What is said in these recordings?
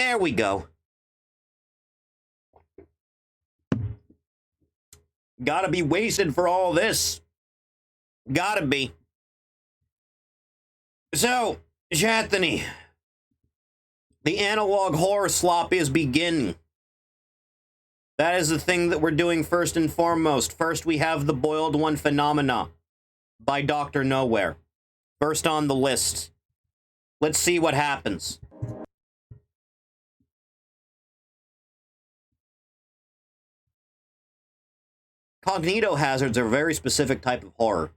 There we go. Gotta be wasted for all this. Gotta be. So, Chathany, the analog horror slop is beginning. That is the thing that we're doing first and foremost. First, we have the Boiled One Phenomena by Dr. Nowhere. First on the list. Let's see what happens. Cognitohazards are a very specific type of horror.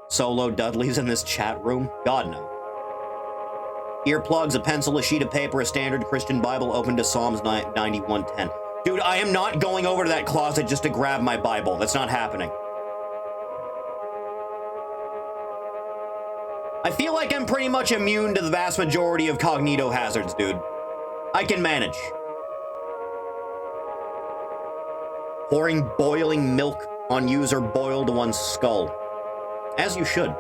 Solo Dudley's in this chat room? God, no. Earplugs, a pencil, a sheet of paper, a standard Christian Bible open to Psalms 91:10. Dude, I am not going over to that closet just to grab my Bible. That's not happening. I feel like I'm pretty much immune to the vast majority of cognitohazards, dude. I can manage. Pouring boiling milk on user boiled one's skull. As you should.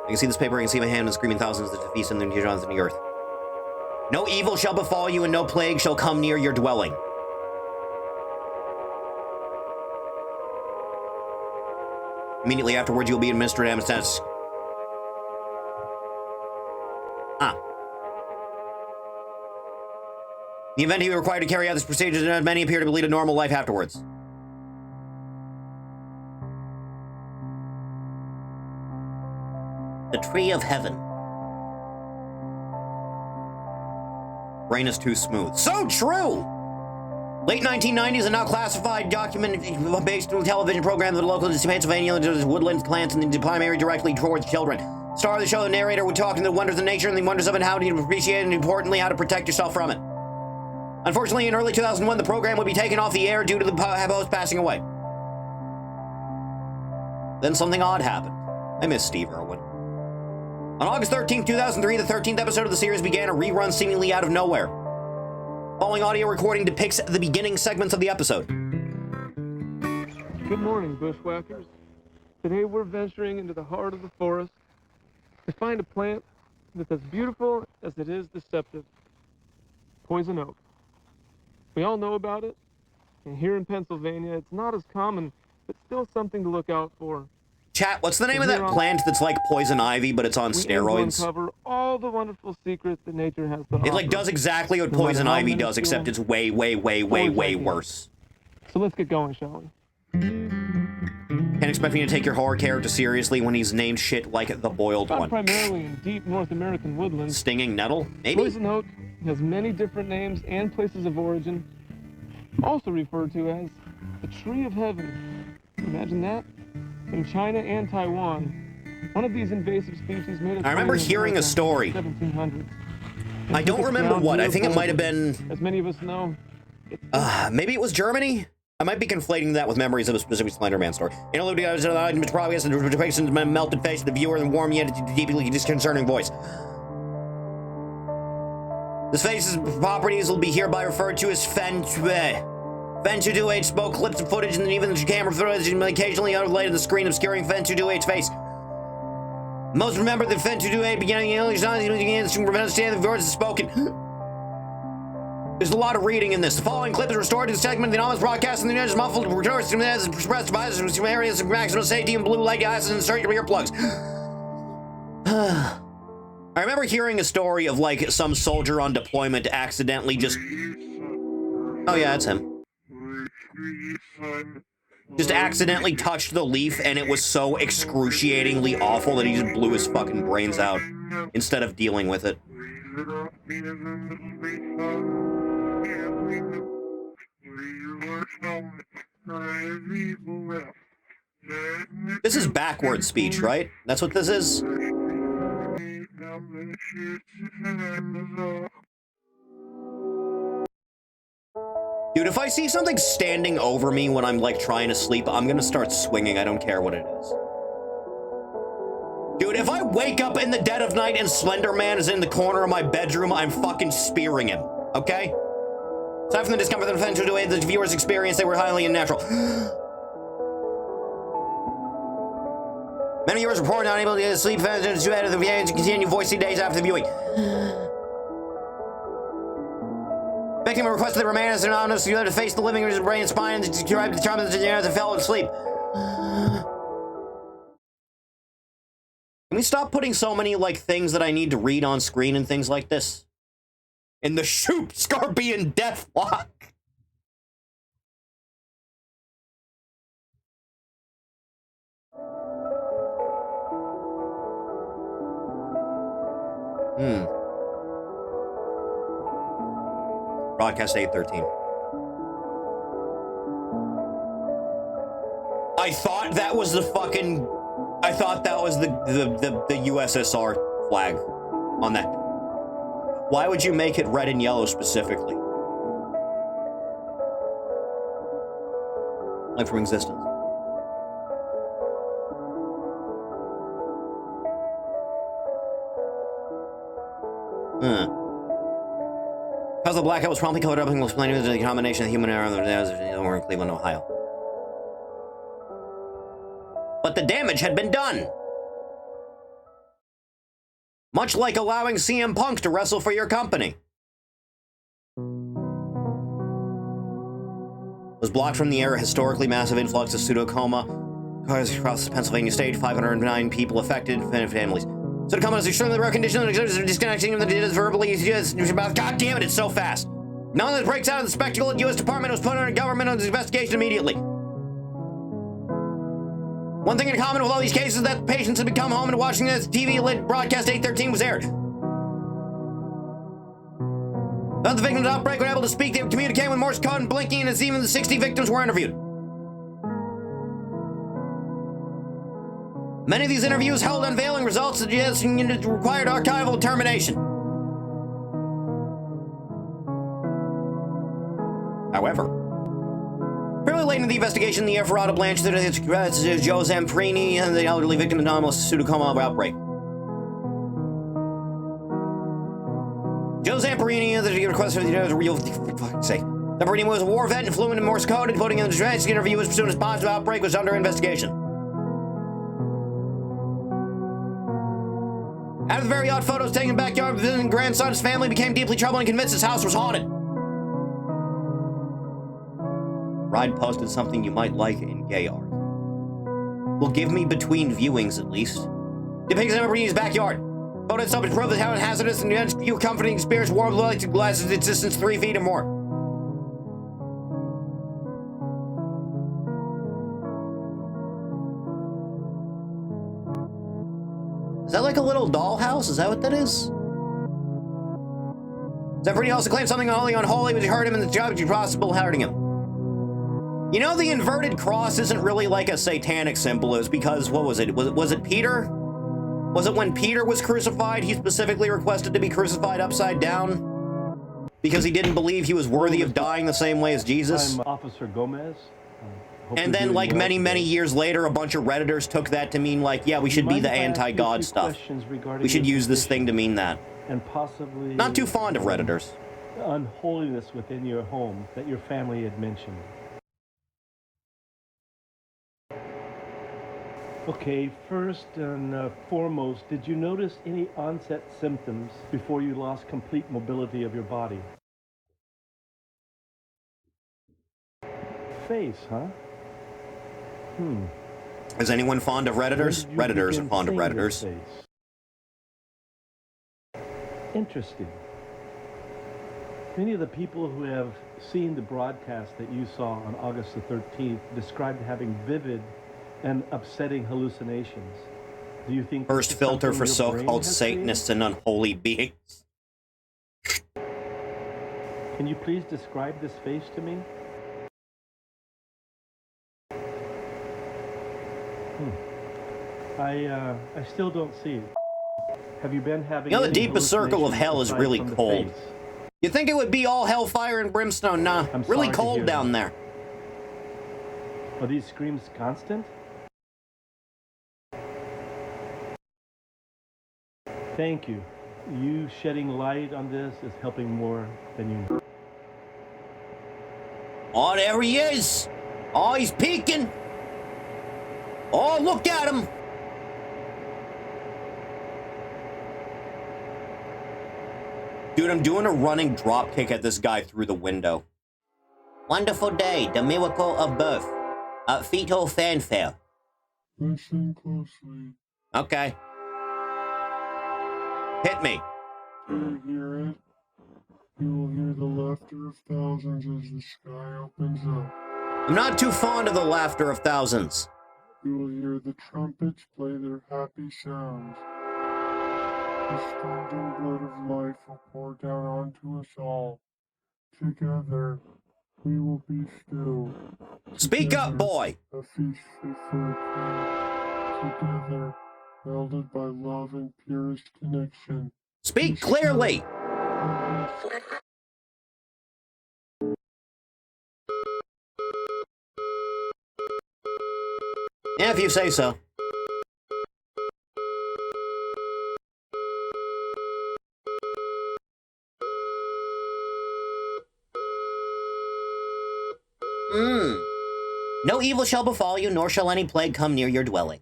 I can see this paper, I can see my hand and screaming thousands of feast and the neurons in the earth. No evil shall befall you and no plague shall come near your dwelling. Immediately afterwards, you'll be administered anesthetic. In the event he be required to carry out this procedure, many appear to lead a normal life afterwards. The Tree of Heaven. Brain is too smooth. So true! Late 1990s, a now classified document-based television program that local in Pennsylvania woodland plants and the primary directly towards children. Star of the show, the narrator would talk to the wonders of nature and the wonders of it, how to appreciate it, and importantly, how to protect yourself from it. Unfortunately, in early 2001, the program would be taken off the air due to the host passing away. Then something odd happened. I miss Steve Irwin. On August 13, 2003, the 13th episode of the series began a rerun seemingly out of nowhere. Following audio recording depicts the beginning segments of the episode. Good morning, bushwhackers. Today we're venturing into the heart of the forest to find a plant that's as beautiful as it is deceptive. Poison oak. We all know about it, and here in Pennsylvania, it's not as common, but still something to look out for. Chat, what's the name of that plant that's like poison ivy, but it's on steroids? We uncover all the wonderful secrets that nature has to offer. It like does exactly what poison ivy does, except it's way, way, way, way, way worse. So let's get going, shall we? Can't expect me to take your horror character seriously when he's named shit like the Boiled One. Primarily in deep North American woodlands. Stinging nettle, maybe? Poison oak has many different names and places of origin. Also referred to as the Tree of Heaven. Imagine that? In China and Taiwan, one of these invasive species made it. I remember hearing a story. 1700s. I don't remember what. I think it might have been. As many of us know. Maybe it was Germany. I might be conflating that with memories of a specific Slender Man story. Interlude progress and depicts the melted face of the viewer and warm yet deeply disconcerting voice. This face's properties will be hereby referred to as Fentue. Fentue spoke clips of footage and even the camera footage occasionally overlaid the screen obscuring Fentue's face. Most remember that Fentue beginning in English begins to understand the words spoken. There's a lot of reading in this. The following clip is restored to the segment of the anonymous broadcast and the news muffled retorts as expressed by some areas of maximum safety and blue light glasses and insert your earplugs. I remember hearing a story of like some soldier on deployment accidentally just. Oh yeah, it's him. Just accidentally touched the leaf and it was so excruciatingly awful that he just blew his fucking brains out instead of dealing with it. This is backward speech, right? That's what this is? Dude, if I see something standing over me when I'm, like, trying to sleep, I'm gonna start swinging. I don't care what it is. Dude, if I wake up in the dead of night and Slender Man is in the corner of my bedroom, I'm fucking spearing him, okay? Aside from the discomfort and offense to the way the viewers experienced, they were highly unnatural. Many viewers report not able to get sleep fast and to the viewing to continue voicing days after the viewing. Victim requested the remainers anonymous to face the living room's brain and spine and describe the trauma that fell asleep. Can we stop putting so many, like, things that I need to read on screen and things like this? In the Shoop Scorpion Deathlock. Broadcast 813. I thought that was the fucking... I thought that was the USSR flag on that. Why would you make it red and yellow specifically? Like from existence. Because the blackout was promptly covered up and explaining the combination of human error and the in Cleveland, Ohio. But the damage had been done. Much like allowing CM Punk to wrestle for your company. Was blocked from the era historically massive influx of pseudocoma across the Pennsylvania state, 509 people affected, families. Pseudocoma is extremely rare condition and disconnecting them that it is verbally about. God damn it, it's so fast. None of this breaks out of the spectacle. The U.S. Department was put under government investigation immediately. One thing in common with all these cases is that patients had become home and watching this TV lit broadcast 813 was aired. None of the victims of the outbreak were able to speak. They were communicating with Morse code and blinking, and even the 60 victims were interviewed. Many of these interviews held unveiling results that required archival termination. However, fairly late in the investigation, the Efferata Blanche Joe Zamperini and the elderly victim of the anomalous pseudocoma outbreak. Joe Zamperini, the request for the real fuck's sake. Zamperini was a war vet and fluent in Morse code, and putting in the dramatic interview as soon as positive outbreak was under investigation. After the very odd photos taken in the backyard of visiting grandson's family became deeply troubled and convinced his house was haunted. Ride posted something you might like in gay art. Will give me between viewings at least. Depicts Zamperini's backyard. Photos up to prove how hazardous and few comforting experience warm light to glasses at distance 3 feet or more. Is that like a little dollhouse? Is that what that is? Zamperini also claimed something unholy when he heard him in the job possible hurting him. You know, the inverted cross isn't really like a satanic symbol. It was because, what was it? Was it Peter? Was it when Peter was crucified, he specifically requested to be crucified upside down? Because he didn't believe he was worthy of dying the same way as Jesus? I'm Officer Gomez. And then, like, many years later, a bunch of Redditors took that to mean, like, yeah, we should be the anti-God stuff. We should use this thing to mean that. And possibly... Not too fond of Redditors. Unholiness within your home that your family had mentioned. Okay, first and foremost, did you notice any onset symptoms before you lost complete mobility of your body? Face, huh? Is anyone fond of Redditors? Redditors are fond of Redditors. Interesting. Many of the people who have seen the broadcast that you saw on August the 13th described having vivid and upsetting hallucinations. Do you think first filter for so-called Satanists and unholy beings? Can you please describe this face to me? I still don't see it. Have you been having... You know, the deepest circle of hell is really cold. You'd think it would be all hellfire and brimstone. Nah, really cold down there. Are these screams constant? Thank you. You shedding light on this is helping more than you know. Oh, there he is. Oh, he's peeking. Oh, look at him. Dude, I'm doing a running drop kick at this guy through the window. Wonderful day, the miracle of birth. Fetal fanfare. Listen closely. Okay. Hit me. Do you hear it? You will hear the laughter of thousands as the sky opens up. I'm not too fond of the laughter of thousands. You will hear the trumpets play their happy sounds. The scalding blood of life will pour down onto us all. Together, we will be still. Speak up, boy! A feast fit for a king. Together, welded by love and purest connection. Speak clearly! Yeah, if you say so. No evil shall befall you, nor shall any plague come near your dwelling.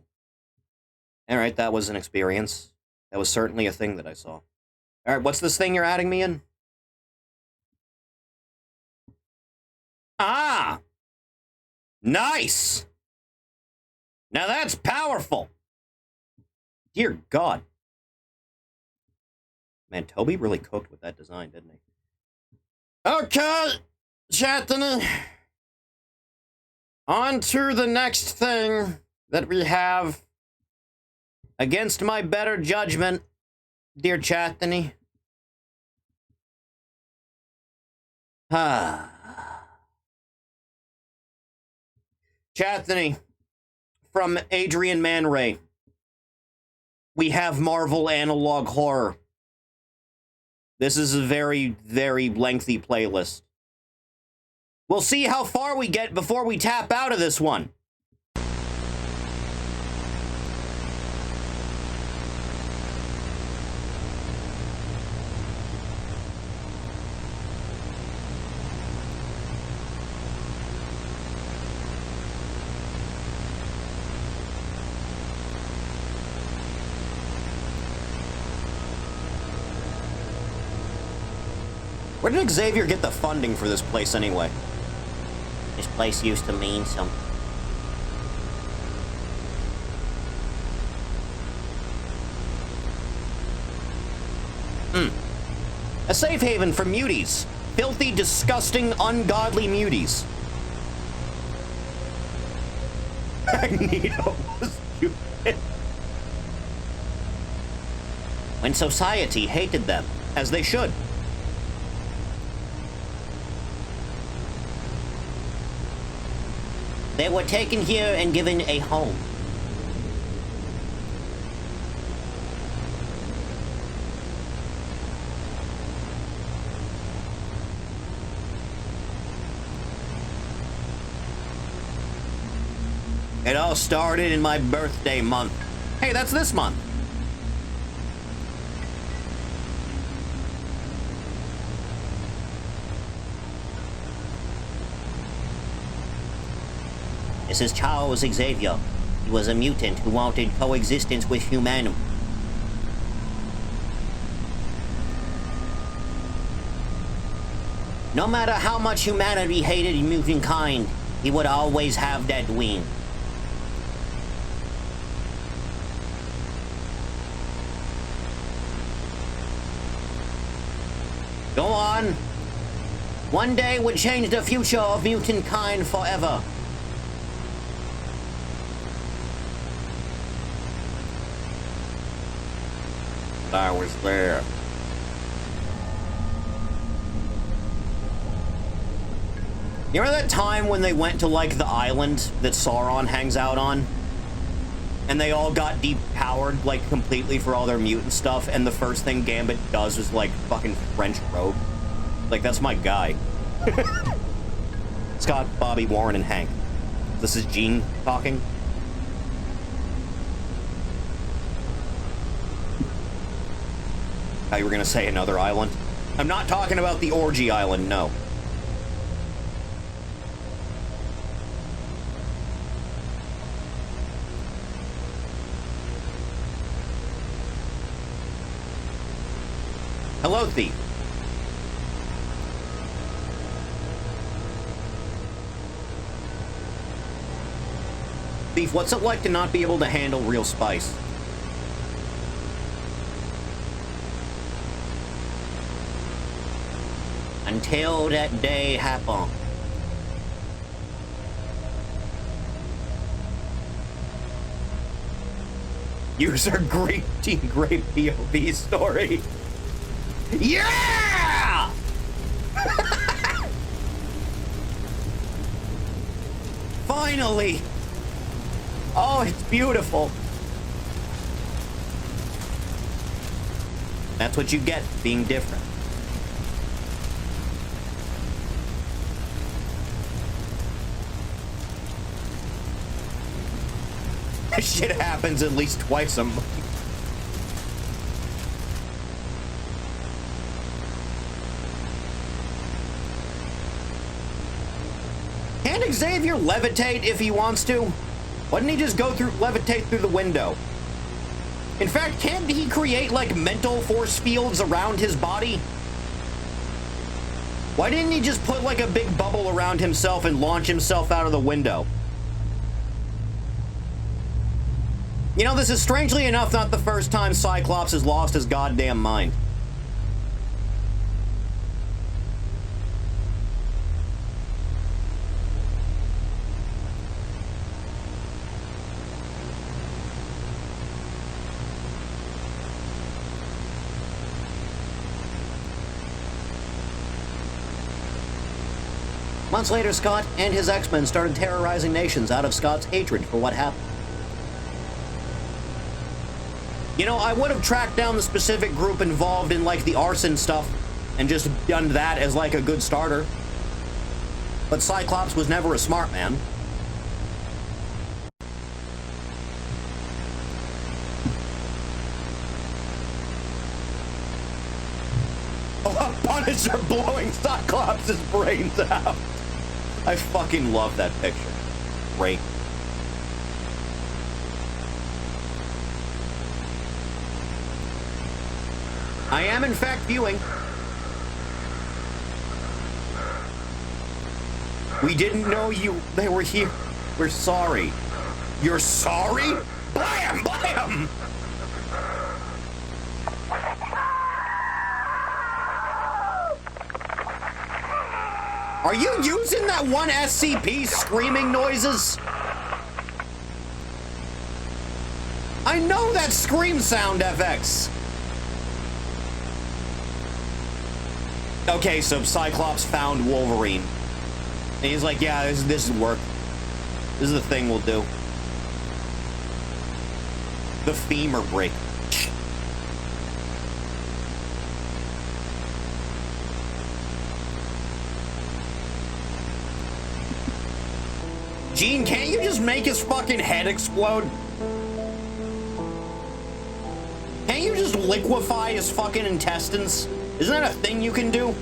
Alright, that was an experience. That was certainly a thing that I saw. Alright, what's this thing you're adding me in? Ah! Nice! Now that's powerful! Dear God. Man, Toby really cooked with that design, didn't he? Okay, Chatton. On to the next thing that we have. Against my better judgment, dear Chattany. Chattany, from Adrian Man Ray. We have Marvel Analog Horror. This is a very, very lengthy playlist. We'll see how far we get before we tap out of this one. Where did Xavier get the funding for this place anyway? This place used to mean something. A safe haven for muties. Filthy, disgusting, ungodly muties. Magneto was stupid. When society hated them, as they should. They were taken here and given a home. It all started in my birthday month. Hey, that's this month. This is Charles Xavier. He was a mutant who wanted coexistence with humanity. No matter how much humanity hated mutant kind, he would always have that wing. Go on. One day would change the future of mutant kind forever. I was there. You remember that time when they went to, like, the island that Sauron hangs out on? And they all got depowered, like, completely for all their mutant stuff, and the first thing Gambit does is, like, fucking French robe. Like, that's my guy. Scott, Bobby, Warren, and Hank. This is Gene talking. How you were gonna say another island? I'm not talking about the orgy island, no. Hello, Thief. Thief, what's it like to not be able to handle real spice? Until that day happened. User Great Team Great POV story. Yeah! Finally! Oh, it's beautiful. That's what you get, being different. This shit happens at least twice a month. Can't Xavier levitate if he wants to? Why didn't he just levitate through the window? In fact, can't he create, like, mental force fields around his body? Why didn't he just put, like, a big bubble around himself and launch himself out of the window? You know, this is strangely enough not the first time Cyclops has lost his goddamn mind. Months later, Scott and his X-Men started terrorizing nations out of Scott's hatred for what happened. You know, I would have tracked down the specific group involved in, like, the arson stuff and just done that as, like, a good starter. But Cyclops was never a smart man. Oh, Punisher blowing Cyclops' brains out. I fucking love that picture. Great. I am, in fact, viewing. We didn't know they were here. We're sorry. You're sorry? Blam! Blam! Are you using that one SCP screaming noises? I know that scream sound, FX. Okay, so Cyclops found Wolverine. And he's like, yeah, this will work. This is the thing we'll do. The femur break. Gene, can't you just make his fucking head explode? Can't you just liquefy his fucking intestines? Isn't that a thing you can do?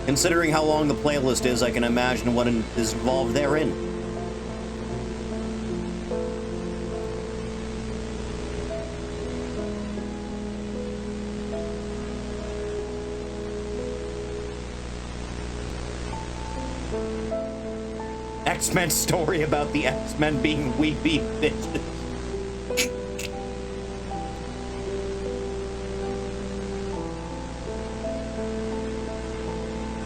Considering how long the playlist is, I can imagine what is involved therein. X-Men story about the X-Men being weepy bitches.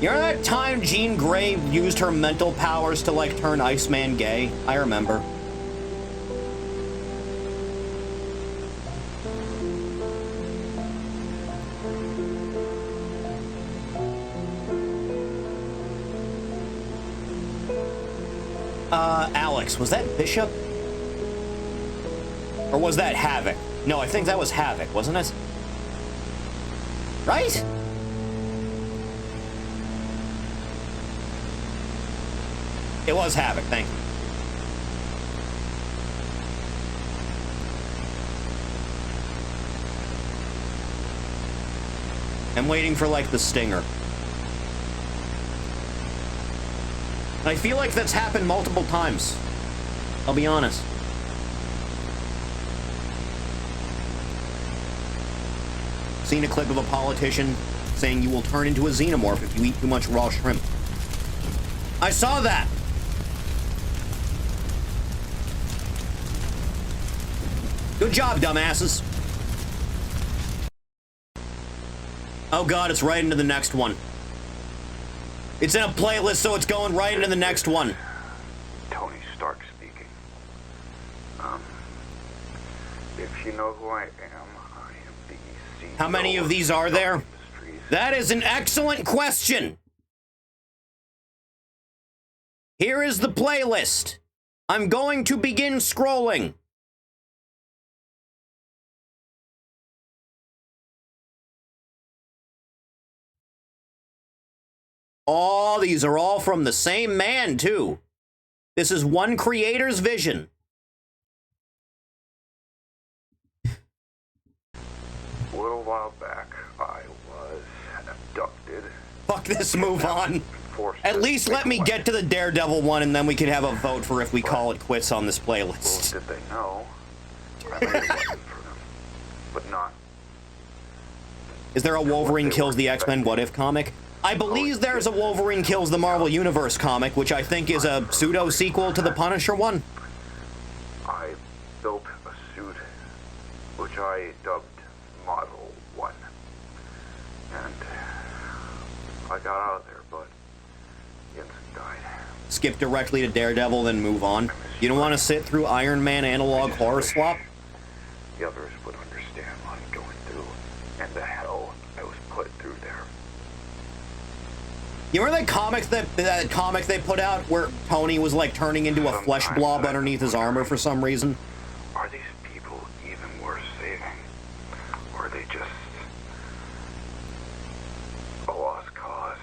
You remember that time Jean Grey used her mental powers to, like, turn Iceman gay? I remember. Alex, was that Bishop? Or was that Havoc? No, I think that was Havoc, wasn't it? Right? It was Havoc, thank you. I'm waiting for, like, the stinger. I feel like that's happened multiple times. I'll be honest. seen a clip of a politician saying you will turn into a xenomorph if you eat too much raw shrimp. I saw that! Good job, dumbasses. Oh god, it's right into the next one. It's in a playlist, so it's going right into the next one. Tony Stark speaking. If you know who I am the CEO. How many of these are there? That is an excellent question. Here is the playlist. I'm going to begin scrolling. Oh, these are all from the same man, too. This is one creator's vision. A little while back, I was abducted. Fuck this, move on. Forced At to least let me get to the Daredevil one, and then we can have a vote for if we call it quits on this playlist. Little did they know, I made a weapon for them, but not. Is there a Wolverine Kills the X-Men What If comic? I believe there's a Wolverine Kills the Marvel Universe comic, which I think is a pseudo-sequel to the Punisher one. I built a suit, which I dubbed Model 1. And I got out of there, but Jensen died. Skip directly to Daredevil, then move on. You don't want to sit through Iron Man analog horror swap? The others would understand what I'm going through, and the hell I was put through there. You remember that comic they put out where Tony was like turning into a flesh blob underneath his armor for some reason? Are these people even worth saving? Or are they just a lost cause?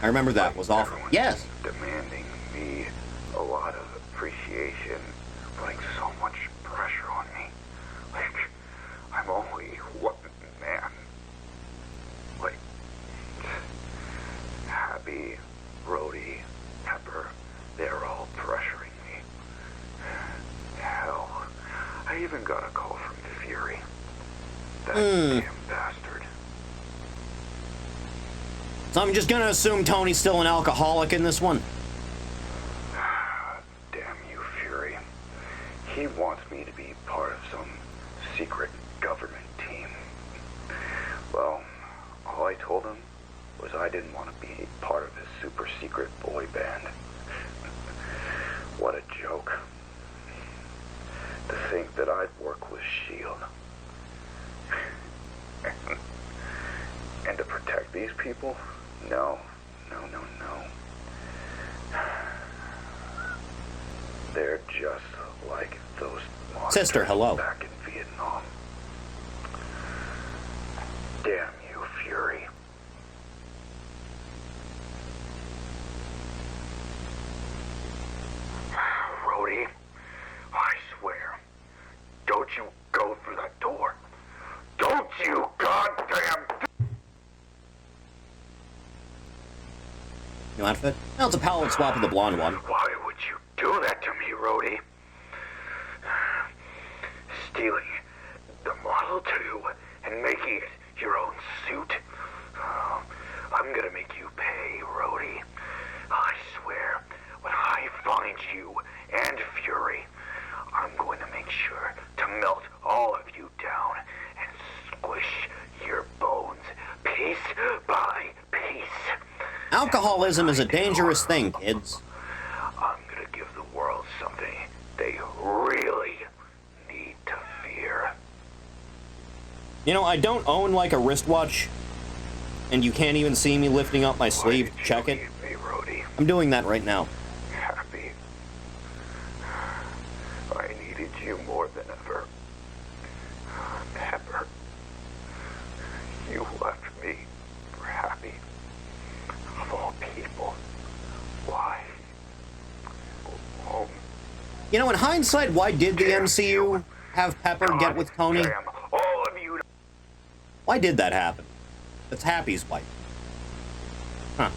I remember that. Was awful. Everyone's Yes. demanding me a lot of appreciation, putting so much pressure on me. Like, I'm only one man. Like, Happy, Rhodey, Pepper, they're all pressuring me. Hell, I even got a call from Fury. That damn bastard. So I'm just gonna assume Tony's still an alcoholic in this one. Damn you, Fury. He wants me to be part of some secret government team. Well, all I told him was I didn't want to be part of his super secret boy band. What a joke. To think that I'd work with S.H.I.E.L.D. And to protect these people? No. They're just like those monsters Sister, hello. back in Vietnam. Damn you, Fury. Rhodey, I swear, don't you go through that door. Don't you goddamn... New outfit? No, it's a palette swap of the blonde one. Why would you do that to me, Rhodey? Stealing the Model 2 and making it your own suit? Oh, I'm gonna make you pay, Rhodey. I swear, when I find you and Fury, I'm going to make sure to melt all of you down and squish your bones piece by piece. Alcoholism is a dangerous thing, kids. I'm gonna give the world something they really need to fear. You know, I don't own like a wristwatch, and you can't even see me lifting up my sleeve to check it. Hey, Rhodey, I'm doing that right now. Happy. I needed you more than ever. Pepper, you left me for Happy. Of all people, why? Oh, You know, in hindsight, why did the MCU have Pepper get with Tony? damn all of you. Why did that happen? That's Happy's wife. Huh.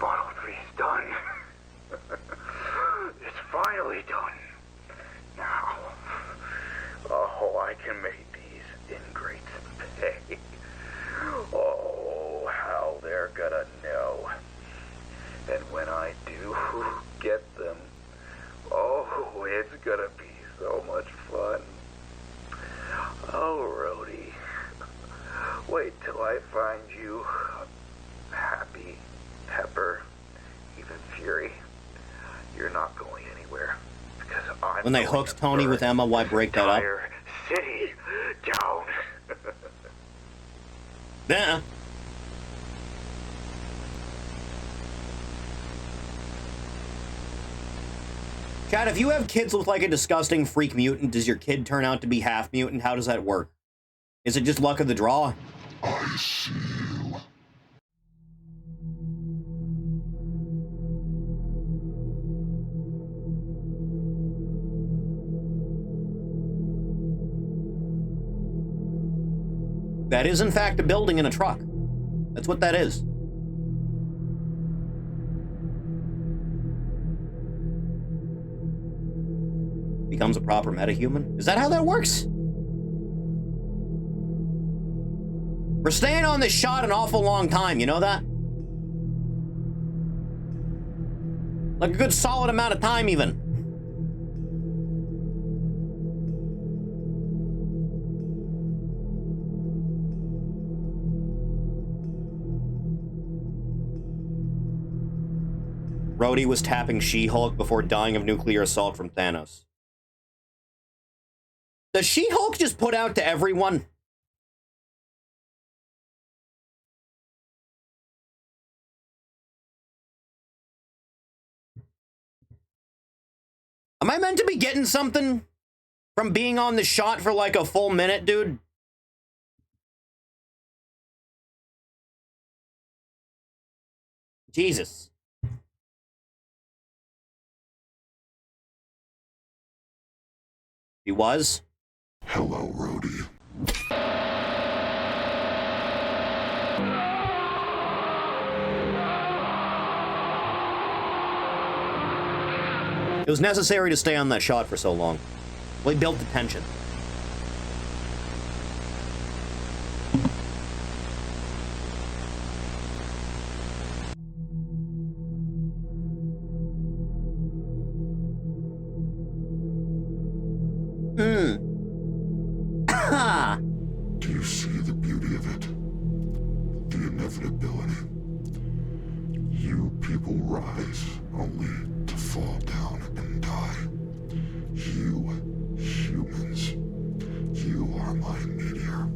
Model 3's done. It's finally done. Now, all I can make Rhodey. Wait till I find you. Happy, Pepper, even Fury. You're not going anywhere. Because I'm When they hooked Tony with Emma, why break that up? entire city down. Yeah. Chad, if you have kids with like a disgusting freak mutant, does your kid turn out to be half mutant? How does that work? Is it just luck of the draw? I see you. That is, in fact, a building and a truck. That's what that is. Becomes a proper metahuman? Is that how that works? We're staying on this shot an awful long time, you know that? Like a good solid amount of time, even. Rhodey was tapping She-Hulk before dying of nuclear assault from Thanos. Does She-Hulk just put out to everyone? Am I meant to be getting something from being on the shot for like a full minute, dude? Jesus. He was? Hello, Rhodey. It was necessary to stay on that shot for so long. We built the tension. Do you see the beauty of it? The inevitability. You people rise only to fall down and die. You, humans, you are my meteor.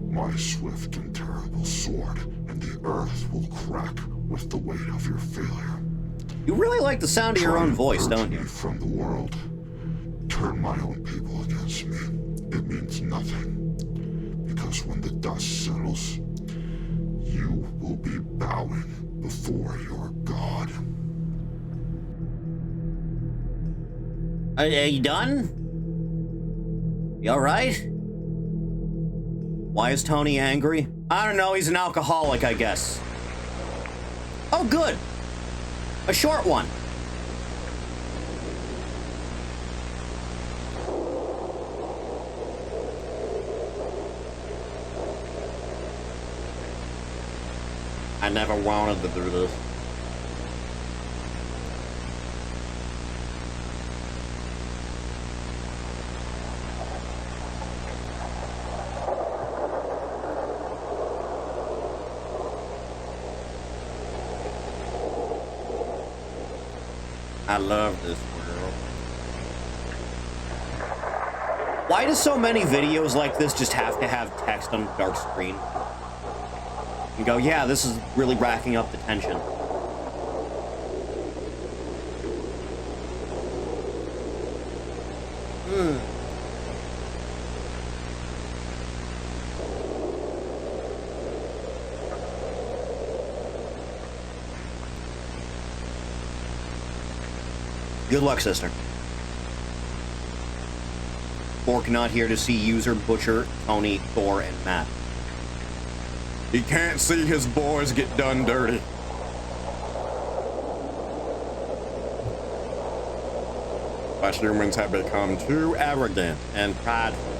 My swift and terrible sword, and the earth will crack with the weight of your failure. You really like the sound of your own voice, don't you? From the world. Turn my own people against me. It means nothing. Because when the dust settles, you will be bowing before your God. Are you done? You alright? Why is Tony angry? I don't know, he's an alcoholic, I guess. Oh, good. A short one. I never wanted to do this. I love this world. Why do so many videos like this just have to have text on a dark screen? And go, yeah, this is really racking up the tension. Good luck, sister. Bork not here to see User, Butcher, Tony, Thor, and Matt. He can't see his boys get done dirty. But humans have become too arrogant and prideful.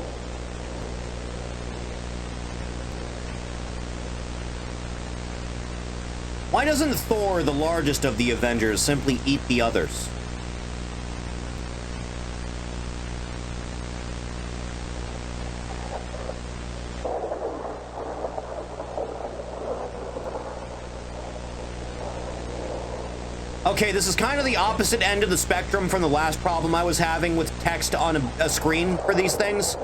Why doesn't Thor, the largest of the Avengers, simply eat the others? Okay, this is kind of the opposite end of the spectrum from the last problem I was having with text on a screen for these things.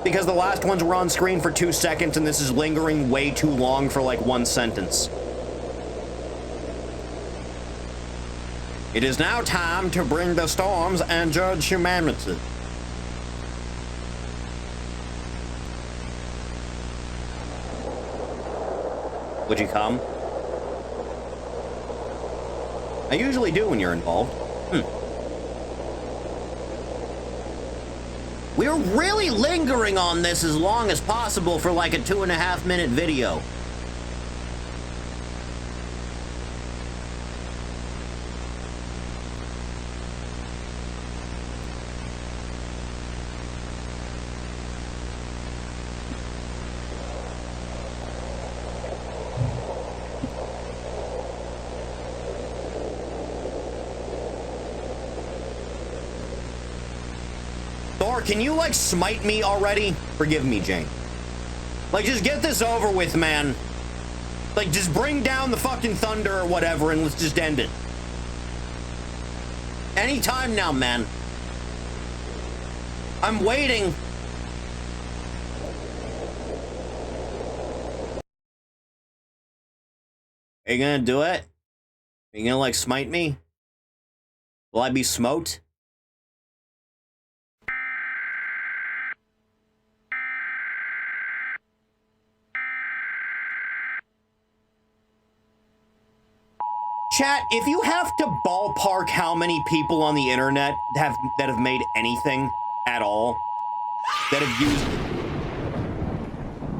Because the last ones were on screen for 2 seconds, and this is lingering way too long for, like, 1 sentence. It is now time to bring the storms and judge humanity. Would you come? I usually do when you're involved. We're really lingering on this as long as possible for like a 2.5-minute video. Thor, can you, like, smite me already? Forgive me, Jane. Like, just get this over with, man. Like, just bring down the fucking thunder or whatever, and let's just end it. Anytime now, man. I'm waiting. Are you gonna do it? Are you gonna, like, smite me? Will I be smote? Chat, if you have to ballpark how many people on the internet that have made anything at all, that have used...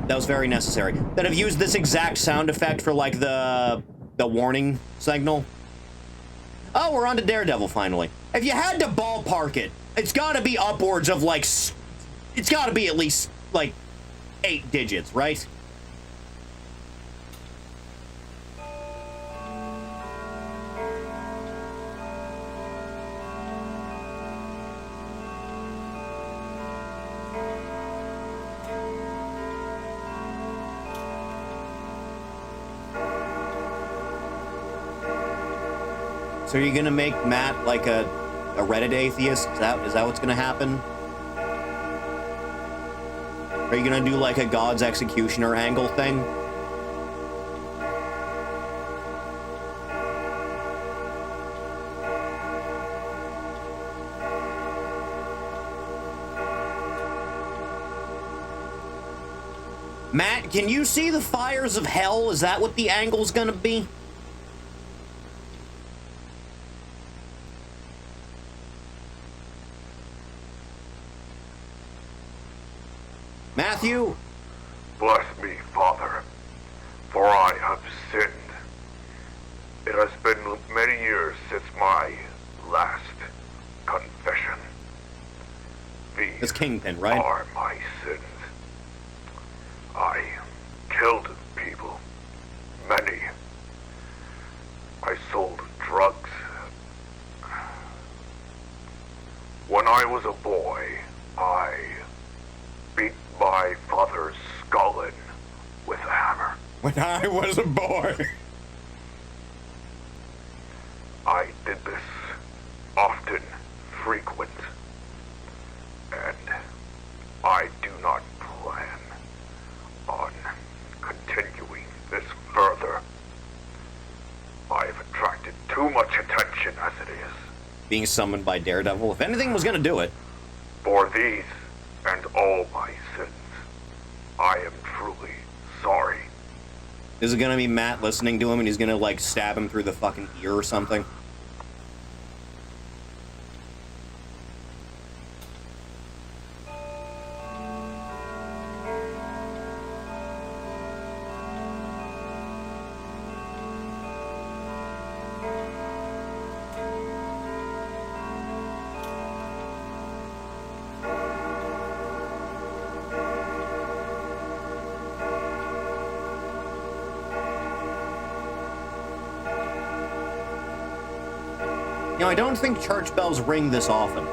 That was very necessary. That have used this exact sound effect for, like, the warning signal. Oh, we're on to Daredevil, finally. If you had to ballpark it, it's gotta be upwards of, like... It's gotta be at least, like, 8 digits, right? So are you gonna make Matt like a Reddit atheist? Is that what's gonna happen? Are you gonna do like a God's executioner angle thing? Matt, can you see the fires of hell? Is that what the angle's gonna be? Matthew? Bless me, Father, for I have sinned. It has been many years since my last confession. These It's Kingpin, right? are my sins. I killed people, many. I sold drugs. When I was a boy, I beat my father's skull in with a hammer. When I was a boy. I did this often, frequent, and I do not plan on continuing this further. I've attracted too much attention as it is. Being summoned by Daredevil. If anything was gonna do it. For these and all my sins, I am truly sorry. Is it gonna be Matt listening to him and he's gonna like stab him through the fucking ear or something? You know, I don't think church bells ring this often.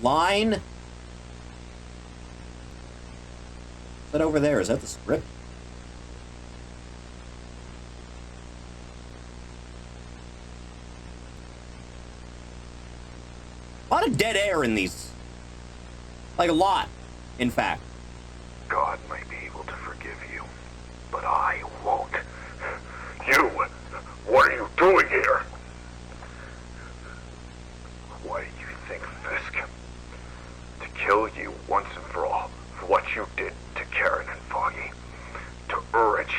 line. Is that over there? Is that the script? A lot of dead air in these. Like a lot, in fact. God may be able to forgive you, but I won't. You! What are you doing here? Why do you think, Fisk? To kill you once and for all for what you did to Karen and Foggy. To Urich.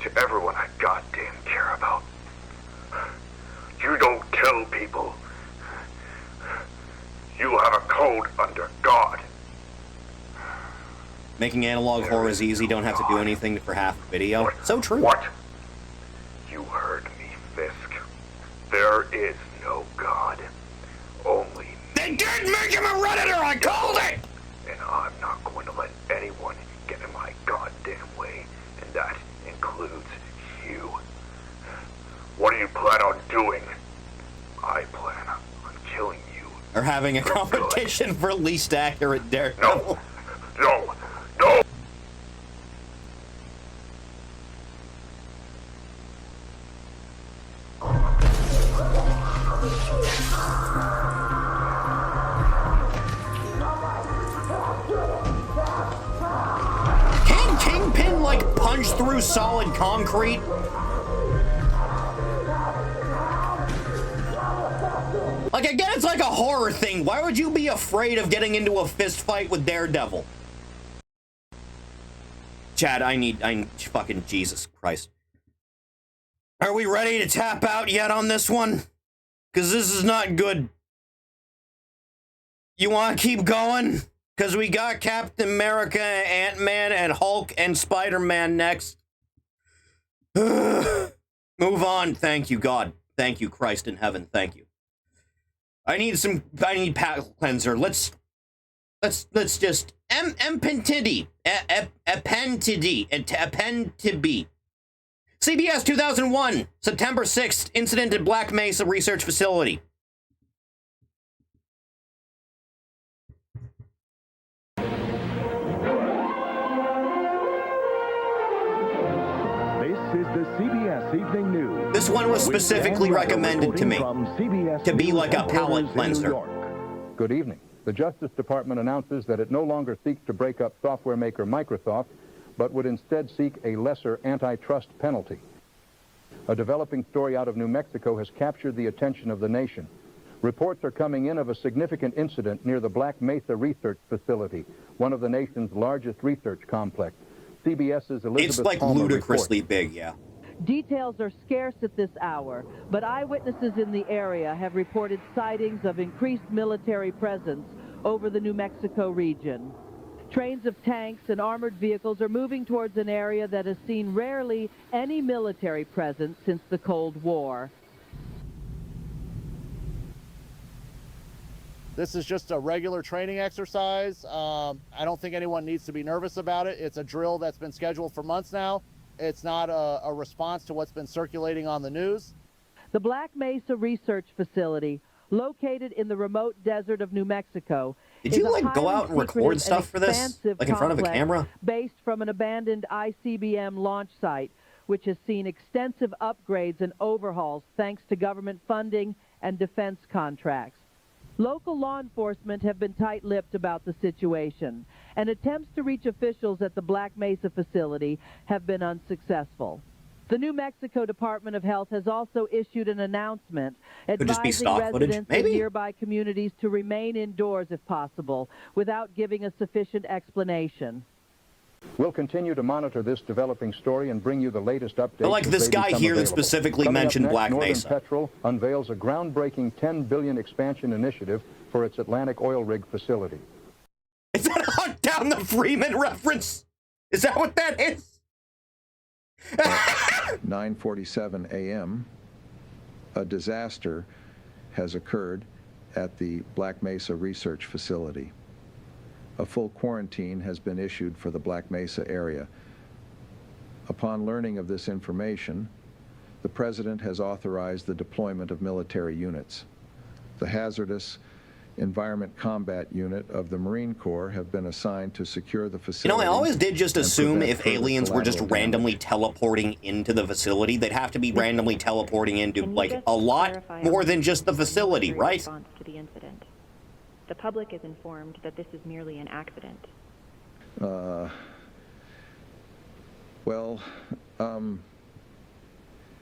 To everyone I goddamn care about. You don't kill people. You have a code under God. Making analog horror is easy, don't have to do anything for half a video. So true. What? You heard me, Fisk. There is no God. Only me. They did make him a Redditor! I called it! And I'm not going to let anyone get in my goddamn way. And that includes you. What do you plan on doing? I plan on killing you. Or having a competition for least accurate Daredevil. No! No! Can Kingpin, like, punch through solid concrete? Like, again, it's like a horror thing. Why would you be afraid of getting into a fist fight with Daredevil? Chad, I need fucking Jesus Christ. Are we ready to tap out yet on this one? Because this is not good. You want to keep going? Because we got Captain America, Ant-Man, and Hulk, and Spider-Man next. Move on. Thank you, God. Thank you, Christ in heaven. Thank you. I need palate cleanser. Let's just Empentity. CBS 2001, September 6th, incident at Black Mesa Research Facility. This is the CBS Evening News. This one was specifically recommended to me to be like a palate cleanser. Good evening. The Justice Department announces that it no longer seeks to break up software maker Microsoft, but would instead seek a lesser antitrust penalty. A developing story out of New Mexico has captured the attention of the nation. Reports are coming in of a significant incident near the Black Mesa Research Facility, one of the nation's largest research complex. CBS's Elizabeth It's like Palmer ludicrously reports. big, yeah. Details are scarce at this hour, but eyewitnesses in the area have reported sightings of increased military presence over the New Mexico region. Trains of tanks and armored vehicles are moving towards an area that has seen rarely any military presence since the Cold War. This is just a regular training exercise. I don't think anyone needs to be nervous about it. It's a drill that's been scheduled for months now. It's not a response to what's been circulating on the news. The Black Mesa Research Facility, located in the remote desert of New Mexico, Did you, like, go out and record stuff for this? Like, in front of a camera? Based from an abandoned ICBM launch site, which has seen extensive upgrades and overhauls thanks to government funding and defense contracts. Local law enforcement have been tight-lipped about the situation, and attempts to reach officials at the Black Mesa facility have been unsuccessful. The New Mexico Department of Health has also issued an announcement advising residents in nearby communities to remain indoors if possible, without giving a sufficient explanation. We'll continue to monitor this developing story and bring you the latest updates. I like this guy here that specifically mentioned Black Mesa. Northern Petrol unveils a groundbreaking $10 billion expansion initiative for its Atlantic oil rig facility. Is that a Hunt Down the Freeman reference? Is that what that is? 9:47 a.m., a disaster has occurred at the Black Mesa Research Facility. A full quarantine has been issued for the Black Mesa area. Upon learning of this information, the President has authorized the deployment of military units. The hazardous Environment Combat Unit of the Marine Corps have been assigned to secure the You facility. know, I always did just and assume prevent if further aliens were just collateral randomly damage. teleporting into the facility, they'd have to be randomly teleporting into, Can you like, just a lot clarify more on than just the facility, military right? response to the incident? The public is informed that this is merely an accident. Well,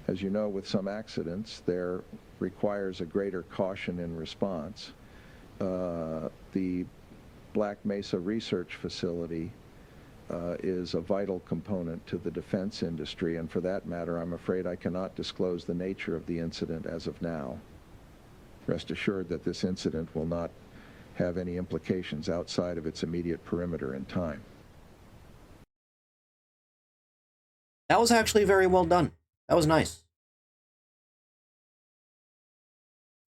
as you know, with some accidents, there requires a greater caution in response. The Black Mesa Research Facility is a vital component to the defense industry, and for that matter, I'm afraid I cannot disclose the nature of the incident as of now. Rest assured that this incident will not have any implications outside of its immediate perimeter in time. That was actually very well done. That was nice.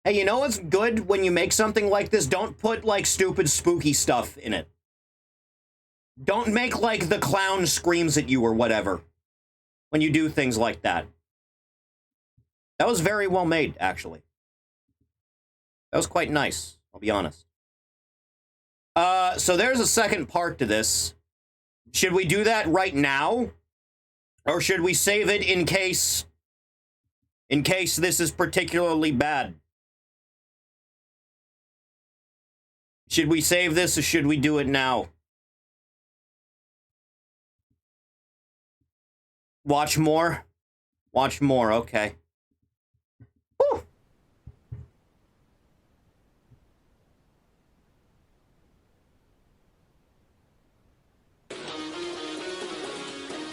Hey, you know what's good when you make something like this? Don't put, like, stupid, spooky stuff in it. Don't make, like, the clown screams at you or whatever when you do things like that. That was very well made, actually. That was quite nice, I'll be honest. So there's a second part to this. Should we do that right now? Or should we save it in case this is particularly bad? Should we save this or should we do it now? Watch more? Watch more, okay. Whew.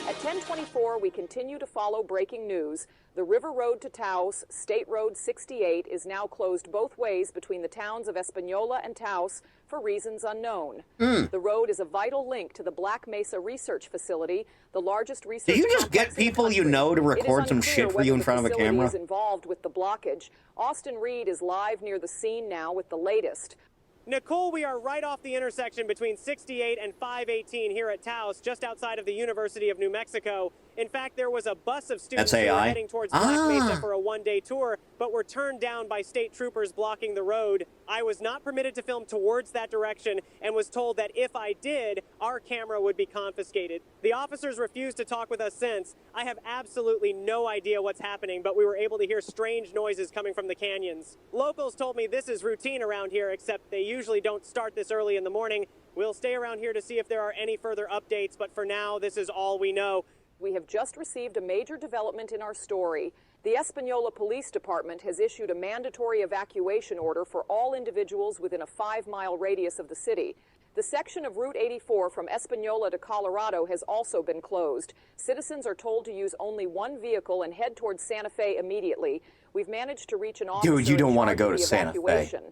At 10:24, we continue to follow breaking news. The river road to Taos, State Road 68, is now closed both ways between the towns of Espanola and Taos for reasons unknown. The road is a vital link to the Black Mesa Research Facility, the largest research. Do you just get complex in the people you country. know to It is record some unclear shit for you in whether front of a the facility camera? is involved with the blockage. Austin Reed is live near the scene now with the latest. Nicole, we are right off the intersection between 68 and 518 here at Taos, just outside of the University of New Mexico. In fact, there was a bus of students who were heading towards Black Mesa for a one-day tour, but were turned down by state troopers blocking the road. I was not permitted to film towards that direction and was told that if I did, our camera would be confiscated. The officers refused to talk with us since. I have absolutely no idea what's happening, but we were able to hear strange noises coming from the canyons. Locals told me this is routine around here, except they usually don't start this early in the morning. We'll stay around here to see if there are any further updates, but for now, this is all we know. We have just received a major development in our story. The Espanola Police Department has issued a mandatory evacuation order for all individuals within a 5-mile radius of the city. The section of Route 84 from Espanola to Colorado has also been closed. Citizens are told to use only one vehicle and head towards Santa Fe immediately. We've managed to reach an officer. Dude, you don't want to in go charge to of the Santa Fe. evacuation.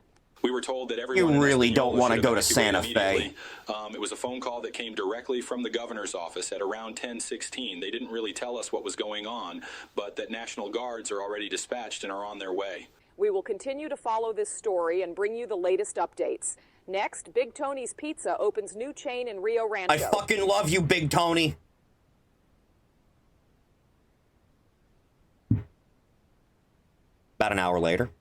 We were told that everyone You in really Espanola don't want to should go to evacuate Santa Fe. immediately. It was a phone call that came directly from the governor's office at around 10:16. They didn't really tell us what was going on, but that National Guards are already dispatched and are on their way. We will continue to follow this story and bring you the latest updates. Next, Big Tony's Pizza opens new chain in Rio Rancho. I fucking love you, Big Tony. About an hour later.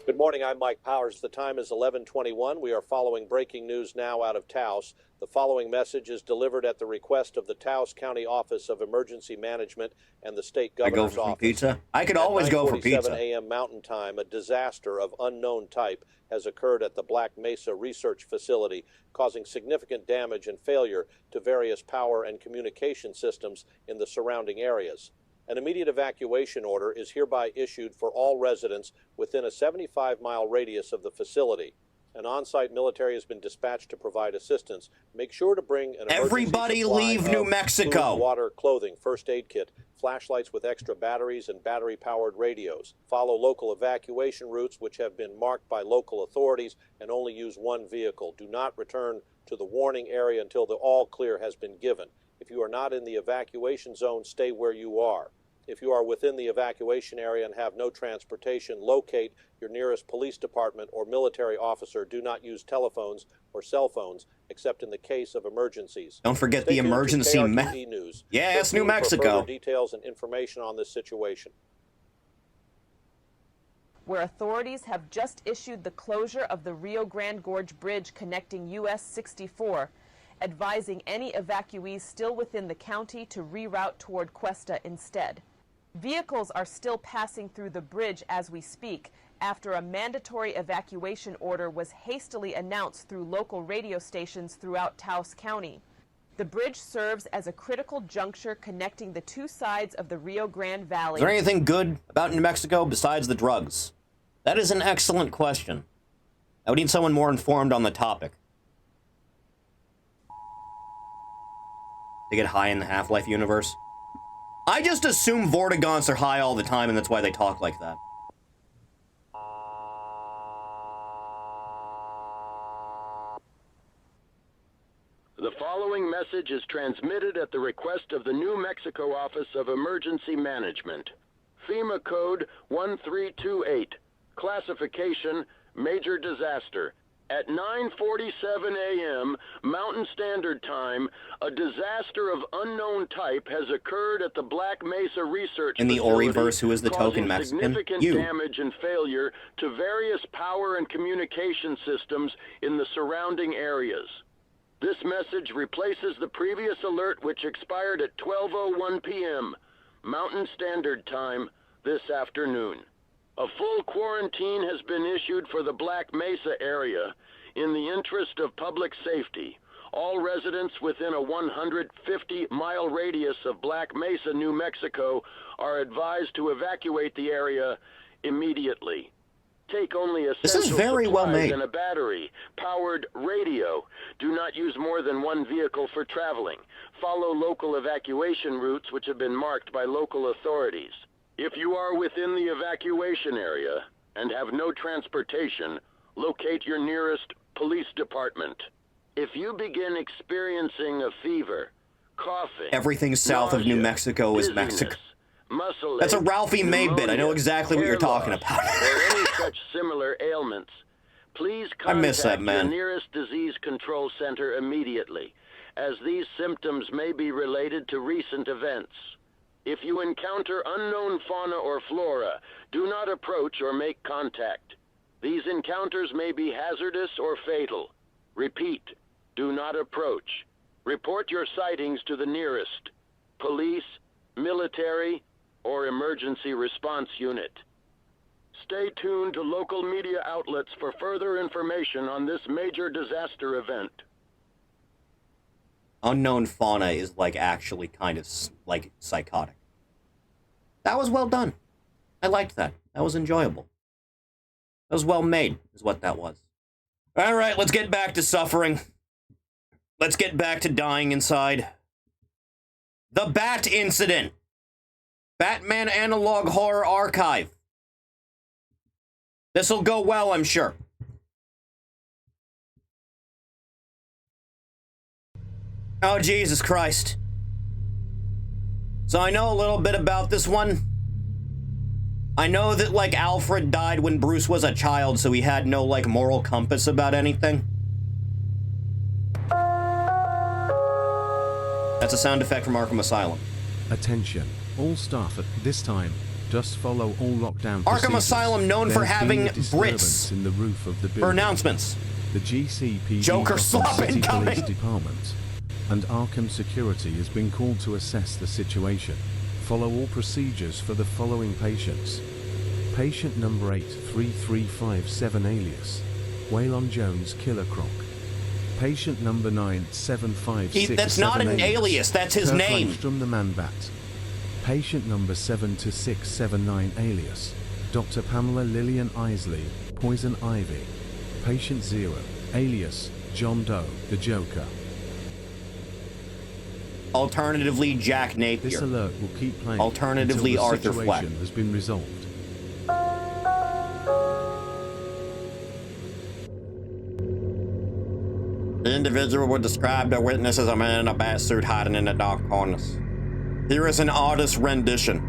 Good morning, I'm Mike Powers. The time is 11:21. We are following breaking news now out of Taos. The following message is delivered at the request of the Taos County Office of Emergency Management and the state governor's I go for office. pizza. I could always go for pizza. 9:47 a.m. Mountain Time, a disaster of unknown type has occurred at the Black Mesa Research Facility, causing significant damage and failure to various power and communication systems in the surrounding areas. An immediate evacuation order is hereby issued for all residents within a 75-mile radius of the facility. An on-site military has been dispatched to provide assistance. Make sure to bring an Everybody leave New Mexico. Food, water, clothing, first aid kit, flashlights with extra batteries, and battery-powered radios. Follow local evacuation routes which have been marked by local authorities and only use one vehicle. Do not return to the warning area until the all clear has been given. If you are not in the evacuation zone, stay where you are. If you are within the evacuation area and have no transportation, locate your nearest police department or military officer. Do not use telephones or cell phones except in the case of emergencies. Don't forget Stay the tuned to emergency KRQE News. Yes, New For Mexico. further details and information on this situation. Where authorities have just issued the closure of the Rio Grande Gorge Bridge connecting US 64, advising any evacuees still within the county to reroute toward Cuesta instead. Vehicles are still passing through the bridge as we speak after a mandatory evacuation order was hastily announced through local radio stations throughout Taos County. The bridge serves as a critical juncture connecting the two sides of the Rio Grande Valley. Is there anything good about New Mexico besides the drugs? That is an excellent question. I would need someone more informed on the topic. They get high in the Half-Life universe? I just assume Vortigaunts are high all the time, and that's why they talk like that. The following message is transmitted at the request of the New Mexico Office of Emergency Management. FEMA Code 1328. Classification, Major Disaster. At 9:47 a.m. Mountain Standard Time, a disaster of unknown type has occurred at the Black Mesa Research In the Facility, Oriverse, who is the token causing Mexican? significant You. damage and failure to various power and communication systems in the surrounding areas. This message replaces the previous alert, which expired at 12:01 p.m. Mountain Standard Time this afternoon. A full quarantine has been issued for the Black Mesa area in the interest of public safety. All residents within a 150-mile radius of Black Mesa, New Mexico, are advised to evacuate the area immediately. Take only essential supplies and a battery-powered radio. Do not use more than one vehicle for traveling. Follow local evacuation routes which have been marked by local authorities. If you are within the evacuation area and have no transportation, locate your nearest police department. If you begin experiencing a fever, coughing, Everything south of New Mexico is Mexico. That's a Ralphie May bit. I know exactly what you're talking about. or any such similar ailments, please I miss that, contact man. your nearest disease control center immediately, as these symptoms may be related to recent events. If you encounter unknown fauna or flora, do not approach or make contact. These encounters may be hazardous or fatal. Repeat, do not approach. Report your sightings to the nearest police, military, or emergency response unit. Stay tuned to local media outlets for further information on this major disaster event. Unknown fauna is, like, actually kind of, like, psychotic. That was well done. I liked that. That was enjoyable. That was well made, is what that was. All right, let's get back to suffering. Let's get back to dying inside. The Bat Incident. Batman Analog Horror Archive. This'll go well, I'm sure. Oh, Jesus Christ. So I know a little bit about this one. I know that, like, Alfred died when Bruce was a child, so he had no, like, moral compass about anything. That's a sound effect from Arkham Asylum. Attention, all staff at this time. Just follow all lockdown Arkham procedures. Asylum, known for There's having been a disturbance Brits in the roof of the for building. announcements. The GCPD Joker Gotham slop City incoming. Police Department and Arkham Security has been called to assess the situation. Follow all procedures for the following patients. Patient number 83357 alias Waylon Jones Killer Croc. Patient number 9756. That's not an alias, that's his Kirk name. Langstrom the Man-Bat. Patient number 72679 alias Dr. Pamela Lillian Isley, Poison Ivy. Patient 0, alias John Doe, the Joker. Alternatively, Jack Napier. This alert will keep playing Alternatively, until the Arthur Fleck. situation has been resolved. The individual will describe the witness as a man in a bat suit hiding in the dark corners. Here is an artist's rendition.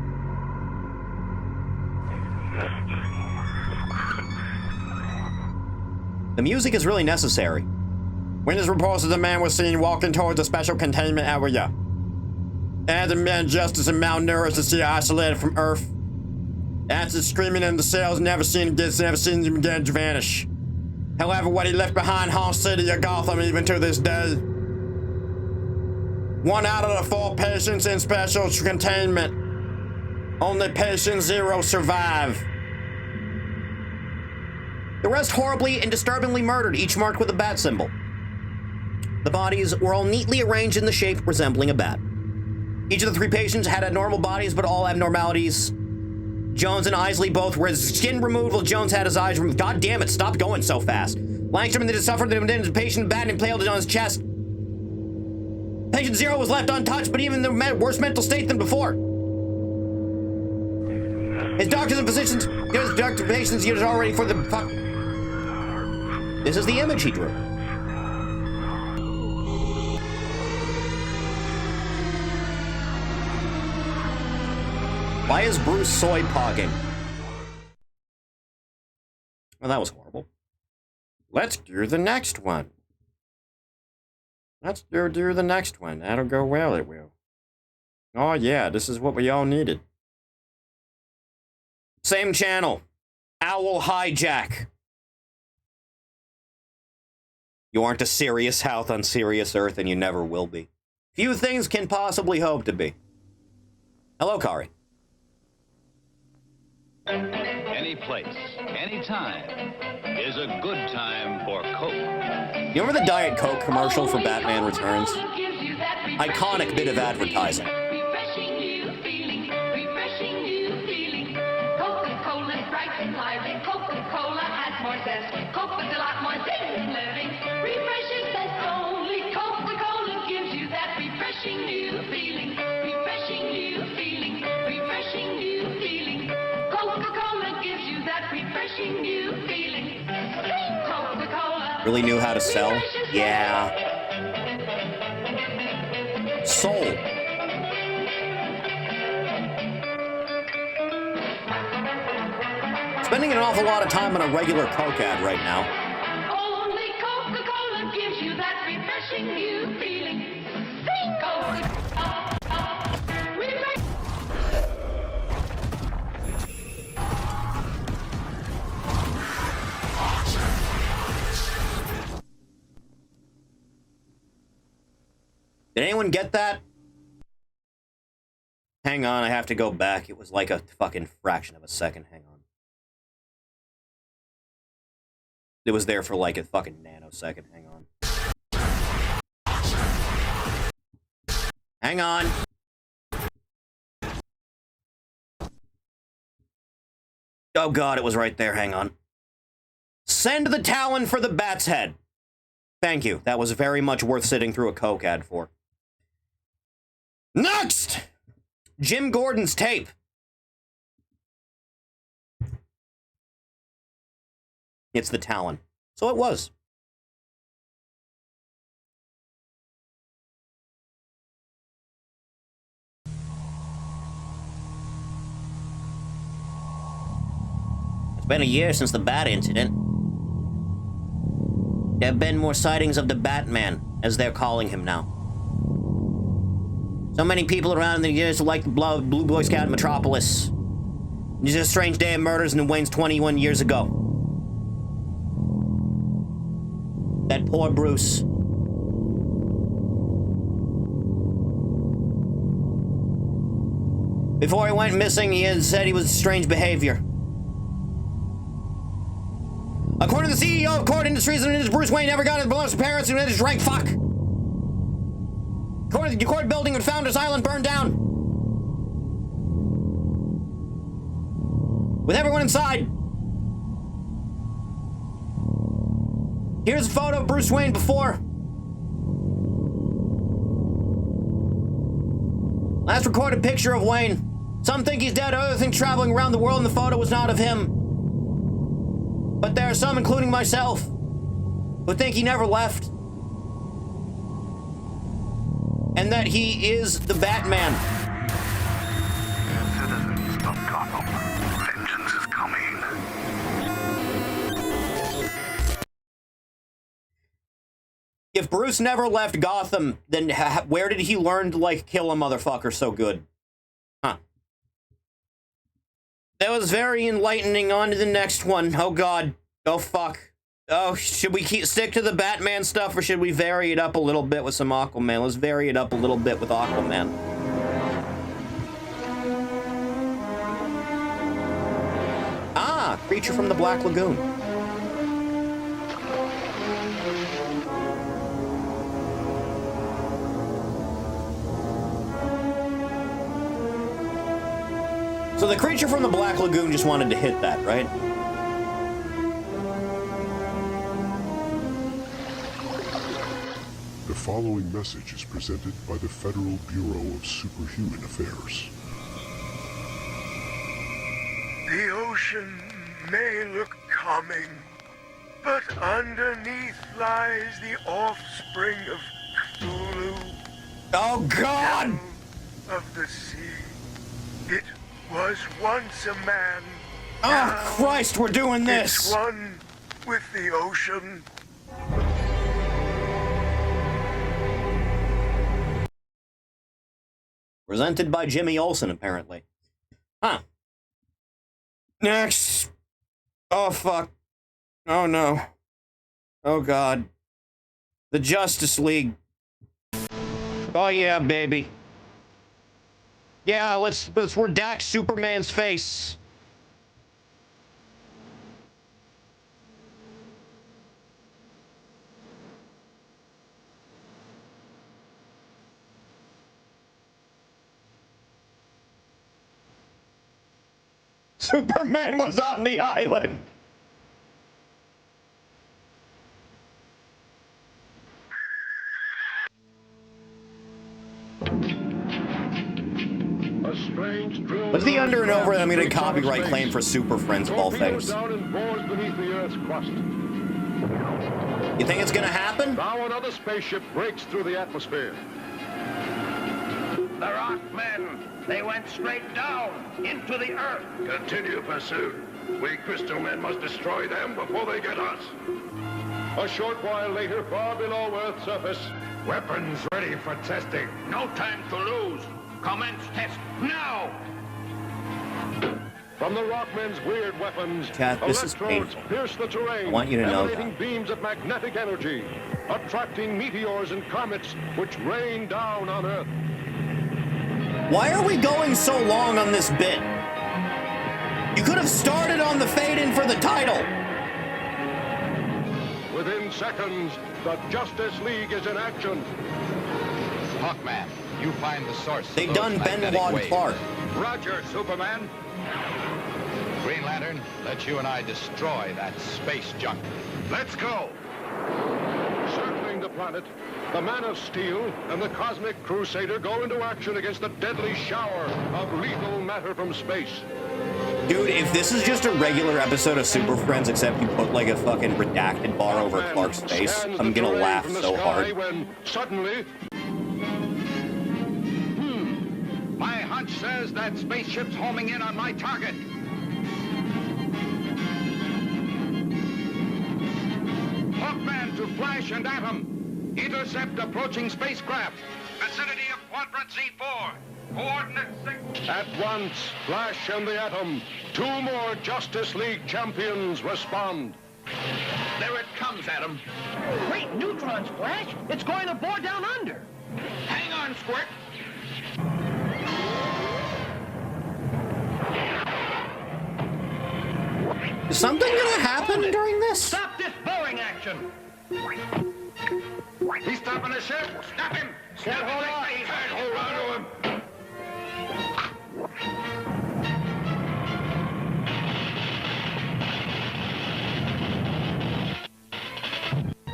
The music is really necessary. Witness reports that the man was seen walking towards a special containment area. And the man just as malnourished to see isolated from Earth. After screaming in the cells, never seen him again to vanish. However, what he left behind haunts the city of Gotham even to this day. 1 out of the 4 patients in special containment. Only patient 0 survive. The rest horribly and disturbingly murdered, each marked with a bat symbol. The bodies were all neatly arranged in the shape resembling a bat. Each of the 3 patients had abnormal bodies, but all abnormalities. Jones and Isley both were skin removed, while Jones had his eyes removed. God damn it, stop going so fast. Langstrom that had suffered the patient bat impaled on his chest. Patient 0 was left untouched, but even in the worse mental state than before. His doctors and physicians, his doctor patients used already for the fuck. This is the image he drew. Why is Bruce soy pogging? Well, that was horrible. Let's do the next one. Let's do the next one. That'll go well, it will. Oh yeah, this is what we all needed. Same channel. Owl Hijack. You aren't a serious health on serious Earth, and you never will be. Few things can possibly hope to be. Hello, Kari. Any place, any time is a good time for Coke. You remember the Diet Coke commercial for Batman Returns? Iconic bit of advertising. Refreshing new feeling, refreshing new feeling. Coca-Cola bright and lively. Coca-Cola adds more zest. Coke with a lot more zest in living. Refreshing zest only. Coca-Cola gives you that refreshing new feeling. Refreshing new feeling, refreshing new feeling. Coca-Cola gives you that refreshing new feeling. Coca-Cola. Really knew how to sell? Yeah. Soul. Spending an awful lot of time on a regular Coke ad right now. Only Coca-Cola gives you that refreshing new feeling. Coca-Cola. Did anyone get that? Hang on, I have to go back. It was like a fucking fraction of a second. Hang on. It was there for like a fucking nanosecond. Hang on. Hang on. Oh god, it was right there. Hang on. Send the Talon for the bat's head. Thank you. That was very much worth sitting through a Coke ad for. Next! Jim Gordon's tape. It's the Talon. So it was. It's been a year since the Bat incident. There have been more sightings of the Batman, as they're calling him now. So many people around in the years like the Blue Boy Scout in Metropolis. It's a strange day of murders in Wayne's 21 years ago. That poor Bruce. Before he went missing, he had said he was strange behavior. According to the CEO of Cord Industries, Bruce Wayne never got his beloved parents and just drank fuck. The Cord building at Founders Island burned down. With everyone inside. Here's a photo of Bruce Wayne before. Last recorded picture of Wayne. Some think he's dead, others think traveling around the world, and the photo was not of him. But there are some, including myself, who think he never left. And that he is the Batman. Bruce never left Gotham, then where did he learn to, like, kill a motherfucker so good? Huh. That was very enlightening. On to the next one. Oh, God. Oh, fuck. Oh, should we stick to the Batman stuff, or should we vary it up a little bit with some Aquaman? Let's vary it up a little bit with Aquaman. Ah, Creature from the Black Lagoon. So the Creature from the Black Lagoon just wanted to hit that, right? The following message is presented by the Federal Bureau of Superhuman Affairs. The ocean may look calming, but underneath lies the offspring of Cthulhu. Oh, God! Of the sea. It was once a man. Oh, now Christ, we're doing this! It's one with the ocean. Presented by Jimmy Olsen, apparently. Huh. Next. Oh, fuck. Oh, no. Oh, God. The Justice League. Oh, yeah, baby. Yeah, let's redact Superman's face. Superman was on the island. What's the under and over I'm going to copyright claim for Super Friends of all things? You think it's going to happen? Now another spaceship breaks through the atmosphere. The Rock Men, they went straight down into the earth. Continue pursuit. We Crystal Men must destroy them before they get us. A short while later, far below Earth's surface. Weapons ready for testing. No time to lose. Commence test now! From the Rockmen's weird weapons, Cat, this is electrodes painful. pierce the terrain, I want you to know emanating that. beams of magnetic energy, attracting meteors and comets which rain down on Earth. Why are we going so long on this bit? You could have started on the fade-in for the title. Within seconds, the Justice League is in action. Hawkman, you find the source. They done Benoit Clark. Roger, Superman. Green Lantern, let you and I destroy that space junk. Let's go. Circling the planet, the Man of Steel and the Cosmic Crusader go into action against the deadly shower of lethal matter from space. Dude, if this is just a regular episode of Super Friends, except you put like a fucking redacted bar over Clark's face, I'm gonna laugh so hard. When suddenly... My hunch says that spaceship's homing in on my target. Hawkman to Flash and Atom. Intercept approaching spacecraft. Vicinity of Quadrant Z4. Coordinates 6. At once, Flash and the Atom, two more Justice League champions respond. There it comes, Atom. Great neutrons, Flash. It's going to bore down under. Hang on, Squirt. Is something gonna happen during this? Stop this boring action. He's stopping the ship. Stop him. Can't hold on. Can't hold on to him.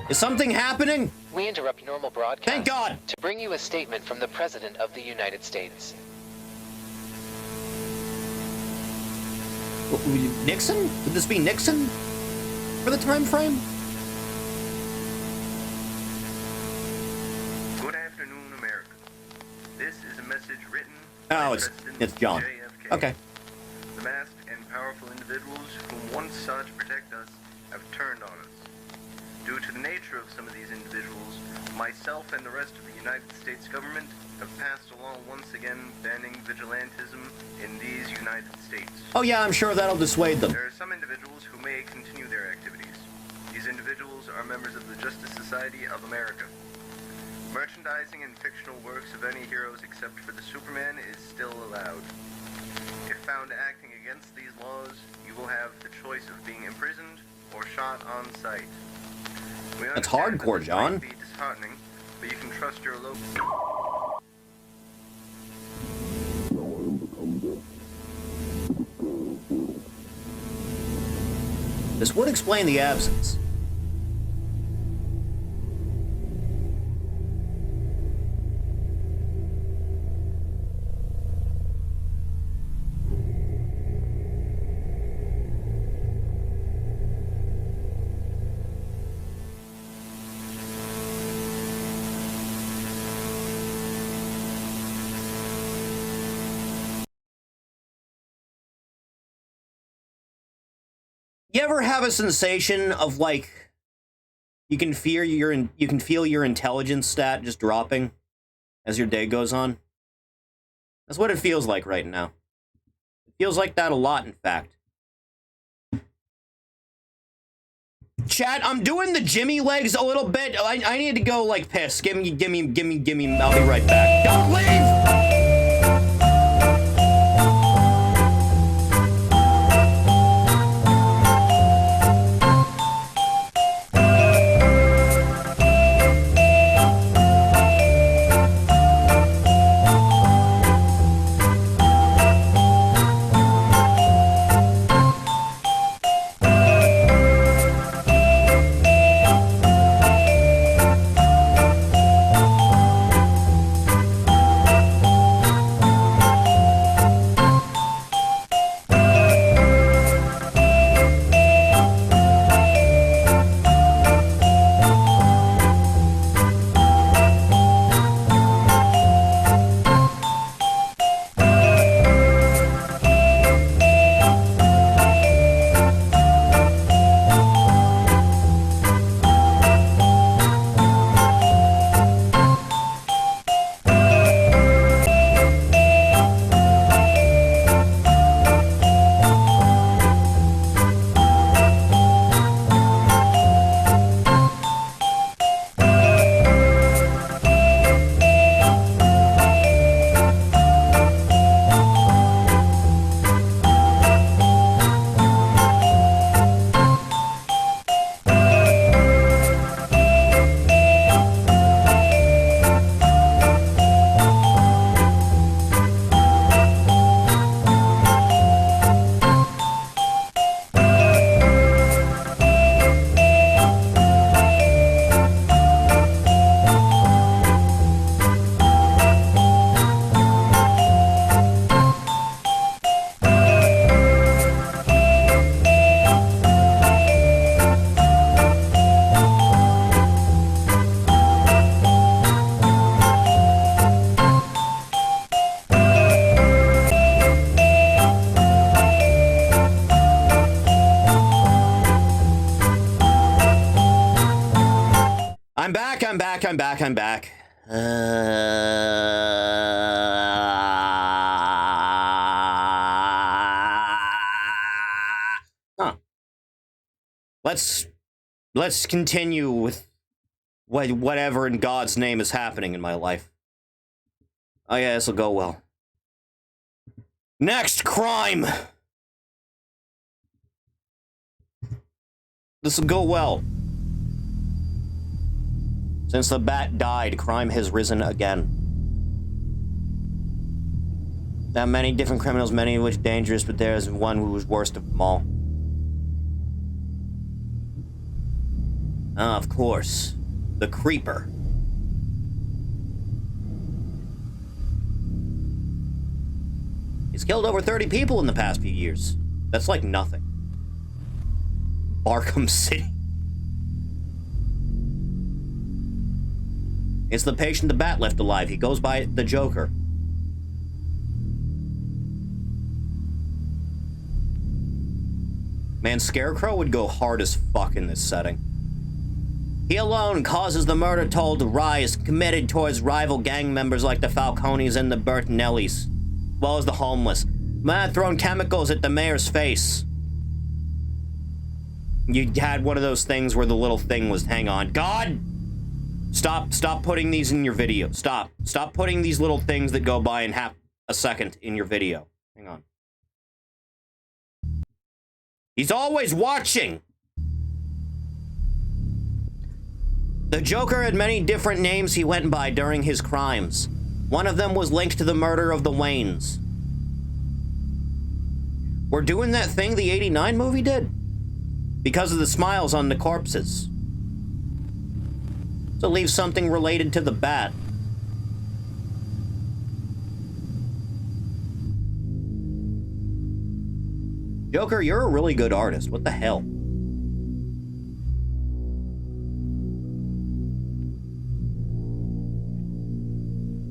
Is something happening? We interrupt normal broadcast. Thank God! To bring you a statement from the President of the United States. Nixon? Would this be Nixon? For the time frame? Good afternoon, America. This is a message written Oh, it's John. JFK. Okay. The masked and powerful individuals whom once sought to protect us have turned on us. Due to the nature of some of these individuals, myself and the rest of the United States government have passed a law once again banning vigilantism in these United States. Oh yeah, I'm sure that'll dissuade them. There are some individuals who may continue their activities. These individuals are members of the Justice Society of America. Merchandising and fictional works of any heroes except for the Superman is still allowed. If found acting against these laws, you will have the choice of being imprisoned or shot on sight. That's hardcore, John. Might be disheartening, but you can trust your local. This would explain the absence. You ever have a sensation of like you can feel your intelligence stat just dropping as your day goes on? That's what it feels like right now. It feels like that a lot, in fact. Chat, I'm doing the Jimmy legs a little bit. I need to go like piss. Give me. I'll be right back. Don't leave! I'm back. Let's continue with whatever in God's name is happening in my life. Oh yeah, this'll go well. Next, crime! This'll go well. Since the bat died, crime has risen again. There are many different criminals, many of which dangerous, but there is one who is worst of them all. Of course, the Creeper. He's killed over 30 people in the past few years. That's like nothing. Arkham City. It's the patient the bat left alive. He goes by the Joker. Man, Scarecrow would go hard as fuck in this setting. He alone causes the murder toll to rise, committed towards rival gang members like the Falcones and the Bertinellis, as well as the homeless. Man had thrown chemicals at the mayor's face. You had one of those things where the little thing was, hang on, God! Stop putting these in your video. Stop putting these little things that go by in half a second in your video. Hang on. He's always watching! The Joker had many different names he went by during his crimes. One of them was linked to the murder of the Waynes. We're doing that thing the '89 movie did? Because of the smiles on the corpses. So leave something related to the bat. Joker, you're a really good artist. What the hell?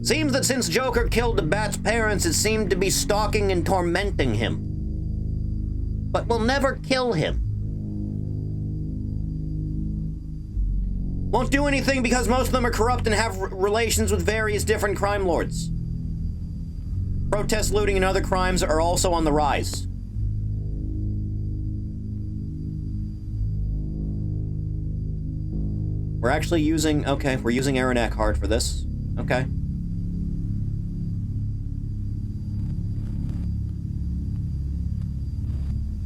Seems that since Joker killed the Bat's parents, it seemed to be stalking and tormenting him. But will never kill him. Won't do anything because most of them are corrupt and have relations with various different crime lords. Protest, looting, and other crimes are also on the rise. We're actually using, okay, we're using Aaron Eckhart for this. Okay.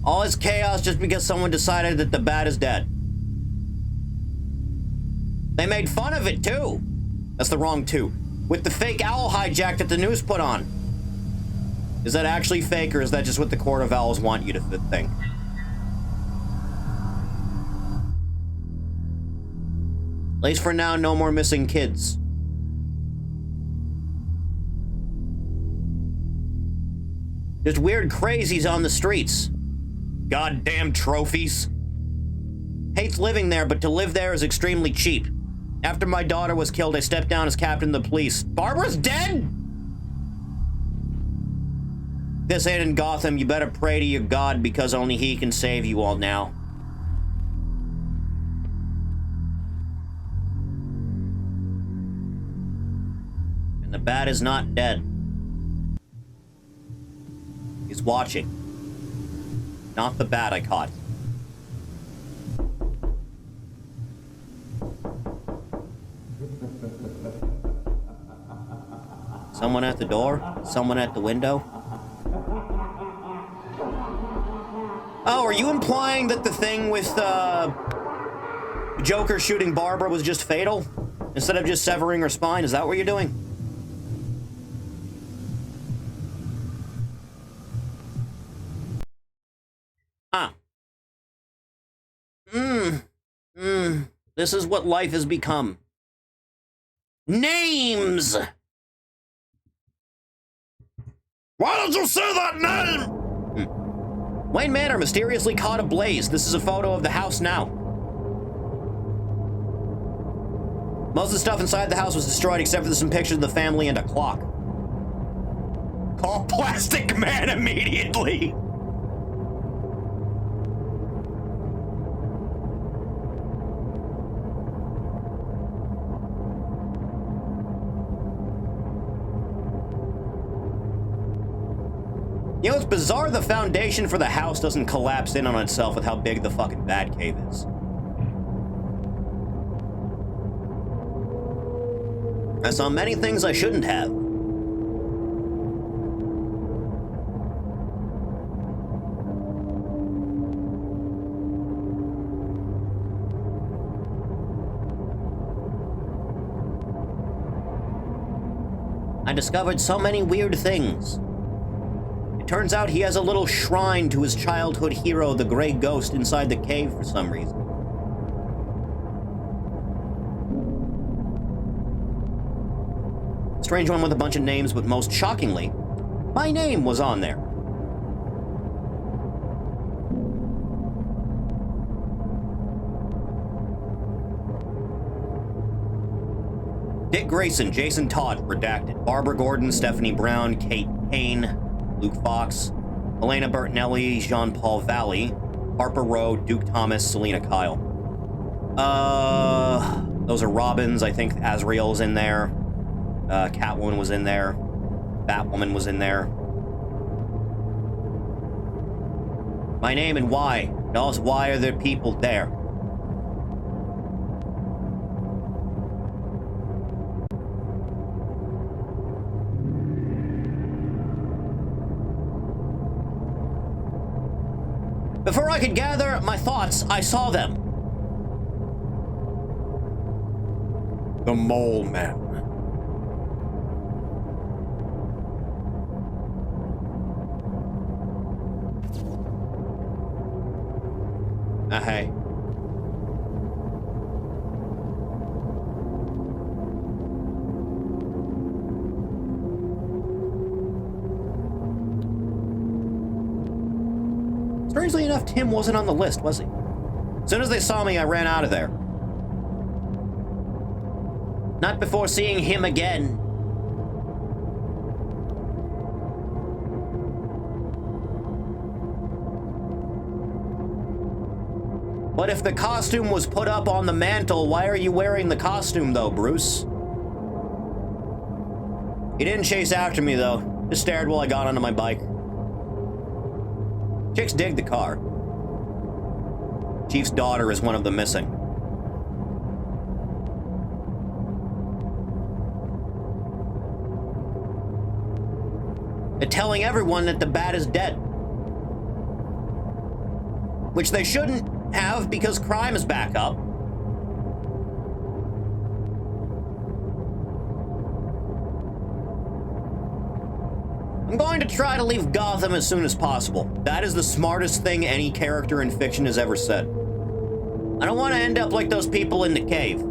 All is chaos just because someone decided that the bat is dead. They made fun of it, too. That's the wrong two. With the fake owl hijack that the news put on. Is that actually fake, or is that just what the Court of Owls want you to think? At least for now, no more missing kids. Just weird crazies on the streets. Goddamn trophies. Hates living there, but to live there is extremely cheap. After my daughter was killed, I stepped down as captain of the police. Barbara's dead? This ain't in Gotham. You better pray to your God because only he can save you all now. And the bat is not dead. He's watching. Not the bat I caught. Someone at the door? Someone at the window? Oh, are you implying that the thing with, Joker shooting Barbara was just fatal? Instead of just severing her spine? Is that what you're doing? Huh. This is what life has become. Names! Why don't you say that name? Wayne Manor mysteriously caught ablaze. This is a photo of the house now. Most of the stuff inside the house was destroyed except for some pictures of the family and a clock. Call Plastic Man immediately! You know, it's bizarre the foundation for the house doesn't collapse in on itself with how big the fucking Batcave is. I saw many things I shouldn't have. I discovered so many weird things. Turns out he has a little shrine to his childhood hero, the Grey Ghost, inside the cave for some reason. Strange one with a bunch of names, but most shockingly, my name was on there. Dick Grayson, Jason Todd, redacted. Barbara Gordon, Stephanie Brown, Kate Payne, Luke Fox, Elena Bertinelli, Jean-Paul Valley, Harper Rowe, Duke Thomas, Selena Kyle. Those are Robins. I think Azrael's in there. Catwoman was in there. Batwoman was in there. My name and why. And also, why are there people there? Before I could gather my thoughts, I saw them. The Mole Man. Hey. Strangely enough, Tim wasn't on the list, was he? As soon as they saw me, I ran out of there. Not before seeing him again. But if the costume was put up on the mantle, why are you wearing the costume, though, Bruce? He didn't chase after me, though. Just stared while I got onto my bike. Chicks dig the car. Chief's daughter is one of the missing. They're telling everyone that the Bat is dead. Which they shouldn't have, because crime is back up. I'm going to try to leave Gotham as soon as possible. That is the smartest thing any character in fiction has ever said. I don't want to end up like those people in the cave.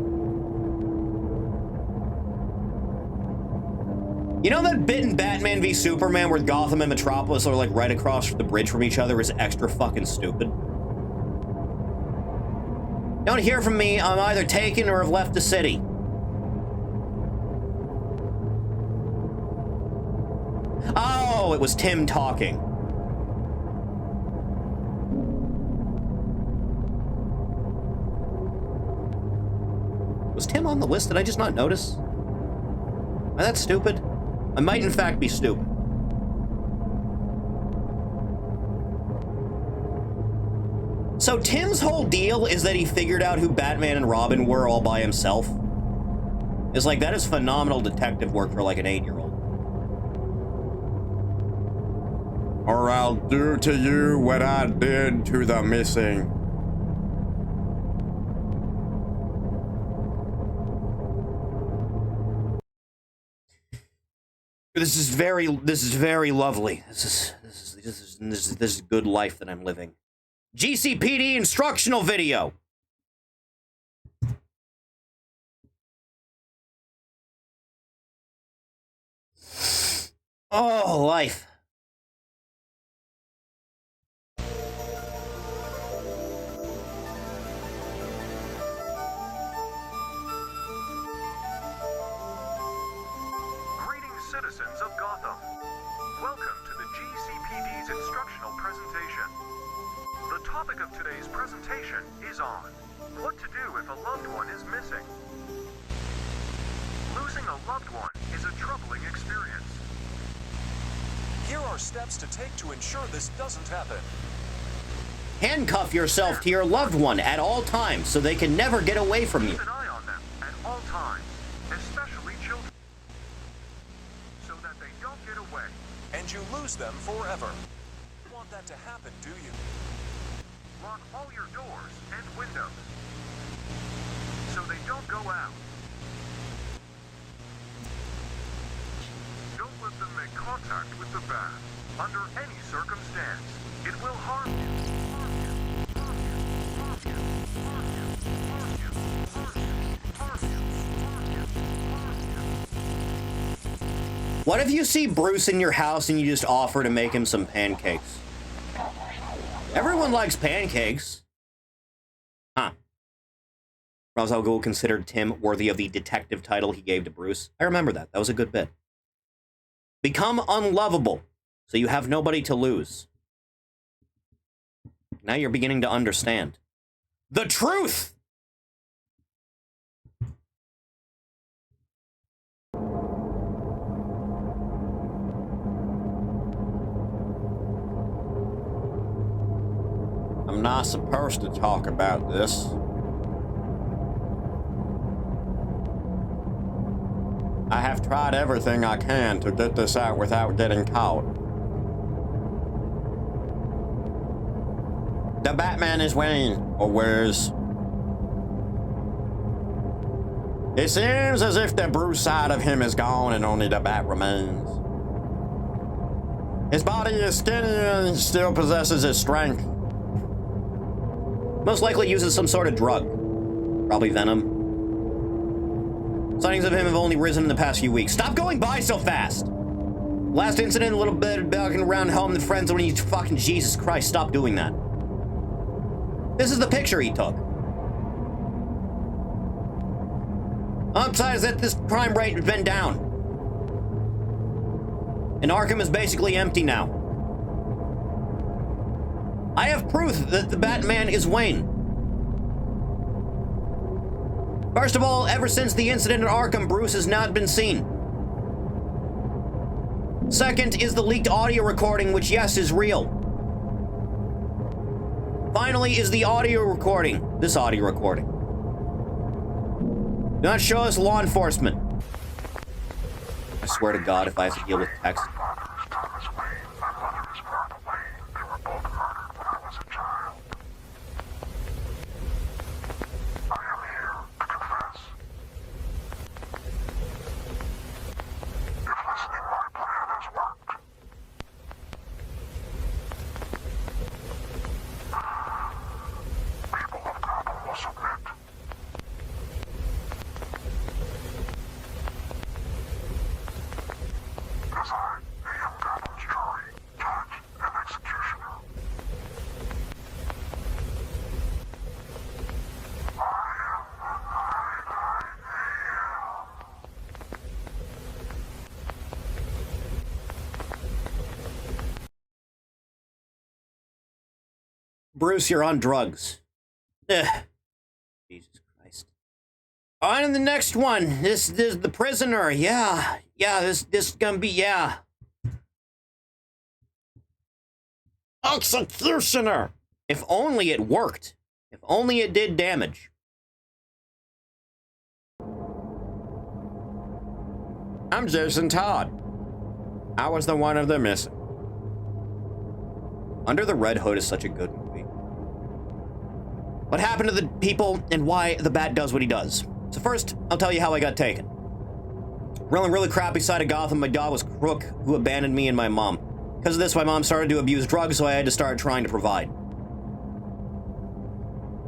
You know that bit in Batman v Superman where Gotham and Metropolis are like right across the bridge from each other is extra fucking stupid? Don't hear from me, I'm either taken or have left the city. Oh, it was Tim talking. Was Tim on the list? Did I just not notice? Am I that stupid? I might in fact be stupid. So Tim's whole deal is that he figured out who Batman and Robin were all by himself. It's like, that is phenomenal detective work for like an 8-year-old. Or I'll do to you what I did to the missing. This is very lovely. This is good life that I'm living. GCPD instructional video. Oh, life. Greetings, citizens of Gotham. Welcome to the GCPD's instructional presentation. The topic of today's presentation is on what to do if a loved one is missing. Losing a loved one is a troubling experience. Here are steps to take to ensure this doesn't happen. Handcuff yourself to your loved one at all times so they can never get away from you. Keep an eye on them at all times, especially children, so that they don't get away and you lose them forever. Want that to happen, do you? Lock all your doors and windows so they don't go out. Don't let them make contact with the bat under any circumstance. It will harm you. What if you see Bruce in your house and you just offer to make him some pancakes? Everyone likes pancakes. Huh. Ra's al Ghul considered Tim worthy of the detective title he gave to Bruce. I remember that. That was a good bit. Become unlovable, so you have nobody to lose. Now you're beginning to understand. The truth! I'm not supposed to talk about this. I have tried everything I can to get this out without getting caught. The Batman is Wayne, or where's... It seems as if the Bruce side of him is gone and only the Bat remains. His body is skinny and still possesses his strength. Most likely uses some sort of drug. Probably venom. Sightings of him have only risen in the past few weeks. Stop going by so fast! Last incident, a little bit walking around home and friends when he's fucking Jesus Christ, stop doing that. This is the picture he took. Upside is that this crime rate has been down. And Arkham is basically empty now. I have proof that the Batman is Wayne. First of all, ever since the incident at Arkham, Bruce has not been seen. Second is the leaked audio recording, which, yes, is real. Finally is the audio recording. This audio recording. Do not show us law enforcement. I swear to God, if I have to deal with text. Bruce, you're on drugs. Ugh. Jesus Christ. All right, and the next one. This is the prisoner. Yeah. Yeah, this is gonna be, yeah. Executioner. If only it worked. If only it did damage. I'm Jason Todd. I was the one of the missing. Under the Red Hood is such a good movie. What happened to the people and why the Bat does what he does. So first, I'll tell you how I got taken. Really crappy side of Gotham, my dad was Crook, who abandoned me and my mom. Because of this, my mom started to abuse drugs, so I had to start trying to provide.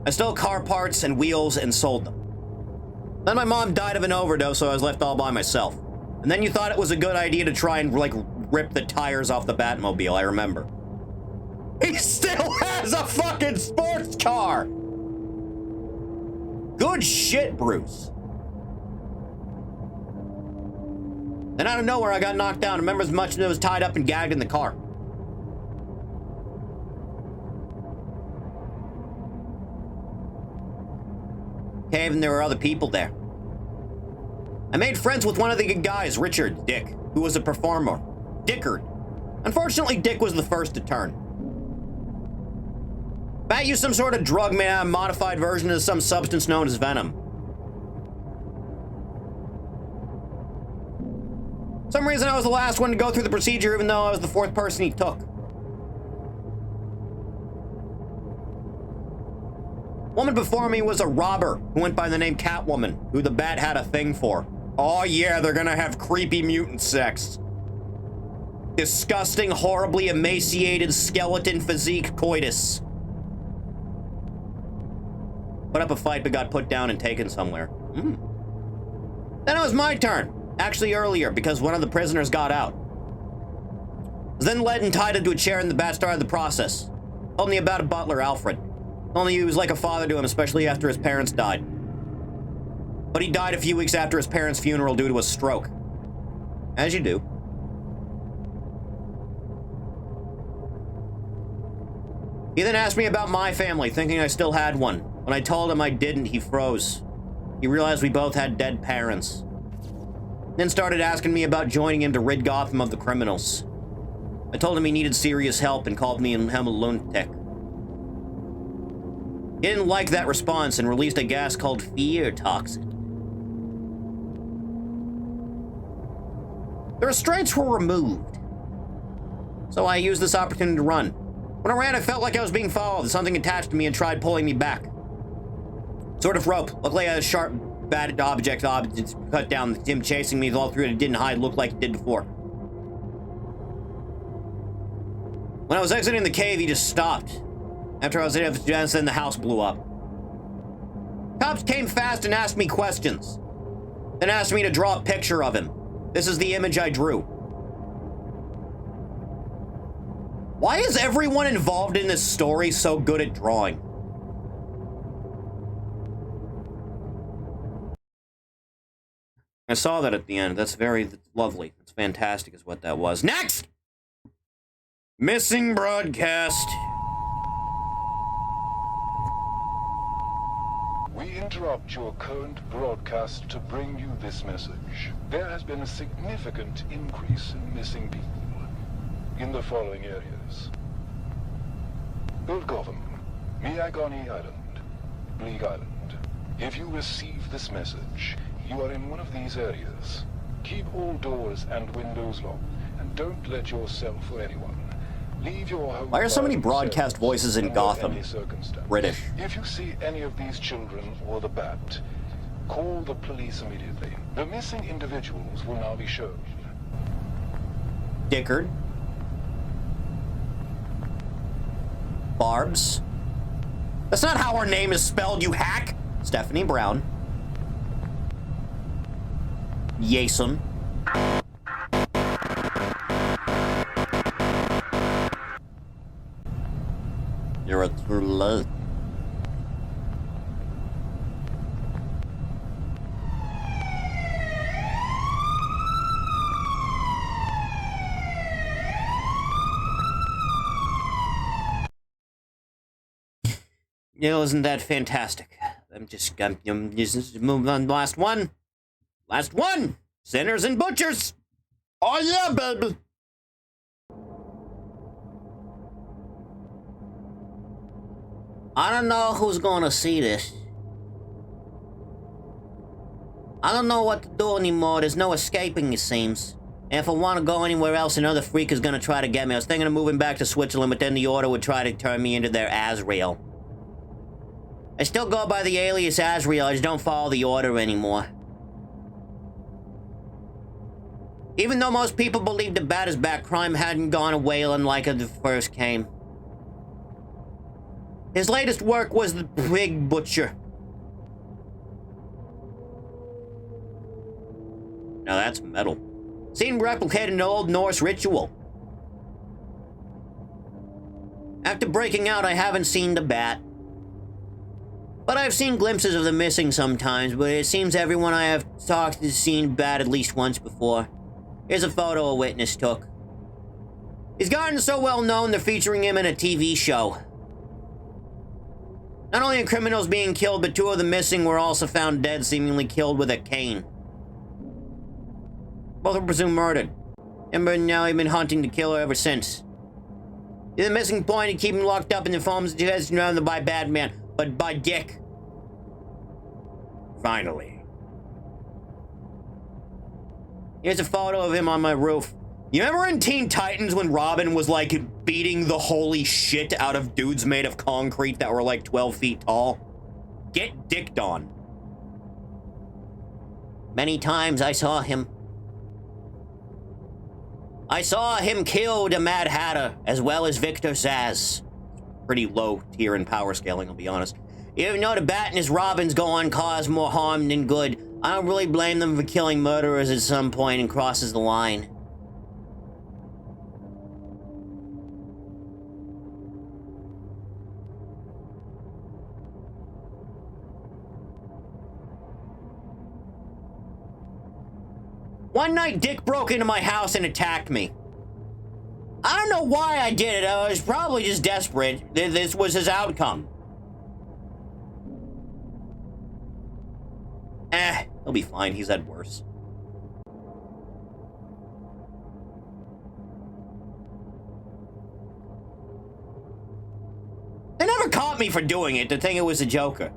I stole car parts and wheels and sold them. Then my mom died of an overdose, so I was left all by myself. And then you thought it was a good idea to try and, like, rip the tires off the Batmobile, I remember. He still has a fucking sports car! Good shit, Bruce. Then out of nowhere, I got knocked down. Remember as much as it was tied up and gagged in the car. Cave, and there were other people there. I made friends with one of the good guys, Richard Dick, who was a performer. Dickard. Unfortunately, Dick was the first to turn. Bat used some sort of drug made out of a modified version of some substance known as venom. For some reason, I was the last one to go through the procedure, even though I was the fourth person he took. Woman before me was a robber who went by the name Catwoman, who the Bat had a thing for. Oh yeah, they're gonna have creepy mutant sex. Disgusting, horribly emaciated skeleton physique coitus. Put up a fight but got put down and taken somewhere. Then it was my turn. Actually earlier, because one of the prisoners got out. Was then led and tied into a chair and the Bat started the process. Told me about a butler, Alfred. Told me he was like a father to him, especially after his parents died. But he died a few weeks after his parents' funeral due to a stroke. As you do. He then asked me about my family, thinking I still had one. When I told him I didn't, he froze. He realized we both had dead parents. Then started asking me about joining him to rid Gotham of the criminals. I told him he needed serious help and called me and him a lunatic. He didn't like that response and released a gas called fear toxin. The restraints were removed, so I used this opportunity to run. When I ran, I felt like I was being followed. Something attached to me and tried pulling me back. Sort of rope. Looked like a sharp, batted object cut down. Him chasing me all through it. It didn't hide. Looked like it did before. When I was exiting the cave, he just stopped. After I was in, then the house blew up. Cops came fast and asked me questions. Then asked me to draw a picture of him. This is the image I drew. Why is everyone involved in this story so good at drawing? I saw that at the end. That's very lovely. It's fantastic is what that was. Next! Missing broadcast. We interrupt your current broadcast to bring you this message. There has been a significant increase in missing people in the following areas: Govan, Miagani Island, Bleak Island. If you receive this message, you are in one of these areas. Keep all doors and windows locked, and don't let yourself or anyone leave your home. Why are so many broadcast voices in Gotham British? If you see any of these children or the bat, call the police immediately. The missing individuals will now be shown. Dickard. Barbs. That's not how her name is spelled, you hack! Stephanie Brown. Yason. You're a true love. You know, isn't that fantastic? I'm just moving on. Last one. Last one. Sinners and butchers. Oh yeah, baby. I don't know who's gonna see this. I don't know what to do anymore. There's no escaping, it seems. And if I want to go anywhere else, another freak is gonna try to get me. I was thinking of moving back to Switzerland, but then the Order would try to turn me into their Azrael. I still go by the alias Azrael, I just don't follow the Order anymore. Even though most people believe the Bat is back, crime hadn't gone away like it first came. His latest work was The Pig Butcher. Now that's metal. Seen replicated an Old Norse ritual. After breaking out, I haven't seen the Bat. But I've seen glimpses of the missing sometimes, but it seems everyone I have talked to has seen Bat at least once before. Here's a photo a witness took. He's gotten so well known they're featuring him in a TV show. Not only are criminals being killed, but two of the missing were also found dead, seemingly killed with a cane. Both were presumed murdered. And now he's been hunting the killer ever since. The missing point to keep him locked up in the farms is not by Batman, but by Dick. Finally. Here's a photo of him on my roof. You remember in Teen Titans when Robin was like beating the holy shit out of dudes made of concrete that were like 12 feet tall? Get dicked on. Many times I saw him. I saw him kill the Mad Hatter, as well as Victor Zsasz. Pretty low tier in power scaling, I'll be honest. Even though the Bat and his Robins go on cause more harm than good, I don't really blame them for killing murderers at some point and crosses the line. One night, Dick broke into my house and attacked me. I don't know why I did it. I was probably just desperate. This was his outcome. He'll be fine. He's had worse. They never caught stop me for doing it to think it was a Joker.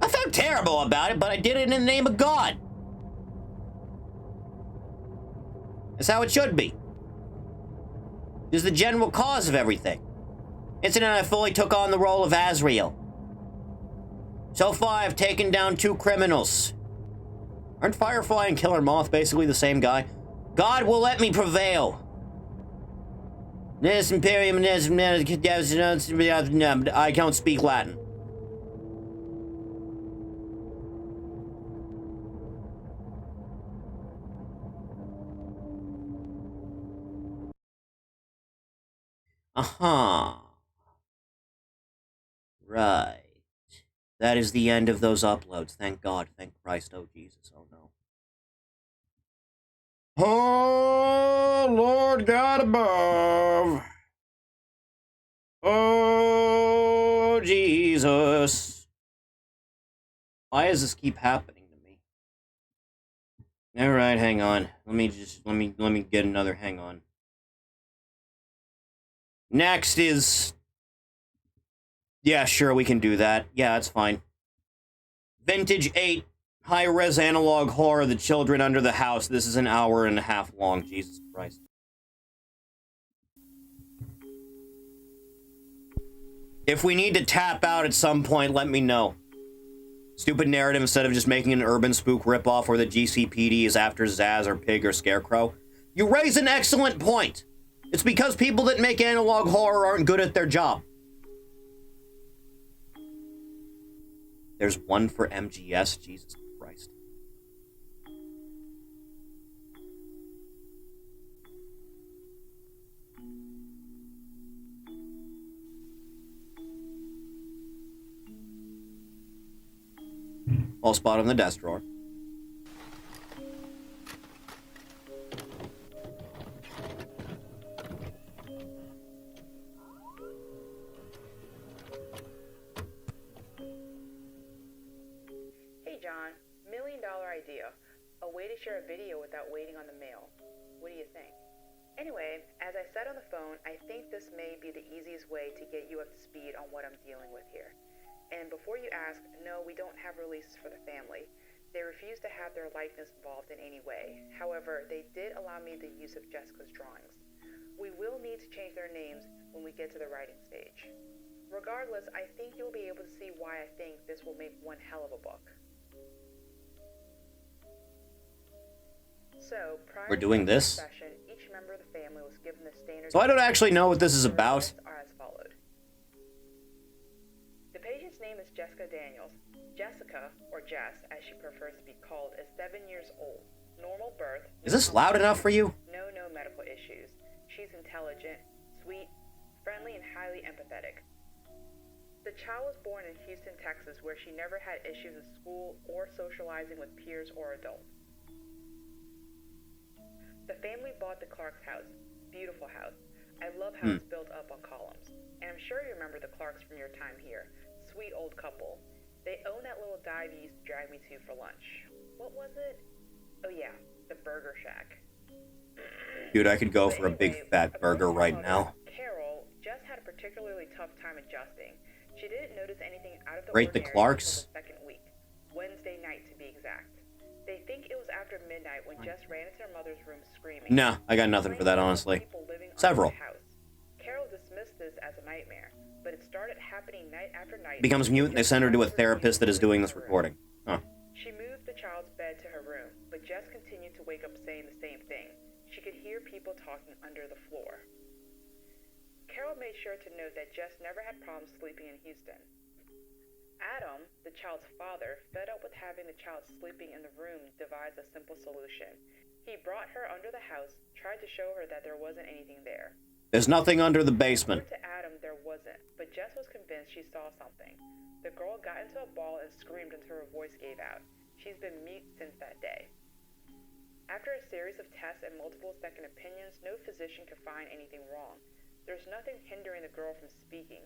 I felt terrible about it, but I did it in the name of God. That's how it should be. It's the general cause of everything. Incident, I fully took on the role of Azrael. So far, I've taken down 2 criminals. Aren't Firefly and Killer Moth basically the same guy? God will let me prevail. This Imperium, I can't speak Latin. Right. That is the end of those uploads. Thank God. Thank Christ. Oh, Jesus. Oh, no. Oh, Lord God above. Oh, Jesus. Why does this keep happening to me? All right, hang on. Let me get another hang on. Next is... Yeah, sure, we can do that. Yeah, that's fine. Vintage 8, high-res analog horror, The Children Under the House. This is an hour and a half long. Jesus Christ. If we need to tap out at some point, let me know. Stupid narrative instead of just making an urban spook ripoff where the GCPD is after Zaz or Pig or Scarecrow. You raise an excellent point. It's because people that make analog horror aren't good at their job. There's one for MGS, Jesus Christ. All spot on the desk drawer. Hey John, $1 million idea. A way to share a video without waiting on the mail. What do you think? Anyway, as I said on the phone, I think this may be the easiest way to get you up to speed on what I'm dealing with here. And before you ask, no, we don't have releases for the family. They refuse to have their likeness involved in any way. However, they did allow me the use of Jessica's drawings. We will need to change their names when we get to the writing stage. Regardless, I think you'll be able to see why I think this will make one hell of a book. So, prior We're doing to the this? session, each member of the family was given the standard... So I don't actually know what this is about. ...are as followed. The patient's name is Jessica Daniels. Jessica, or Jess, as she prefers to be called, is 7 years old. Normal birth. Is this loud enough for you? No medical issues. She's intelligent, sweet, friendly, and highly empathetic. The child was born in Houston, Texas, where she never had issues in school or socializing with peers or adults. The family bought the Clark's house. Beautiful house. I love how it's built up on columns. And I'm sure you remember the Clarks from your time here. Sweet old couple. They own that little dive you used to drag me to for lunch. What was it? Oh yeah, the Burger Shack. Dude, I could go for a big fat burger right now. Carol just had a particularly tough time adjusting. She didn't notice anything out of the Rate the ordinary Clarks? until the second week. Wednesday night, to be exact. They think it was after midnight when Jess ran into her mother's room screaming. Nah, I got nothing for that, honestly. Several. Carol dismissed this as a nightmare, but it started happening night after night. Becomes mute and they send her to a therapist that is doing this recording. Huh. She moved the child's bed to her room, but Jess continued to wake up saying the same thing. She could hear people talking under the floor. Carol made sure to note that Jess never had problems sleeping in Houston. Adam, the child's father, fed up with having the child sleeping in the room, devised a simple solution. He brought her under the house, tried to show her that there wasn't anything there. There's nothing under the basement. According to Adam, there wasn't, but Jess was convinced she saw something. The girl got into a ball and screamed until her voice gave out. She's been mute since that day. After a series of tests and multiple second opinions, no physician could find anything wrong. There's nothing hindering the girl from speaking.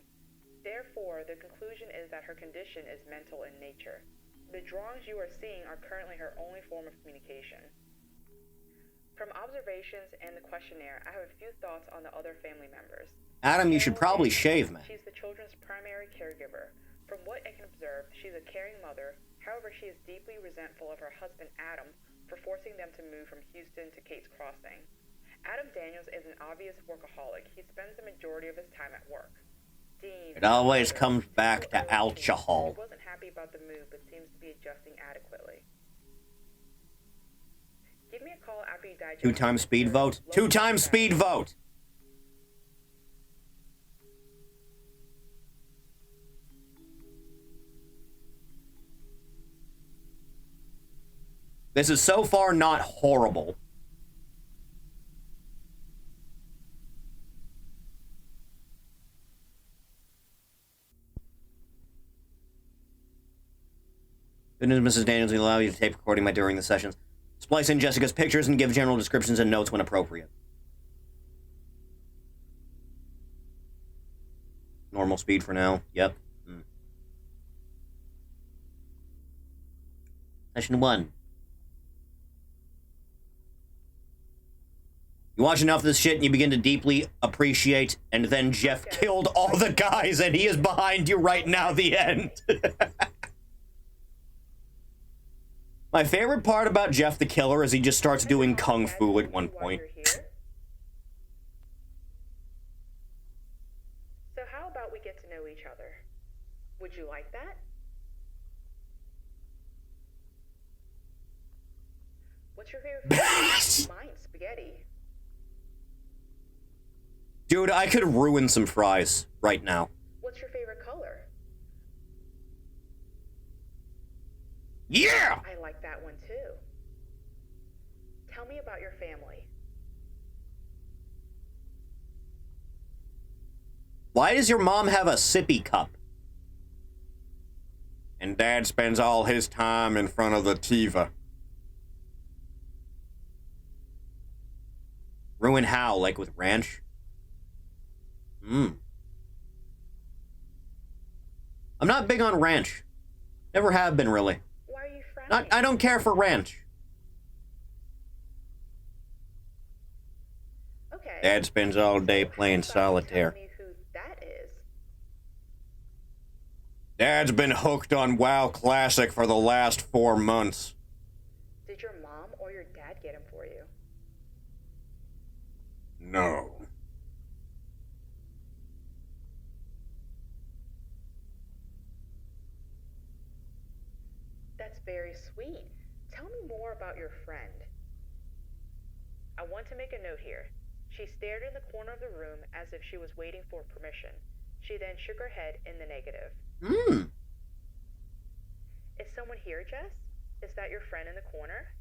Therefore, the conclusion is that her condition is mental in nature. The drawings you are seeing are currently her only form of communication. From observations and the questionnaire, I have a few thoughts on the other family members. Adam, you should probably shave, man. She's the children's primary caregiver. From what I can observe, she's a caring mother. However, she is deeply resentful of her husband, Adam, for forcing them to move from Houston to Kate's Crossing. Adam Daniels is an obvious workaholic. He spends the majority of his time at work. Dean... It always comes back to alcohol. He wasn't happy about the move, but seems to be adjusting adequately. Give me a call after you digest... 2-time speed vote? 2-time speed vote! This is so far not horrible. Good news, Mrs. Daniels, we allow you to tape recording by during the sessions. Splice in Jessica's pictures and give general descriptions and notes when appropriate. Normal speed for now. Yep. Session 1. You watch enough of this shit and you begin to deeply appreciate, and then Jeff killed all the guys and he is behind you right now, the end. My favorite part about Jeff the Killer is he just starts doing kung fu at one point. So how about we get to know each other? Would you like that? What's your favorite food? Mine's spaghetti. Dude, I could ruin some fries right now. What's your favorite color? Yeah! I like that one too. Tell me about your family. Why does your mom have a sippy cup? And Dad spends all his time in front of the TV. Ruin how? Like with ranch? I'm not big on ranch. Never have been, really. Why are you frowning? I don't care for ranch. Okay. Dad spends all day playing solitaire. Tell me who that is. Dad's been hooked on WoW Classic for the last 4 months. Did your mom or your dad get him for you? No. That's very sweet. Tell me more about your friend. I want to make a note here. She stared in the corner of the room as if she was waiting for permission. She then shook her head in the negative. Is someone here, Jess? Is that your friend in the corner?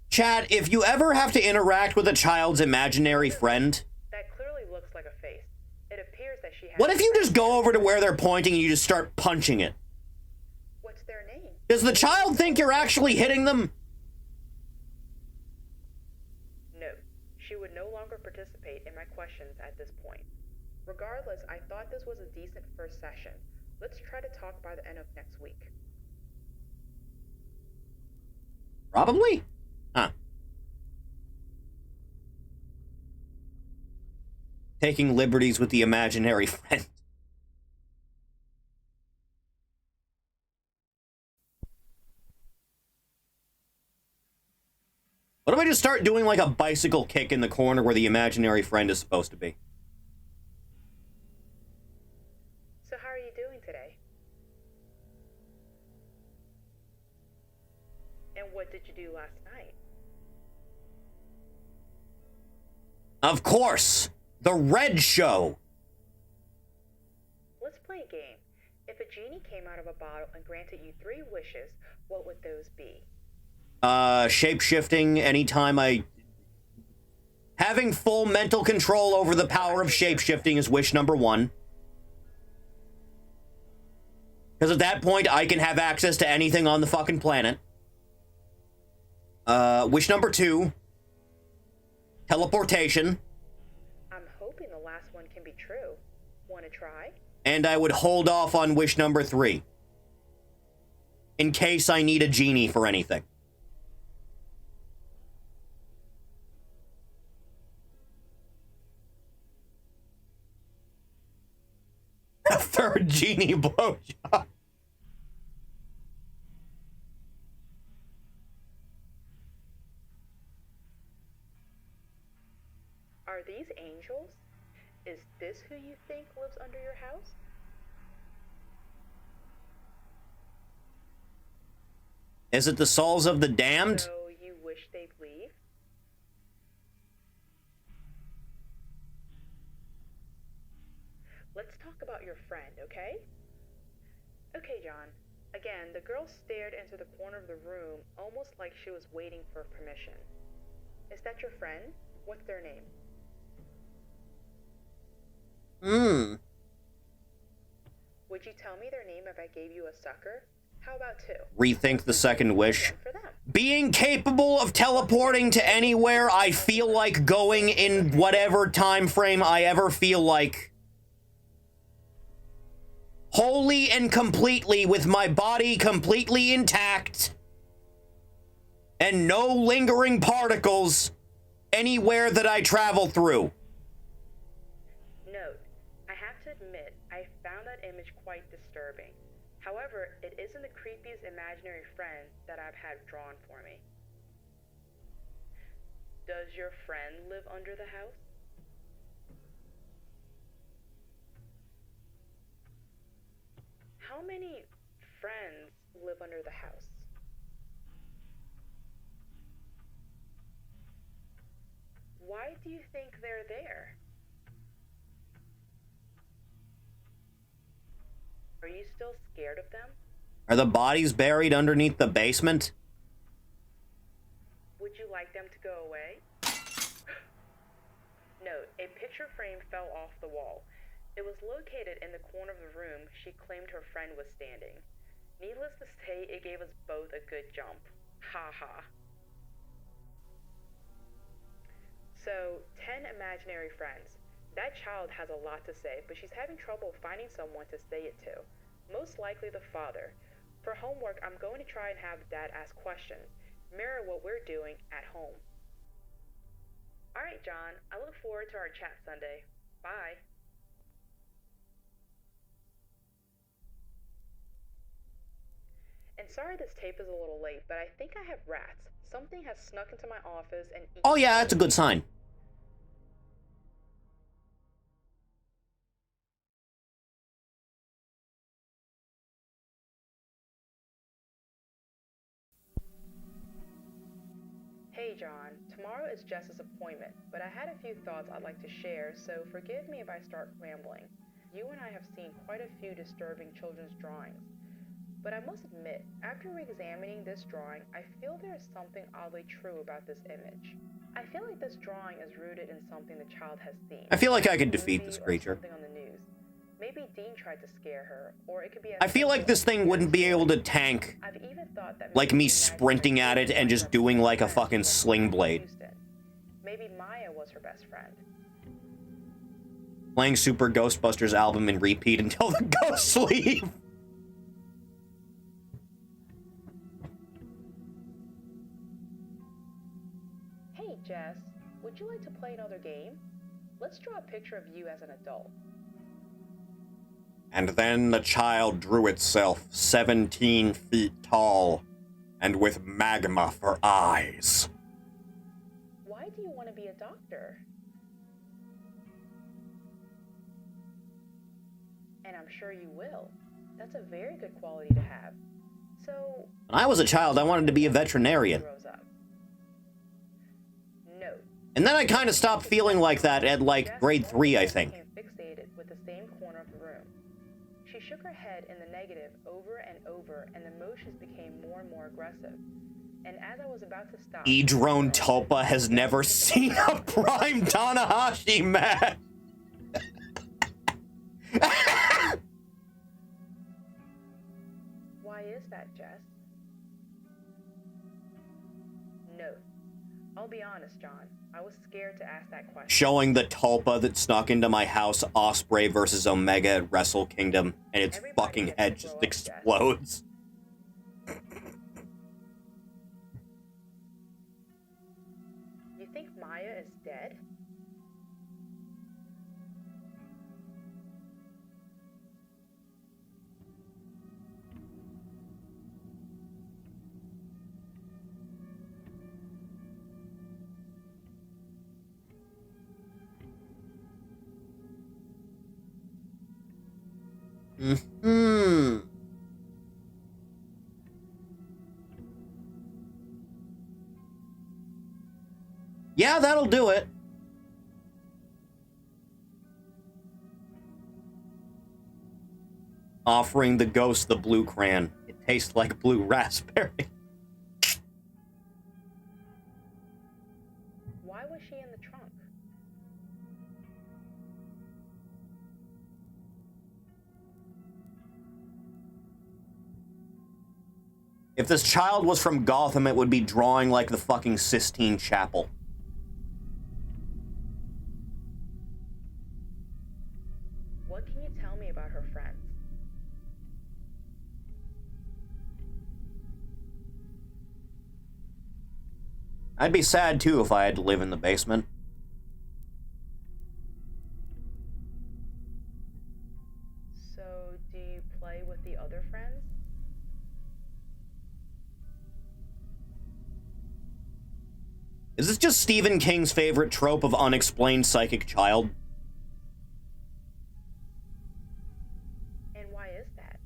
Chad, if you ever have to interact with a child's imaginary friend... That clearly looks like a face. It appears that she has... What if you just go over to where they're pointing and you just start punching it? What's their name? Does the child think you're actually hitting them? No. She would no longer participate in my questions at this point. Regardless, I thought this was a decent first session. Let's try to talk by the end of next week. Probably? Huh. Taking liberties with the imaginary friend. What if I just start doing like a bicycle kick in the corner where the imaginary friend is supposed to be? So how are you doing today? And what did you do last night? Of course! The Red Show! Let's play a game. If a genie came out of a bottle and granted you 3 wishes, what would those be? Shape-shifting anytime I... Having full mental control over the power of shape-shifting is wish number 1. Because at that point, I can have access to anything on the fucking planet. Wish number 2. Teleportation. I'm hoping the last one can be true. Want to try? And I would hold off on wish number 3. In case I need a genie for anything. her a genie blowjob. Are these angels? Is this who you think lives under your house? Is it the souls of the damned? So you wish they'd leave? Let's talk about your friend, okay? Okay, John. Again, the girl stared into the corner of the room almost like she was waiting for permission. Is that your friend? What's their name? Would you tell me their name if I gave you a sucker? How about two? Rethink the second wish. Being capable of teleporting to anywhere I feel like going in whatever time frame I ever feel like. Wholly and completely with my body completely intact. And no lingering particles anywhere that I travel through. Note, I have to admit, I found that image quite disturbing. However, it isn't the creepiest imaginary friend that I've had drawn for me. Does your friend live under the house? How many friends live under the house? Why do you think they're there? Are you still scared of them? Are the bodies buried underneath the basement? Would you like them to go away? Note, a picture frame fell off the wall. It was located in the corner of the room she claimed her friend was standing. Needless to say, it gave us both a good jump. Ha ha. So, 10 imaginary friends. That child has a lot to say, but she's having trouble finding someone to say it to. Most likely the father. For homework, I'm going to try and have Dad ask questions. Mirror what we're doing at home. Alright, John. I look forward to our chat Sunday. Bye. And sorry this tape is a little late, but I think I have rats. Something has snuck into my office and eaten. Oh yeah, that's a good sign. Hey John, tomorrow is Jess's appointment, but I had a few thoughts I'd like to share, so forgive me if I start rambling. You and I have seen quite a few disturbing children's drawings. But I must admit, after re-examining this drawing, I feel there is something oddly true about this image. I feel like this drawing is rooted in something the child has seen. I feel like I could defeat this creature. Something on the news. Maybe Dean tried to scare her, or it could be. I feel like this thing wouldn't be able to tank I've even thought that like me sprinting at it and just doing like a fucking sling blade. Maybe Maya was her best friend. Playing Super Ghostbusters album and repeat until the ghosts leave. Hey Jess, would you like to play another game? Let's draw a picture of you as an adult. And then the child drew itself 17 feet tall, and with magma for eyes. Why do you want to be a doctor? And I'm sure you will. That's a very good quality to have. So... When I was a child, I wanted to be a veterinarian. Note. And then I kind of stopped feeling like that at, like, grade 3, I think. Fixated with the same corner of the room. She shook her head in the negative over and over, and the motions became more and more aggressive. And as I was about to stop... E-Drone Tulpa has never seen a prime Tanahashi match. Why is that, Jess? No. I'll be honest, John. I was scared to ask that question. Showing the Tulpa that snuck into my house, Osprey versus Omega at Wrestle Kingdom, and its fucking head just explodes. You think Maya is dead? Hmm. Yeah, that'll do it. Offering the ghost the blue crayon. It tastes like blue raspberry. Why was she in the trunk? If this child was from Gotham, it would be drawing like the fucking Sistine Chapel. What can you tell me about her friends? I'd be sad too if I had to live in the basement. So, do you play with the other friends? Is this just Stephen King's favorite trope of unexplained psychic child? And why is that?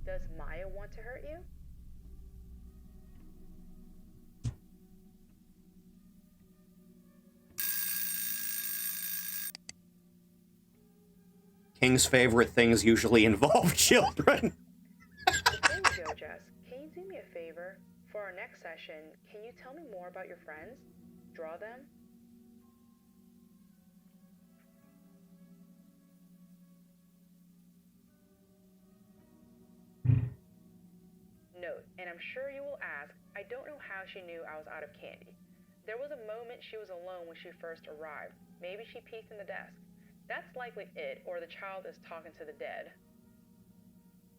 Does Maya want to hurt you? King's favorite things usually involve children. There you go, Jess. Can you do me a favor? For our next session, can you tell me more about your friends? Draw them? Note, and I'm sure you will ask, I don't know how she knew I was out of candy. There was a moment she was alone when she first arrived. Maybe she peeked in the desk. That's likely it, or the child is talking to the dead.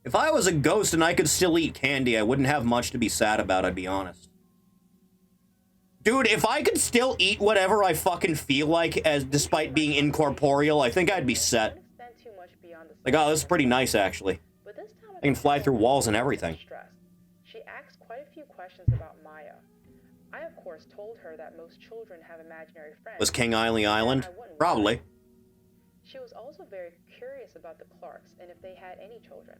If I was a ghost and I could still eat candy, I wouldn't have much to be sad about, I'd be honest. Dude, if I could still eat whatever I fucking feel like, as despite being incorporeal, I think I'd be set. Like, oh, this is pretty nice, actually. I can fly through walls and everything. She asked quite a few questions about Maya. I, of course, told her that most children have imaginary friends. Was King Island? Probably. She was also very curious about the Clarks and if they had any children.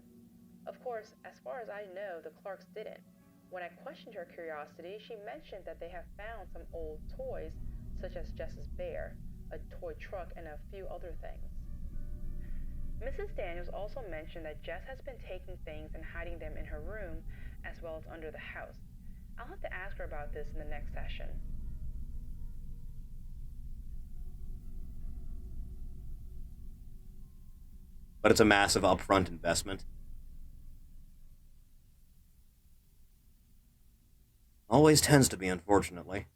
Of course, as far as I know, the Clarks didn't. When I questioned her curiosity, she mentioned that they have found some old toys, such as Jess's bear, a toy truck, and a few other things. Mrs. Daniels also mentioned that Jess has been taking things and hiding them in her room, as well as under the house. I'll have to ask her about this in the next session. But it's a massive upfront investment. Always tends to be, unfortunately.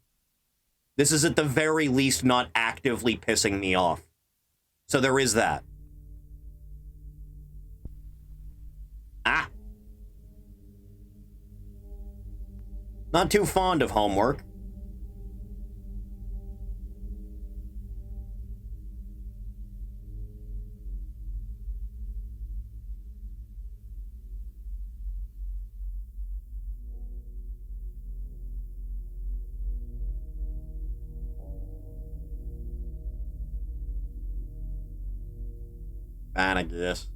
This is at the very least not actively pissing me off. So there is that. Ah! Not too fond of homework. Fine, I guess.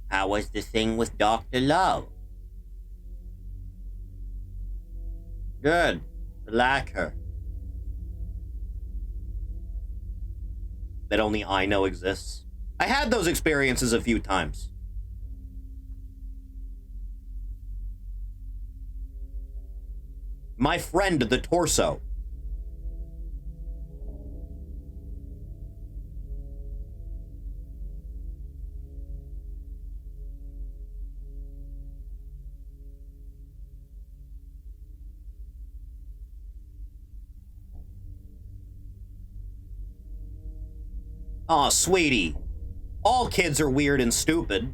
How was the thing with Dr. Love? Good. I like her. That only I know exists. I had those experiences a few times. My friend, the torso. Aw, sweetie. All kids are weird and stupid.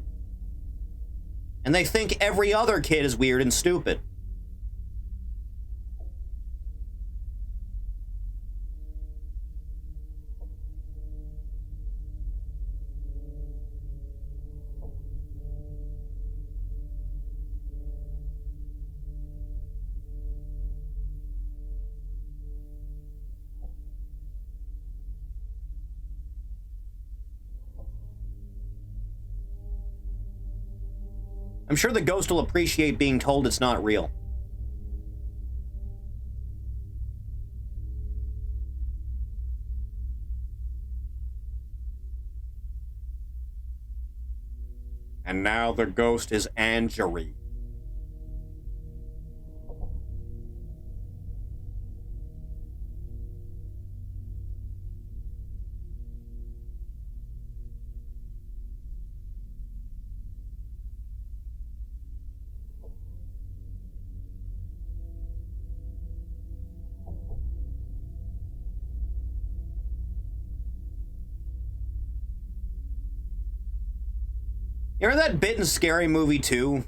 And they think every other kid is weird and stupid. I'm sure the ghost will appreciate being told it's not real. And now the ghost is Angery. You remember that bit in Scary Movie 2?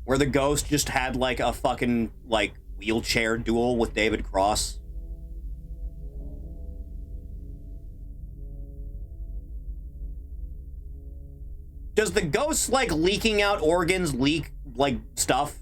Where the ghost just had, like, a fucking, like, wheelchair duel with David Cross? Does the ghost, like, leaking out organs leak, like, stuff?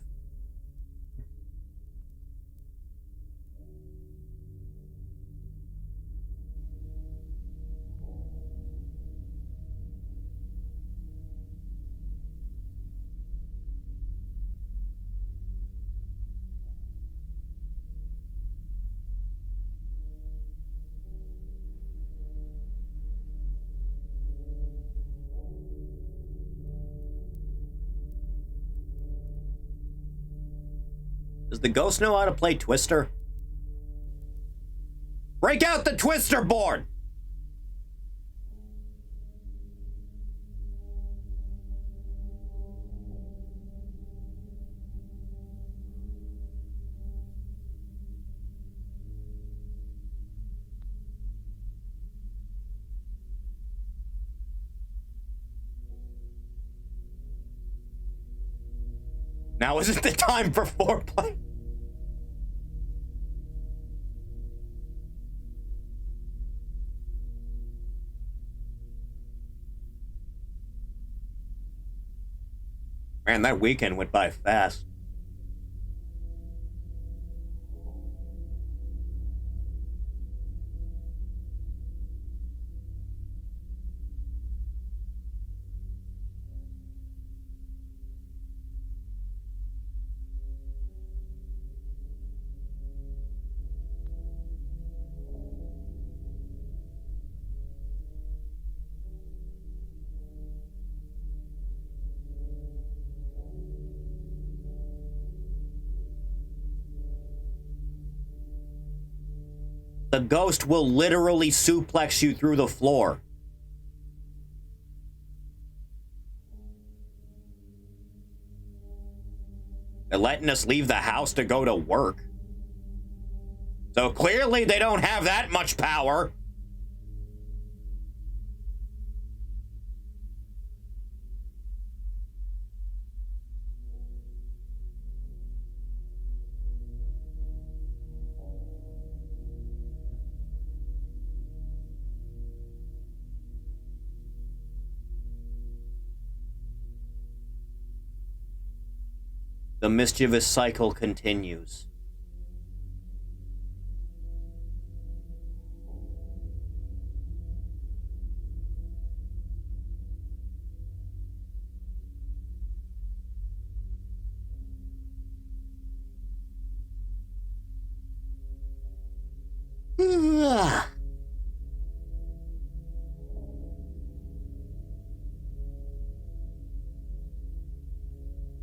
Does the ghost know how to play Twister? Break out the Twister board! Now isn't the time for foreplay. Man, that weekend went by fast. The ghost will literally suplex you through the floor. They're letting us leave the house to go to work. So clearly they don't have that much power. The mischievous cycle continues.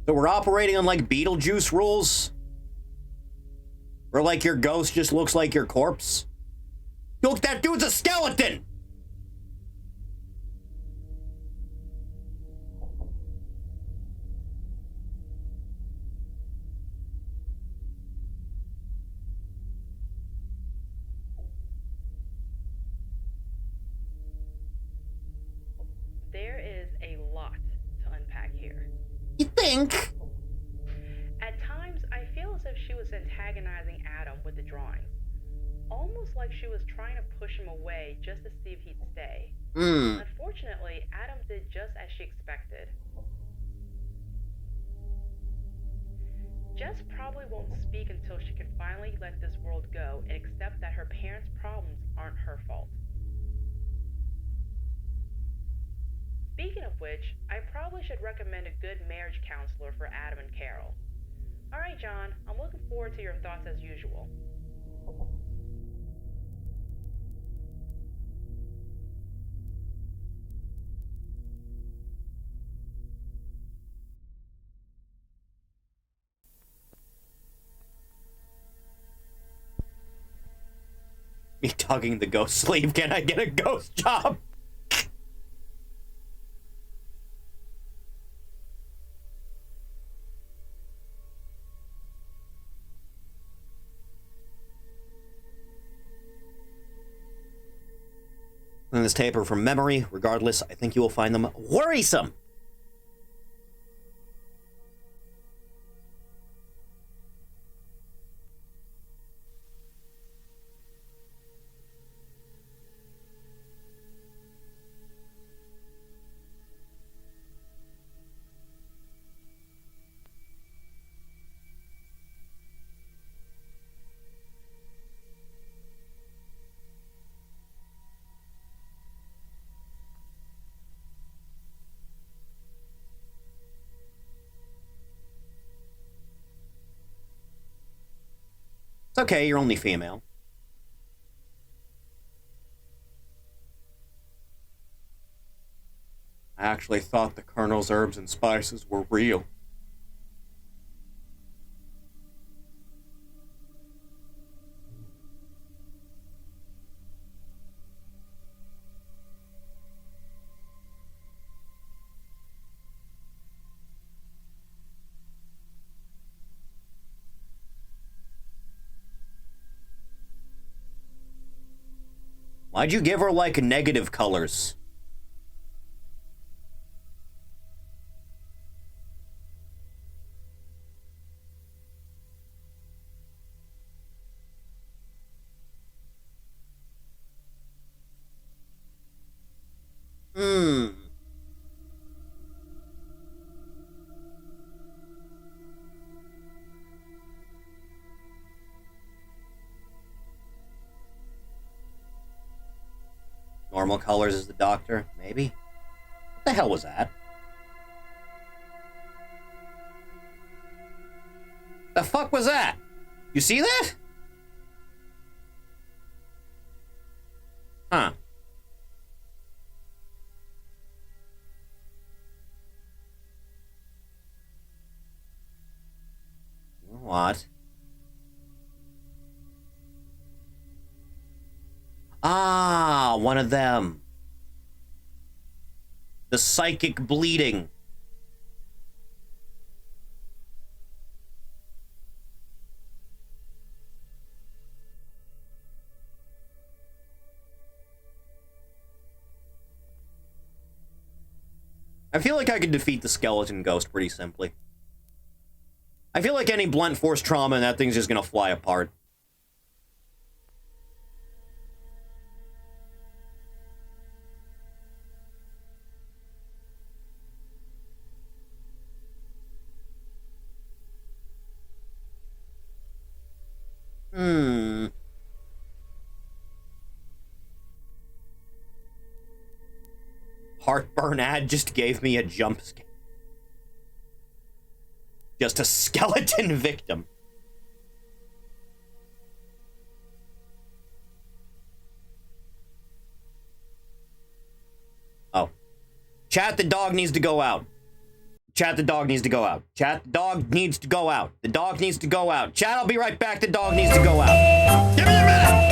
So we're operating on, like, Beetlejuice rules? Or, like, your ghost just looks like your corpse? Look, that dude's a skeleton! There is a lot to unpack here. You think? At times, I feel as if she was antagonizing Adam with the drawings. Almost like she was trying to push him away just to see if he'd stay. Unfortunately, Adam did just as she expected. Jess probably won't speak until she can finally let this world go and accept that her parents' problems aren't her fault. Speaking of which, I probably should recommend a good marriage counselor for Adam and Carol. Alright, John, I'm looking forward to your thoughts as usual. Me tugging the ghost sleeve. Can I get a ghost job? And this taper from memory. Regardless, I think you will find them worrisome. It's okay, you're only female. I actually thought the Colonel's herbs and spices were real. Why'd you give her, like, negative colors? Normal colors as the doctor, maybe? What the hell was that? The fuck was that? You see that? Huh. What? Ah, one of them. The psychic bleeding. I feel like I could defeat the skeleton ghost pretty simply. I feel like any blunt force trauma and that thing's just gonna fly apart. Heartburn ad just gave me a jump scare. Just a skeleton victim. Oh. Chat, the dog needs to go out. Chat, the dog needs to go out. Chat, the dog needs to go out. The dog needs to go out. Chat, I'll be right back. The dog needs to go out. Give me a minute!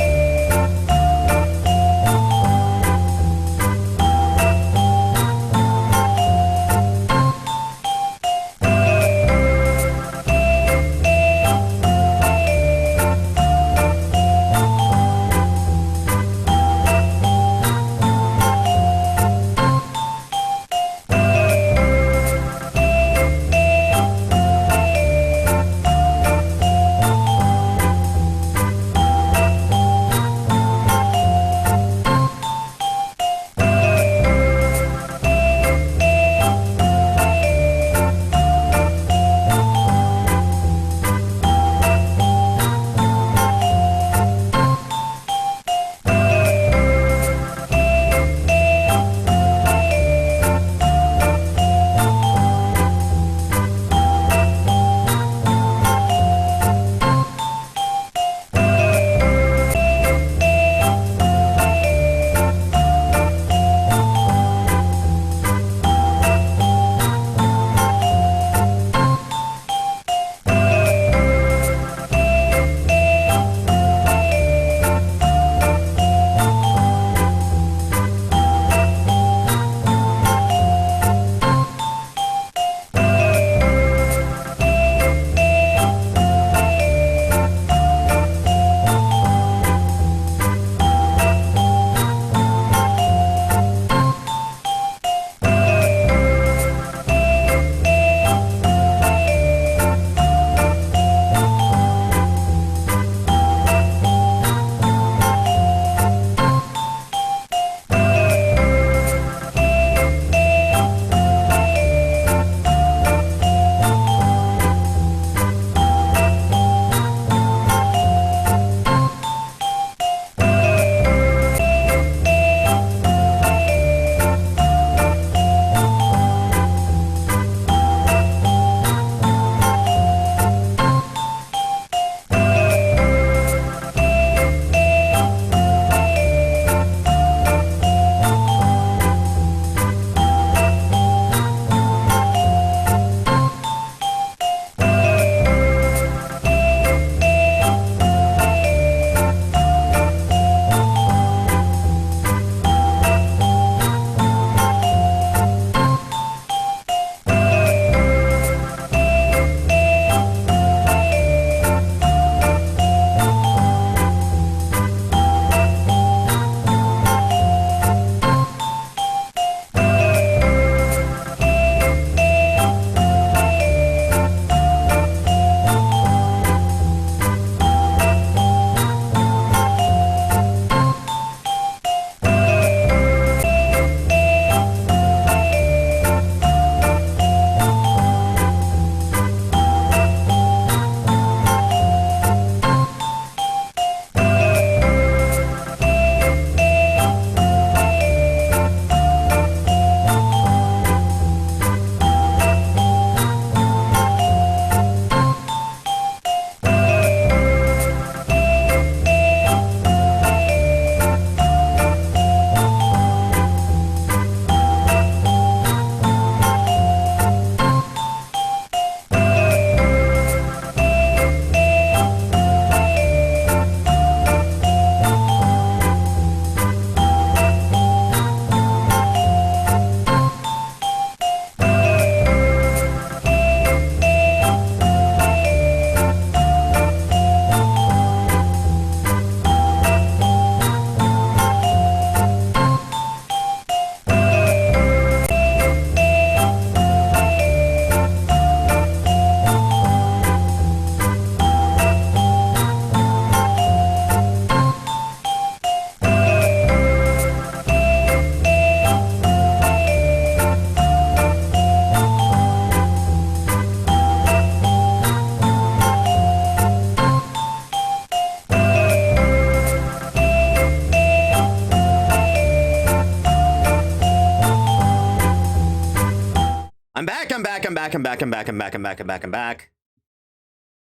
back, I'm back, I'm back, I'm back, I'm back, I'm back, I'm back.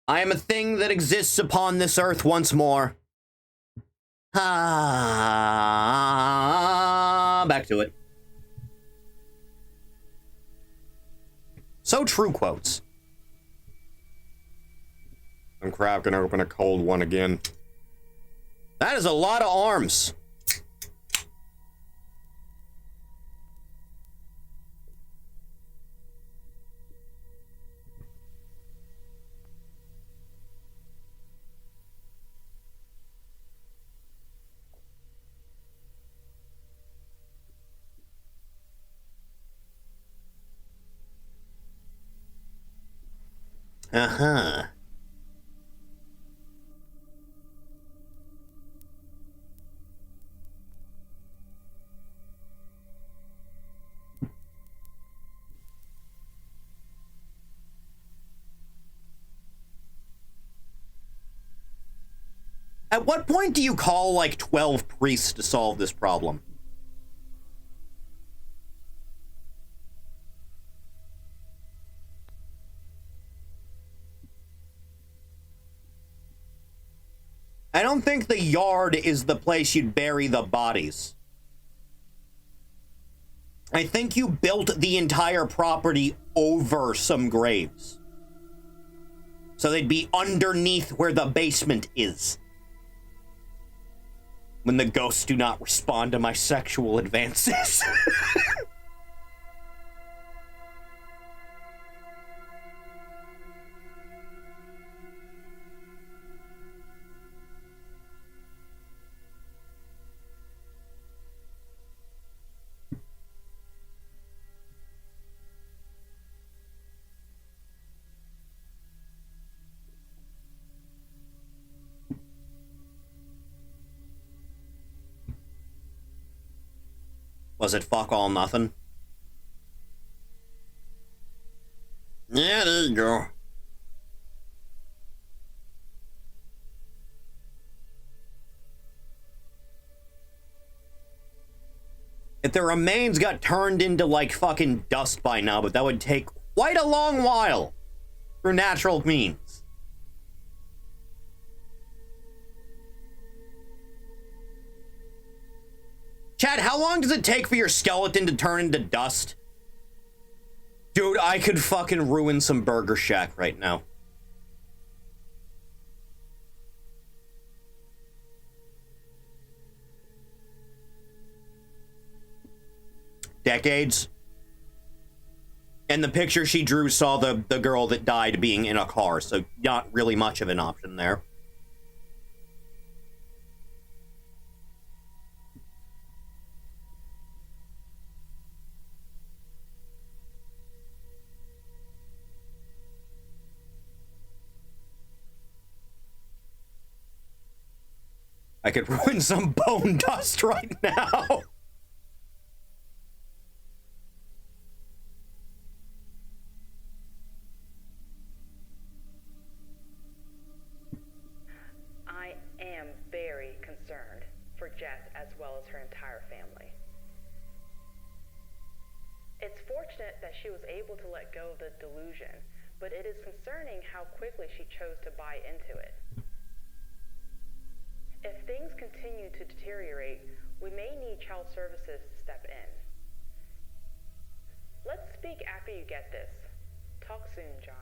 I am a thing that exists upon this earth once more. Back to it. So true quotes. I'm crap gonna open a cold one again. That is a lot of arms. Uh-huh. At what point do you call, like, 12 priests to solve this problem? I don't think the yard is the place you'd bury the bodies. I think you built the entire property over some graves. So they'd be underneath where the basement is. When the ghosts do not respond to my sexual advances. Was it fuck all nothing? Yeah, there you go. If the remains got turned into, like, fucking dust by now, but that would take quite a long while through natural means. Chad, how long does it take for your skeleton to turn into dust? Dude, I could fucking ruin some Burger Shack right now. Decades. And the picture she drew saw the girl that died being in a car, so not really much of an option there. I could ruin some bone dust right now. I am very concerned for Jess as well as her entire family. It's fortunate that she was able to let go of the delusion, but it is concerning how quickly she chose to buy into it. If things continue to deteriorate, we may need child services to step in. Let's speak after you get this. Talk soon, John.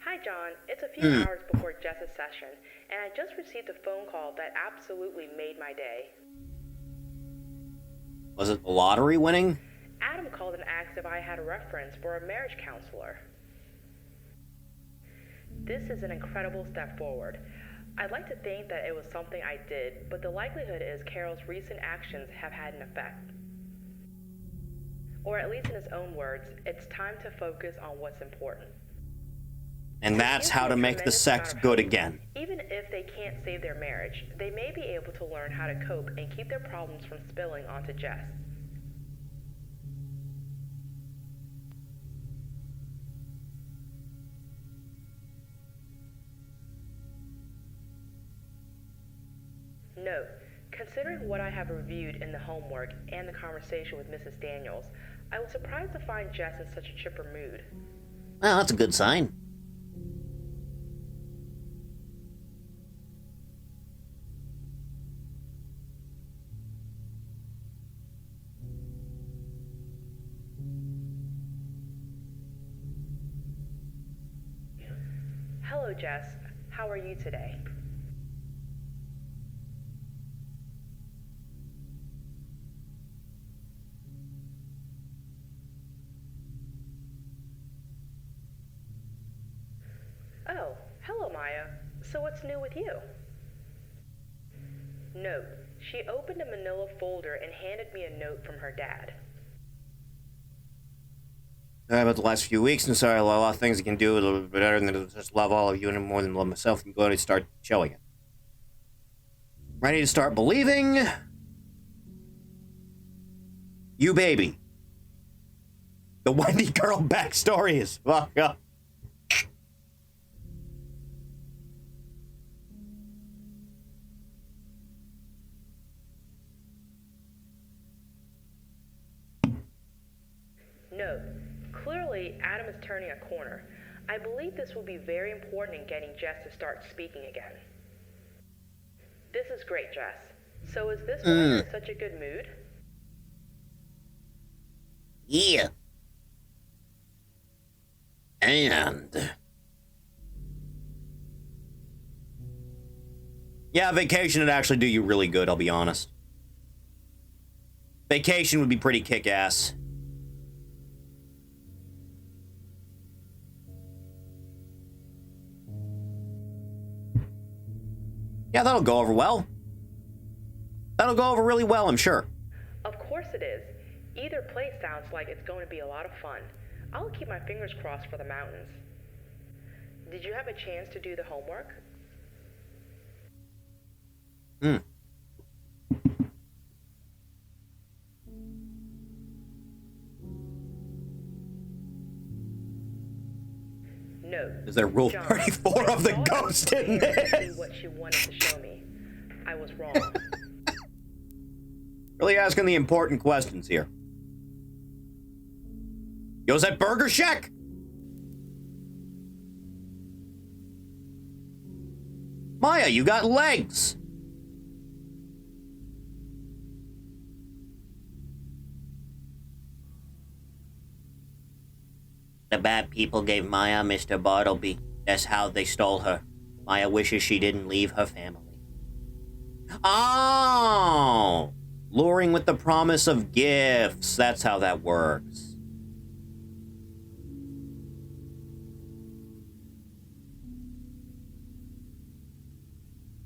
Hi, John. It's a few hours before Jess's session, and I just received a phone call that absolutely made my day. Was it the lottery winning? Adam called and asked if I had a reference for a marriage counselor. This is an incredible step forward. I'd like to think that it was something I did, but the likelihood is Carol's recent actions have had an effect. Or at least in his own words, it's time to focus on what's important. And that's how to make the sex good again. Even if they can't save their marriage, they may be able to learn how to cope and keep their problems from spilling onto Jess. Note, considering what I have reviewed in the homework and the conversation with Mrs. Daniels, I was surprised to find Jess in such a chipper mood. Well, that's a good sign. Hello, Jess. How are you today? Oh, hello, Maya. So what's new with you? Note, she opened a manila folder and handed me a note from her dad. Sorry about the last few weeks, and sorry, a lot of things I can do a little bit better than just love all of you and more than love myself. I'm going to start showing it. Ready to start believing? You baby. The Wendy girl backstory is fucked up. Note, clearly Adam is turning a corner. I believe this will be very important in getting Jess to start speaking again. This is great, Jess. So is this why you're in such a good mood? Yeah. And... yeah, vacation would actually do you really good, I'll be honest. Vacation would be pretty kick-ass. Yeah, that'll go over well. That'll go over really well, I'm sure. Of course it is. Either place sounds like it's going to be a lot of fun. I'll keep my fingers crossed for the mountains. Did you have a chance to do the homework? No. Is there Rule 34 of the ghost in this? What she wanted to show me. I was wrong. Really asking the important questions here. Yo, is that Burger Shack? Maya, you got legs. The bad people gave Maya Mr. Bartleby. That's how they stole her. Maya wishes she didn't leave her family. Oh! Luring with the promise of gifts. That's how that works.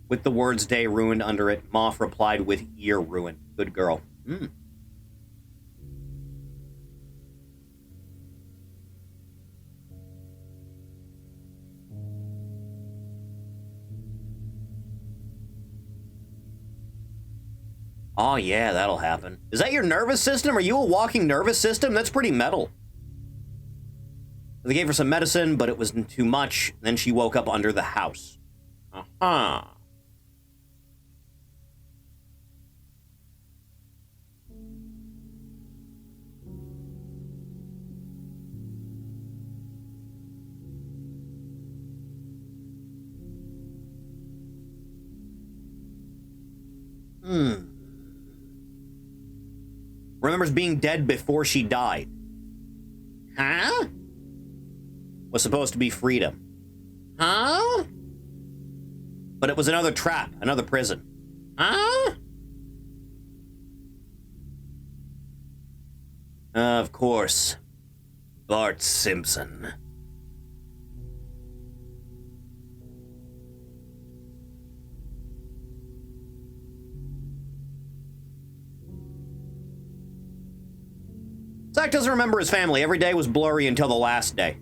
With the words day ruined under it, Moth replied with ear ruined. Good girl. Oh yeah, that'll happen. Is that your nervous system? Are you a walking nervous system? That's pretty metal. They gave her some medicine, but it was too much. Then she woke up under the house. Uh-huh. Remembers being dead before she died. Huh? Was supposed to be freedom. Huh? But it was another trap, another prison. Huh? Of course. Bart Simpson. Zach doesn't remember his family. Every day was blurry until the last day.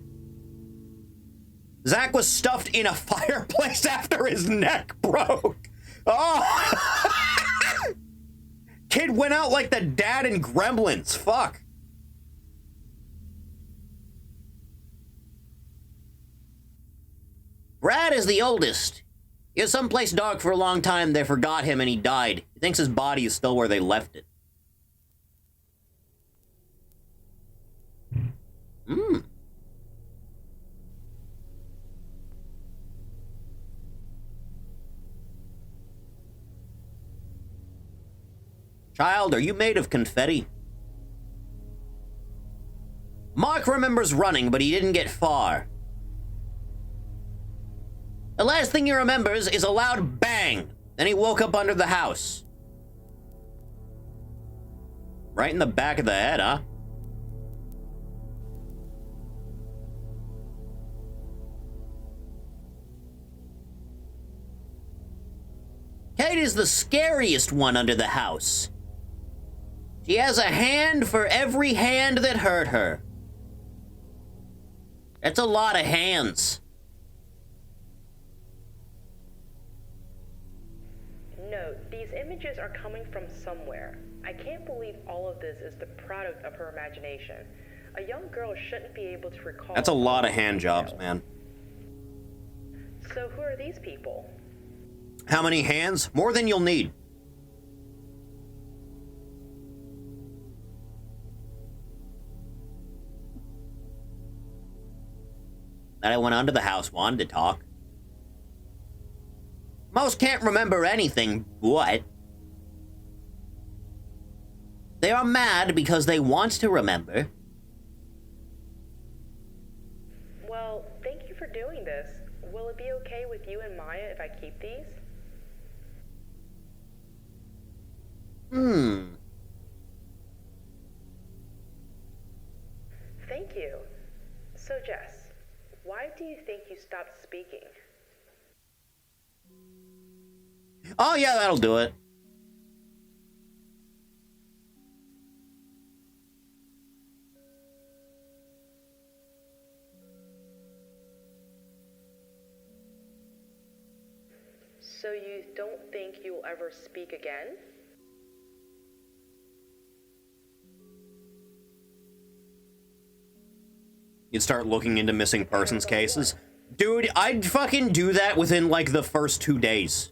Zach was stuffed in a fireplace after his neck broke. Oh! Kid went out like the dad in Gremlins. Fuck. Brad is the oldest. He was someplace dark for a long time. They forgot him and he died. He thinks his body is still where they left it. Hmm. Child, are you made of confetti? Mark remembers running, but he didn't get far. The last thing he remembers is a loud bang. Then he woke up under the house. Right in the back of the head, huh? Kate is the scariest one under the house. She has a hand for every hand that hurt her. That's a lot of hands. No, these images are coming from somewhere. I can't believe all of this is the product of her imagination. A young girl shouldn't be able to recall. That's a lot of hand jobs, man. So who are these people? How many hands? More than you'll need. That I went under the house, wanted to talk. Most can't remember anything, but they are mad because they want to remember. Well, thank you for doing this. Will it be okay with you and Maya if I keep these? Thank you. So, Jess, why do you think you stopped speaking? Oh, yeah, that'll do it. So you don't think you'll ever speak again? You'd start looking into missing persons cases. Dude, I'd fucking do that within, like, the first 2 days.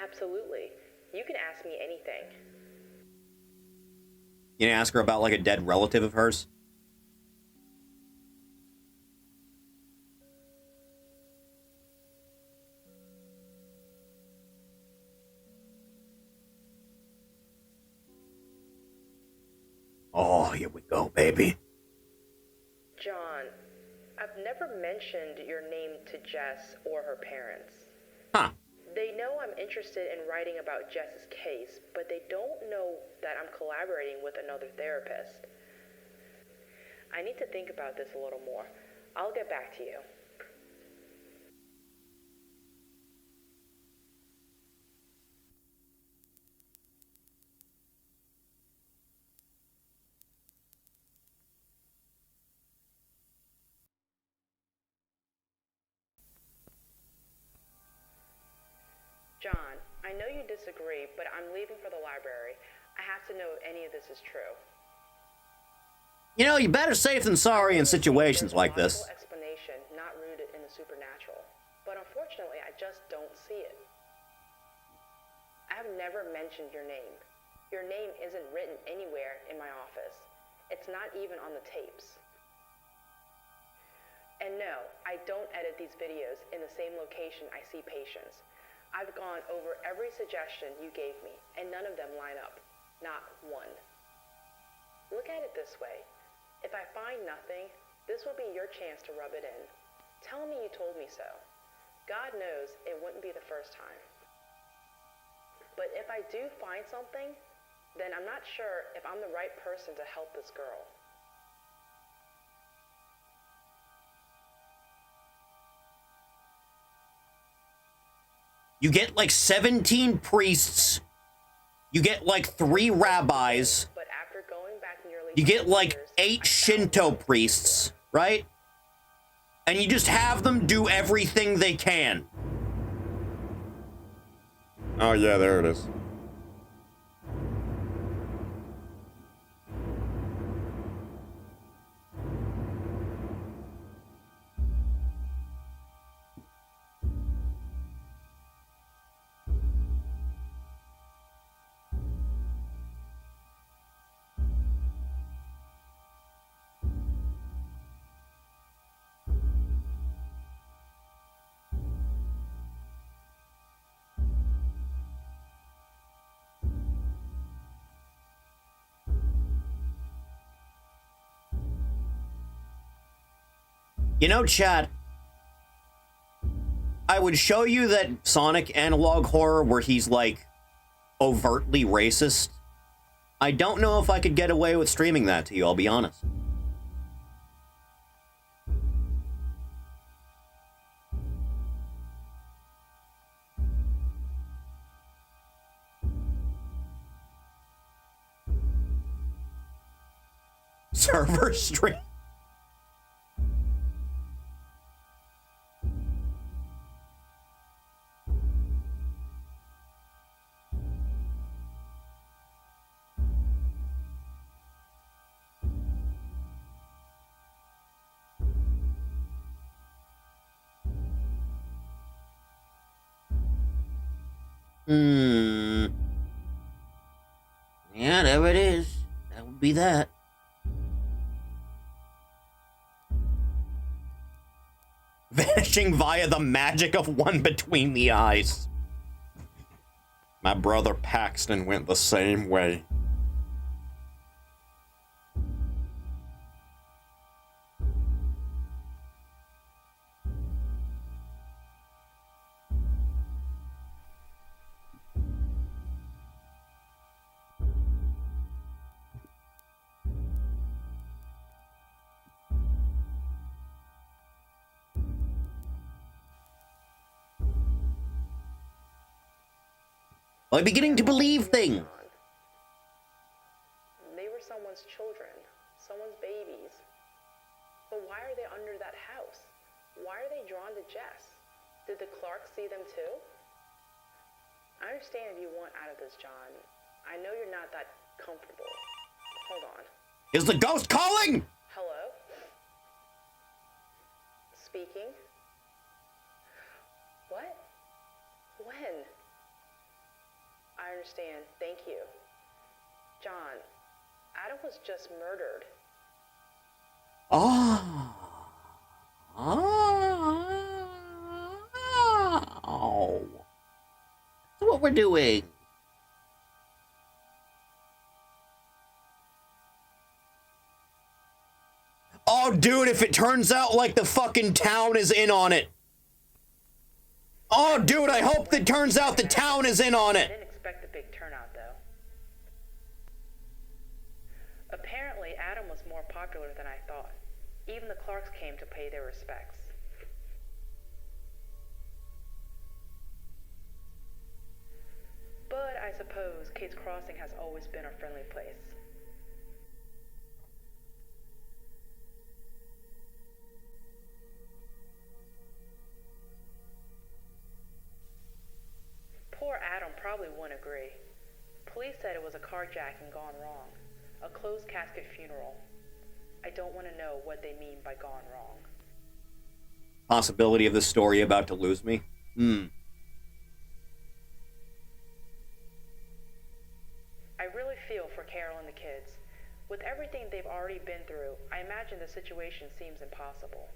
Absolutely. You can ask me anything. You know, ask her about, like, a dead relative of hers? Oh, here we go, baby. John, I've never mentioned your name to Jess or her parents. Huh. They know I'm interested in writing about Jess's case, but they don't know that I'm collaborating with another therapist. I need to think about this a little more. I'll get back to you. John, I know you disagree, but I'm leaving for the library. I have to know if any of this is true. You know, you're better safe than sorry in situations like this. Explanation not rooted in the supernatural, but unfortunately, I just don't see it. I have never mentioned your name. Your name isn't written anywhere in my office. It's not even on the tapes. And no, I don't edit these videos in the same location I see patients. I've gone over every suggestion you gave me, and none of them line up. Not one. Look at it this way. If I find nothing, this will be your chance to rub it in. Tell me you told me so. God knows it wouldn't be the first time. But if I do find something, then I'm not sure if I'm the right person to help this girl. You get like 17 priests. You get like 3 rabbis. But after going back nearly You get like 8 years, Shinto priests, right? And you just have them do everything they can. Oh, yeah, there it is. You know, chat, I would show you that Sonic analog horror where he's, like, overtly racist. I don't know if I could get away with streaming that to you, I'll be honest. Server stream. Yeah, there it is. That would be that. Vanishing via the magic of one between the eyes. My brother Paxton went the same way. I'm beginning to believe things. They were someone's children, someone's babies. But why are they under that house? Why are they drawn to Jess? Did the Clarks see them too? I understand if you want out of this, John. I know you're not that comfortable. Hold on. Is the ghost calling? Hello? Speaking? What? When? I understand. Thank you. John, Adam was just murdered. Oh. That's what we're doing. Oh, dude, if it turns out like the fucking town is in on it. Oh, dude, I hope it turns out the town is in on it. Expect a big turnout, though. Apparently, Adam was more popular than I thought. Even the Clarks came to pay their respects. But I suppose Kate's Crossing has always been a friendly place. Poor Adam probably wouldn't agree. Police said it was a carjacking gone wrong, a closed casket funeral. I don't want to know what they mean by gone wrong. Possibility of the story about to lose me? I really feel for Carol and the kids. With everything they've already been through, I imagine the situation seems impossible.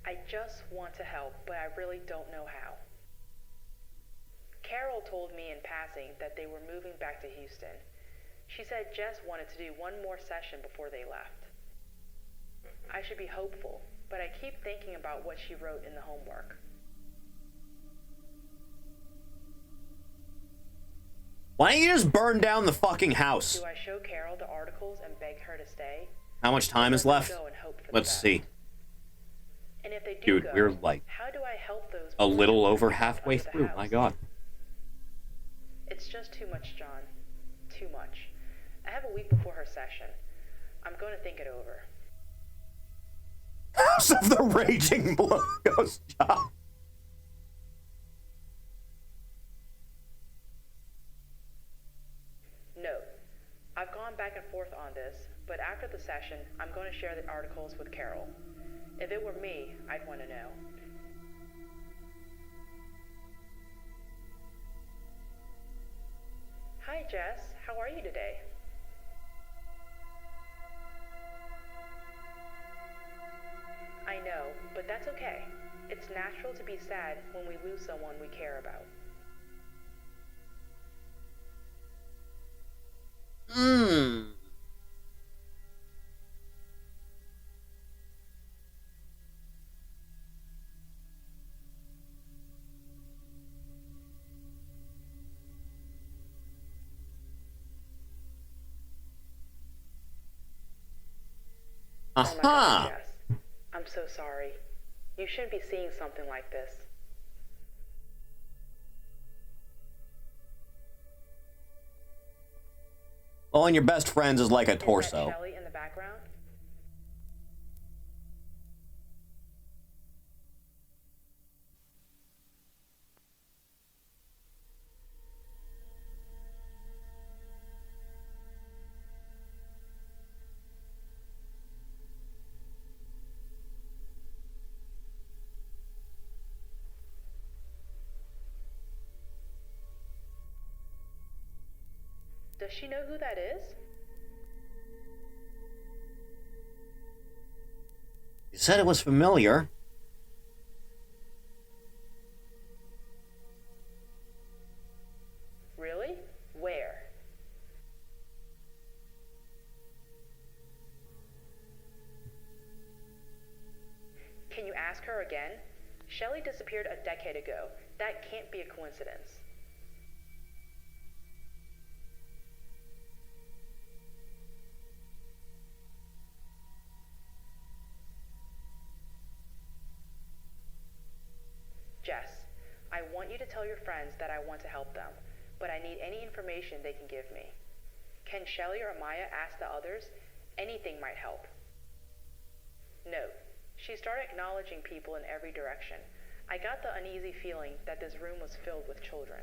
I just want to help, but I really don't know how. Carol told me in passing that they were moving back to Houston. She said Jess wanted to do one more session before they left. I should be hopeful, but I keep thinking about what she wrote in the homework. Why don't you just burn down the fucking house? Do I show Carol the articles and beg her to stay? How much time is left? Let's see. And if they do Dude, we're like how do I help those a little over halfway through. My God. It's just too much, John. Too much. I have a week before her session. I'm going to think it over. House of the Raging Blood Ghost John. Note, I've gone back and forth on this, but after the session, I'm going to share the articles with Carol. If it were me, I'd want to know. Hi, Jess. How are you today? I know, but that's okay. It's natural to be sad when we lose someone we care about. Oh my God, Jess. I'm so sorry. You shouldn't be seeing something like this. Well, and your best friends is like a torso. Is that Shelly in the background? Does she know who that is? You said it was familiar. Really? Where? Can you ask her again? Shelly disappeared a decade ago. That can't be a coincidence. Jess, I want you to tell your friends that I want to help them, but I need any information they can give me. Can Shelly or Maya ask the others? Anything might help. Note, she started acknowledging people in every direction. I got the uneasy feeling that this room was filled with children.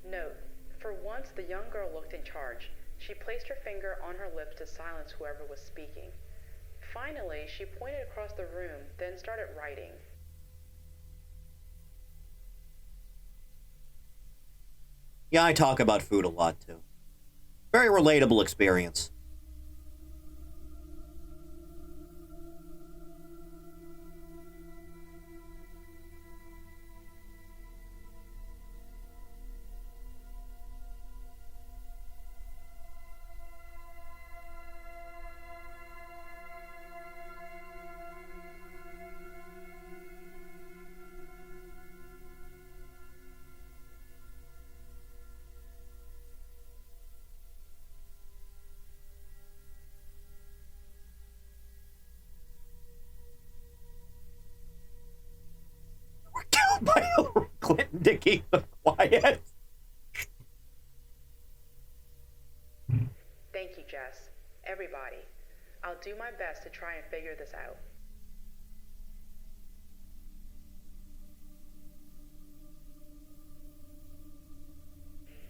Note, for once the young girl looked in charge. She placed her finger on her lips to silence whoever was speaking. Finally, she pointed across the room, then started writing. Yeah, I talk about food a lot, too. Very relatable experience. By Hillary Clinton to keep them quiet. Thank you, Jess. Everybody. I'll do my best to try and figure this out.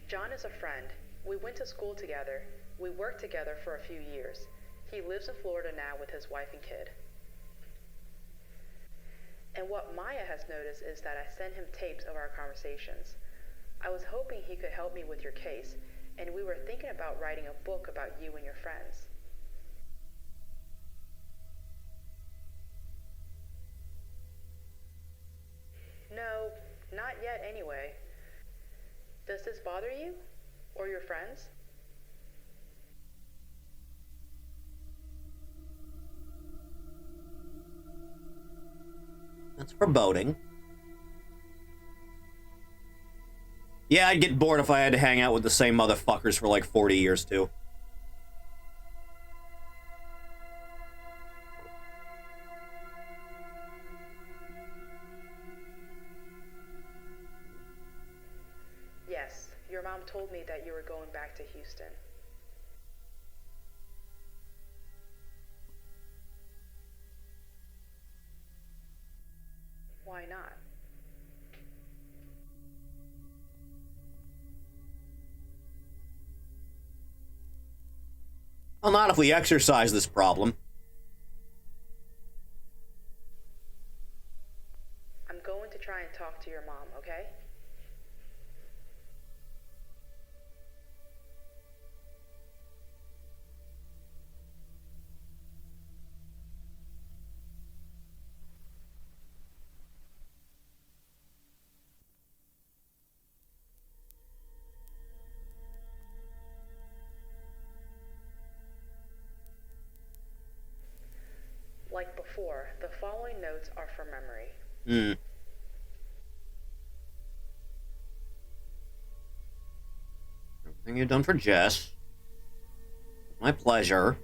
John is a friend. We went to school together. We worked together for a few years. He lives in Florida now with his wife and kid. And what Maya has noticed is that I send him tapes of our conversations. I was hoping he could help me with your case, and we were thinking about writing a book about you and your friends. No, not yet anyway. Does this bother you? Or your friends? That's foreboding. Yeah, I'd get bored if I had to hang out with the same motherfuckers for like 40 years, too. Yes, your mom told me that you were going back to Houston. Why not? Well, not if we exercise this problem. I'm going to try and talk to your mom, okay? Like before, the following notes are from memory. Everything you've done for Jess. My pleasure.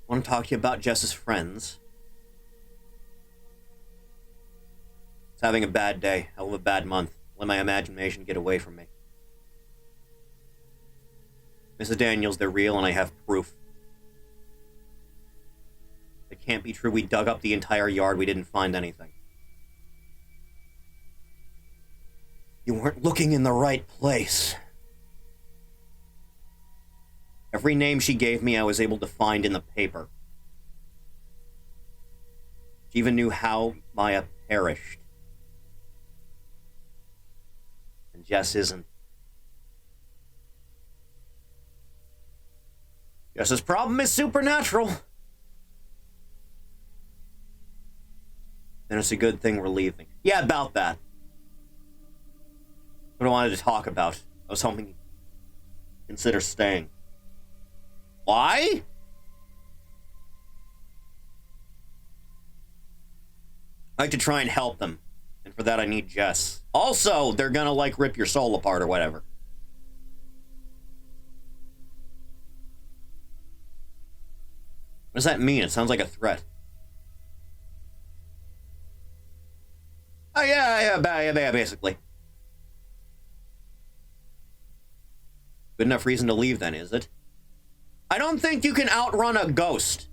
I want to talk to you about Jess's friends. It's having a bad day. Hell of a bad month. Let my imagination get away from me. Mrs. Daniels, they're real, and I have proof. It can't be true. We dug up the entire yard. We didn't find anything. You weren't looking in the right place. Every name she gave me, I was able to find in the paper. She even knew how Maya perished. And Jess isn't. Jess's problem is supernatural. And it's a good thing we're leaving. Yeah, about that. What I wanted to talk about. I was hoping you'd consider staying. Why? I like to try and help them. And for that I need Jess. Also, they're gonna, like, rip your soul apart or whatever. What does that mean? It sounds like a threat. Oh, yeah, basically. Good enough reason to leave, then, is it? I don't think you can outrun a ghost.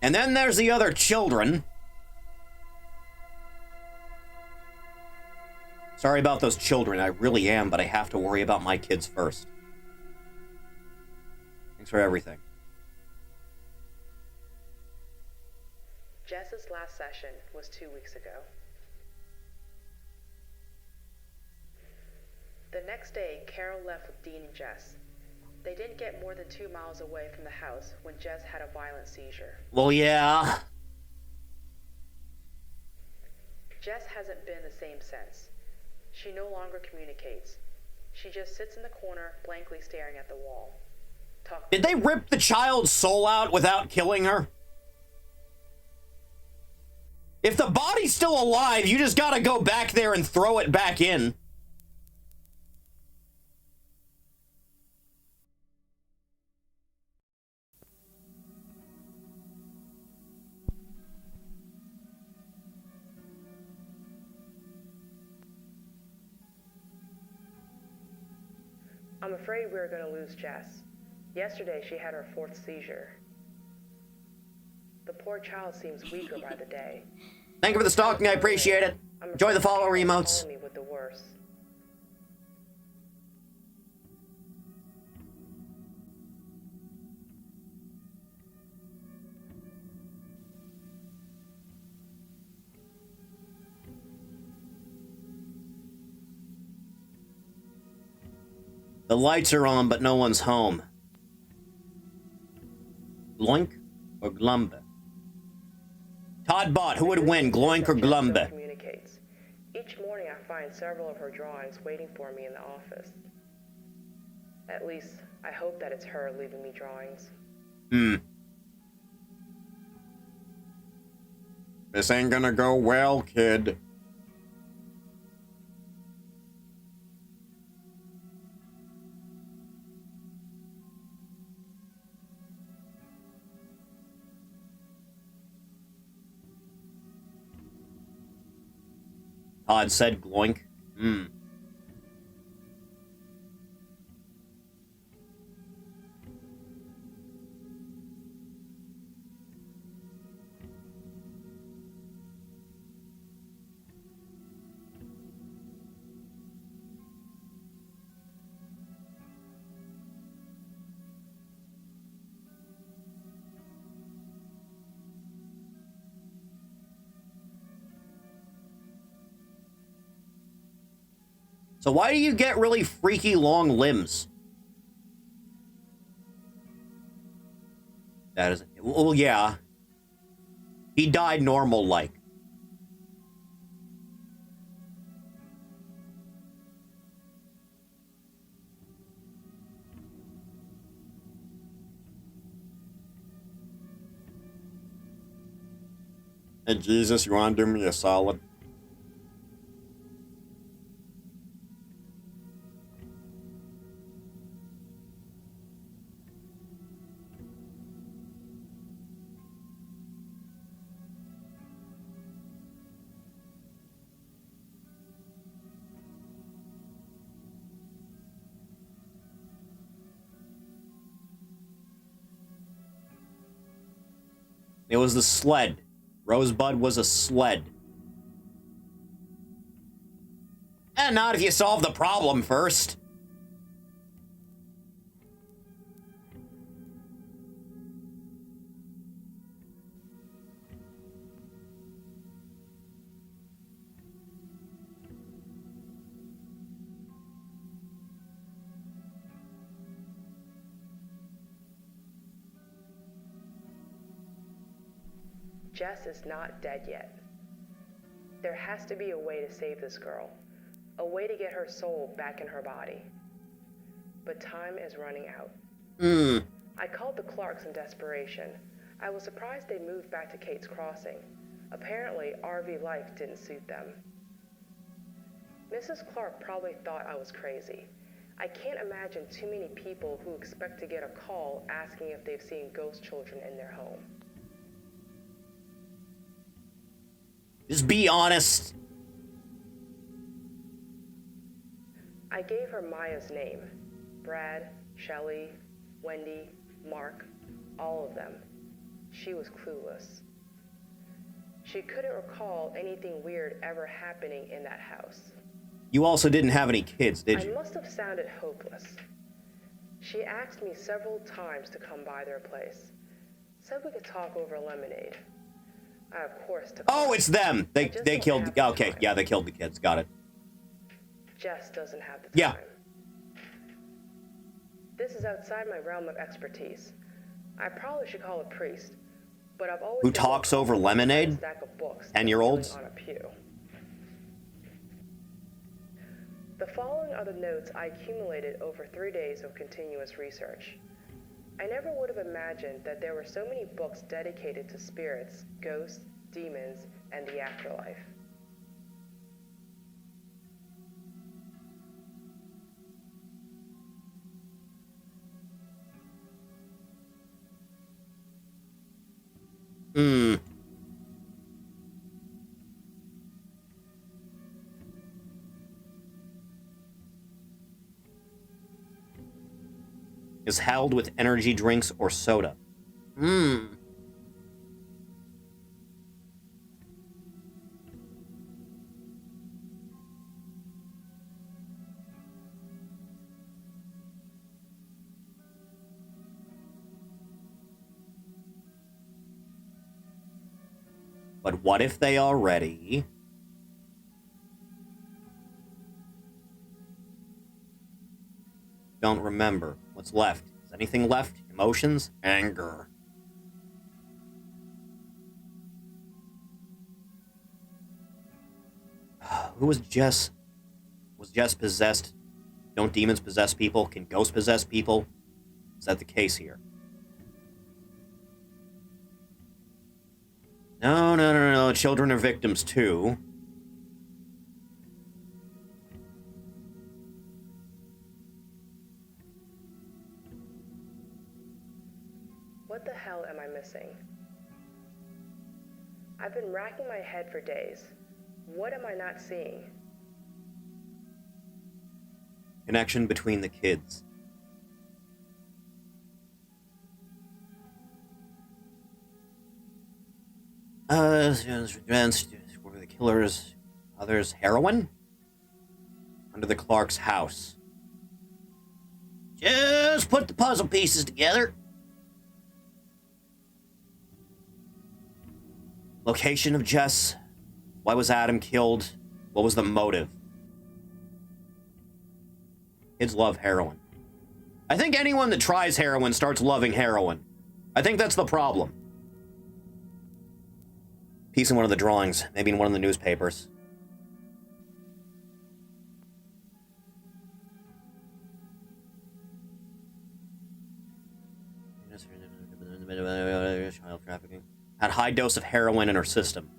And then there's the other children. Sorry about those children, I really am, but I have to worry about my kids first. Thanks for everything. Jess's last session was 2 weeks ago. The next day, Carol left with Dean and Jess. They didn't get more than 2 miles away from the house when Jess had a violent seizure. Well, yeah. Jess hasn't been the same since. She no longer communicates. She just sits in the corner, blankly staring at the wall. Did they rip the child's soul out without killing her? If the body's still alive, you just gotta go back there and throw it back in. I'm afraid we're going to lose Jess. Yesterday, she had her 4th seizure. The poor child seems weaker by the day. Thank you for the stalking, I appreciate it. Enjoy the follower emotes. Me with the worst. The lights are on, but no one's home. Gloink or Glumbe? Todd Bot, who would win, Gloink or Glumbe? Communicates. Each morning I find several of her drawings waiting for me in the office. At least, I hope that it's her leaving me drawings. This ain't gonna go well, kid. Todd said Gloink. So why do you get really freaky long limbs? That is... Well, yeah. He died normal-like. Hey, Jesus, you want to do me a solid? It was the sled. Rosebud was a sled. And not if you solve the problem first. Jess is not dead yet. There has to be a way to save this girl. A way to get her soul back in her body. But time is running out. I called the Clarks in desperation. I was surprised they moved back to Kate's Crossing. Apparently, RV life didn't suit them. Mrs. Clark probably thought I was crazy. I can't imagine too many people who expect to get a call asking if they've seen ghost children in their home. Just be honest. I gave her Maya's name. Brad, Shelley, Wendy, Mark, all of them. She was clueless. She couldn't recall anything weird ever happening in that house. You also didn't have any kids, did you? I must have sounded hopeless. She asked me several times to come by their place. Said we could talk over lemonade. I, of course, took Oh, it's them. They killed. Okay, yeah, they killed the kids. Got it. Jess doesn't have the time. Yeah. This is outside my realm of expertise. I probably should call a priest, but I've always Who talks over lemonade? Stack of books 10-year-olds? on a pew. The following are the notes I accumulated over 3 days of continuous research. I never would have imagined that there were so many books dedicated to spirits, ghosts, demons, and the afterlife. Is held with energy drinks or soda. But what if they already... don't remember. What's left? Is anything left? Emotions? Anger. Who was Jess? Was Jess possessed? Don't demons possess people? Can ghosts possess people? Is that the case here? No. Children are victims too. What the hell am I missing? I've been racking my head for days. What am I not seeing? Connection between the kids. Were the killers, others, heroin? Under the Clark's house. Just put the puzzle pieces together. Location of Jess. Why was Adam killed? What was the motive? Kids love heroin. I think anyone that tries heroin starts loving heroin. I think that's the problem. Piece in one of the drawings, maybe in one of the newspapers. Child trafficking. Had high dose of heroin in her system.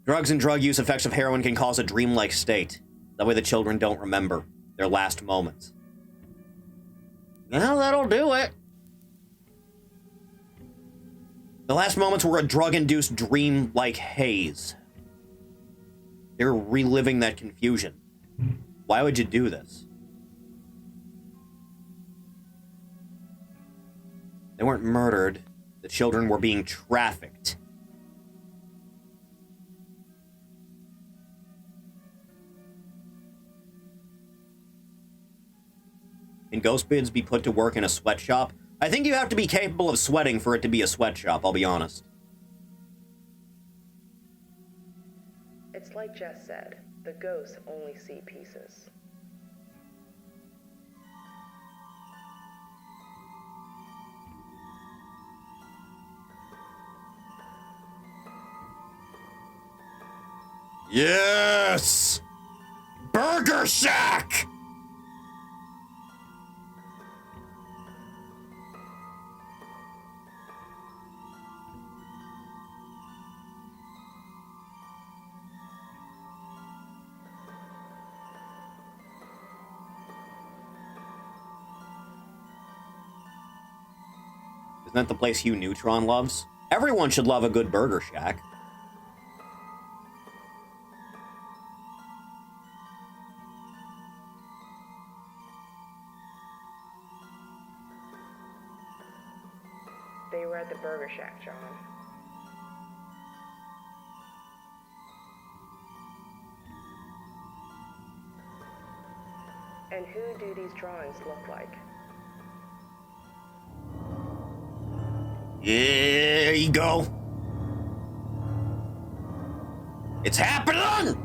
Drugs and drug use effects of heroin can cause a dreamlike state. That way the children don't remember their last moments. Well, that'll do it. The last moments were a drug-induced dream-like haze. They're reliving that confusion. Why would you do this? They weren't murdered. The children were being trafficked. Can ghost bids be put to work in a sweatshop? I think you have to be capable of sweating for it to be a sweatshop, I'll be honest. It's like Jess said, the ghosts only see pieces. Yes! Burger Shack! Isn't that the place Hugh Neutron loves? Everyone should love a good Burger Shack. They were at the Burger Shack, John. And who do these drawings look like? There you go. It's happening!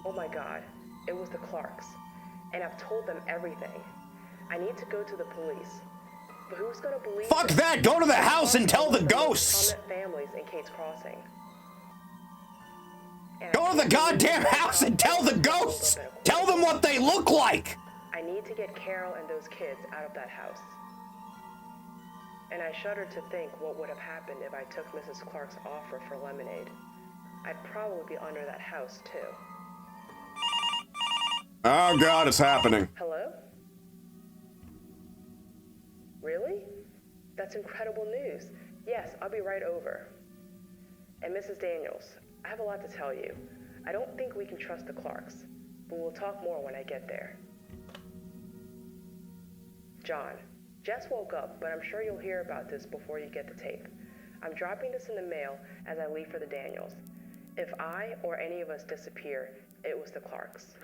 Oh my God, it was the Clarks. And I've told them everything. I need to go to the police. But who's gonna believe Fuck that! Go to the house and tell the ghosts! Families in Kate's Crossing. Go to the goddamn house and tell the ghosts! Tell them what they look like! I need to get Carol and those kids out of that house. And I shudder to think what would have happened if I took Mrs. Clark's offer for lemonade. I'd probably be under that house, too. Oh God, it's happening. Hello? Really? That's incredible news. Yes, I'll be right over. And Mrs. Daniels, I have a lot to tell you. I don't think we can trust the Clarks, but we'll talk more when I get there. John, Jess woke up, but I'm sure you'll hear about this before you get the tape. I'm dropping this in the mail as I leave for the Daniels. If I or any of us disappear, it was the Clarks.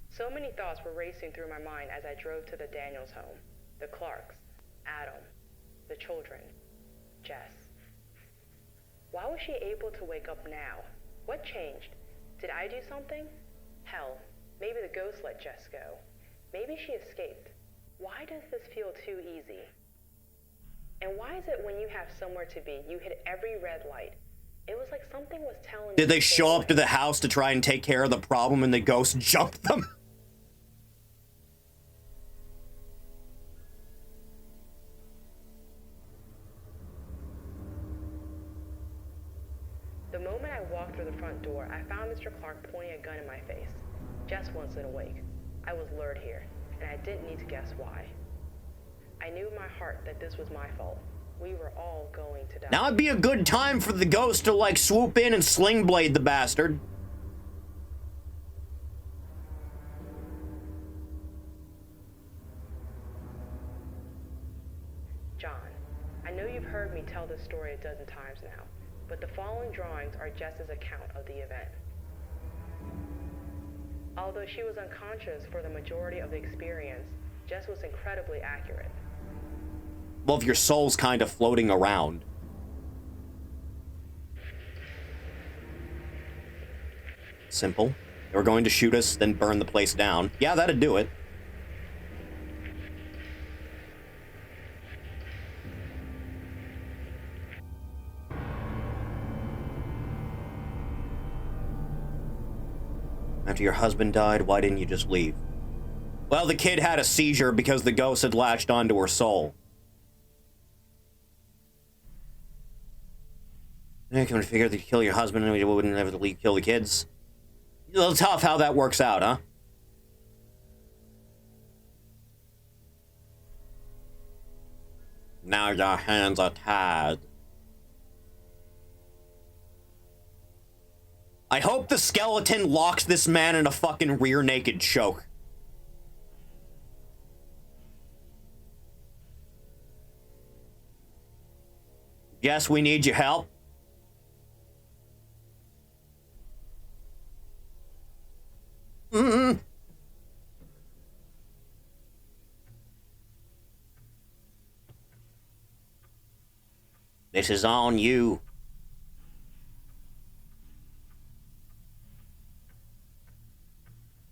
So many thoughts were racing through my mind as I drove to the Daniels home. The Clarks, Adam, the children, Jess. Why was she able to wake up now? What changed? Did I do something? Hell, maybe the ghost let Jess go. Maybe she escaped. Why does this feel too easy? And why is it when you have somewhere to be, you hit every red light? It was like something was telling you. Did they show up to the house to try and take care of the problem and the ghost jumped them? The moment I walked through the front door, I found Mr. Clark pointing a gun in my face. Jess wasn't awake. I was lured here, and I didn't need to guess why. I knew in my heart that this was my fault. We were all going to die. Now would be a good time for the ghost to, like, swoop in and sling blade the bastard. John, I know you've heard me tell this story a dozen times now, but the following drawings are Jess's account of the event. Although she was unconscious for the majority of the experience, Jess was incredibly accurate. Well, if your soul's kind of floating around. Simple. They were going to shoot us, then burn the place down. Yeah, that'd do it. After your husband died, why didn't you just leave? Well, the kid had a seizure because the ghost had latched onto her soul. I can figure that you kill your husband and we wouldn't have to kill the kids. A little tough how that works out, huh? Now your hands are tied. I hope the skeleton locks this man in a fucking rear naked choke. Yes, we need your help. Mm-mm. This is on you.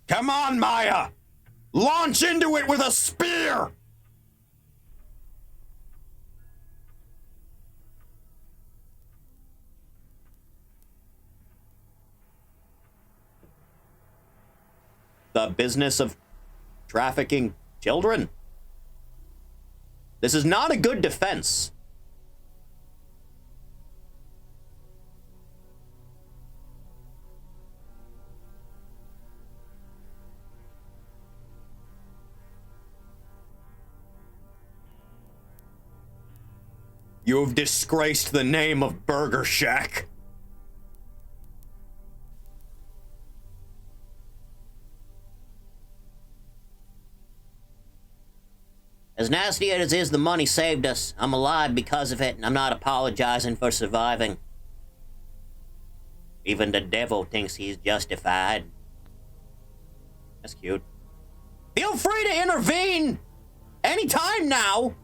Come on, Maya! Launch into it with a spear! The business of trafficking children. This is not a good defense. You have disgraced the name of Burger Shack. As nasty as it is, the money saved us. I'm alive because of it, and I'm not apologizing for surviving. Even the devil thinks he's justified. That's cute. Feel free to intervene anytime now.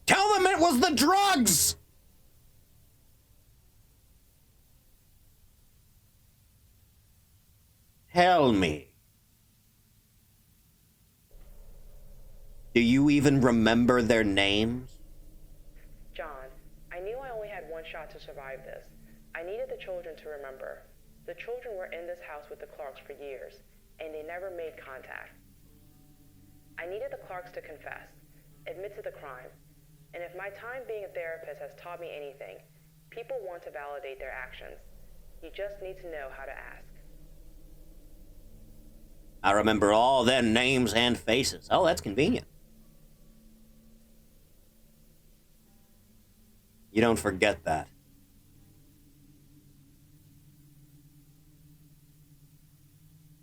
Tell them it was the drugs! Tell me. Do you even remember their names? John, I knew I only had one shot to survive this. I needed the children to remember. The children were in this house with the Clarks for years, and they never made contact. I needed the Clarks to confess, admit to the crime. And if my time being a therapist has taught me anything, people want to validate their actions. You just need to know how to ask. I remember all their names and faces. Oh, that's convenient. You don't forget that.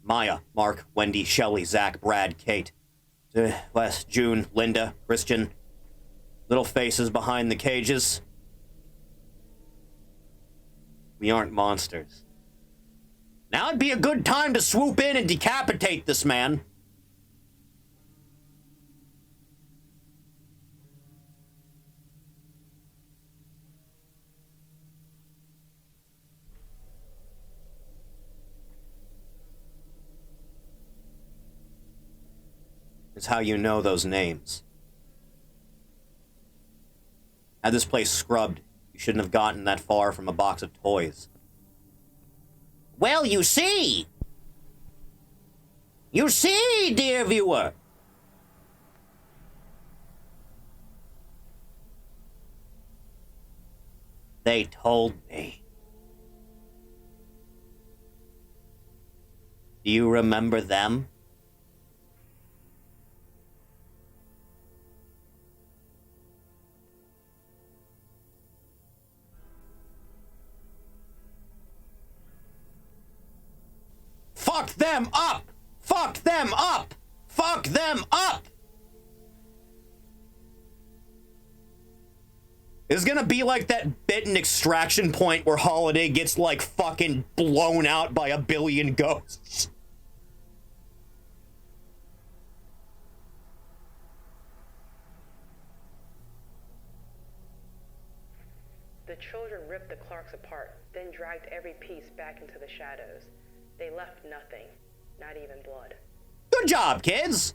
Maya, Mark, Wendy, Shelley, Zach, Brad, Kate, Wes, June, Linda, Christian. Little faces behind the cages. We aren't monsters. Now would be a good time to swoop in and decapitate this man. It's how you know those names. Had this place scrubbed, you shouldn't have gotten that far from a box of toys. Well, you see! You see, dear viewer! They told me. Do you remember them? Fuck them up! Fuck them up! Fuck them up! It's gonna be like that bit in Extraction Point where Holiday gets, like, fucking blown out by a billion ghosts. The children ripped the Clarks apart, then dragged every piece back into the shadows. They left nothing, not even blood. Good job, kids!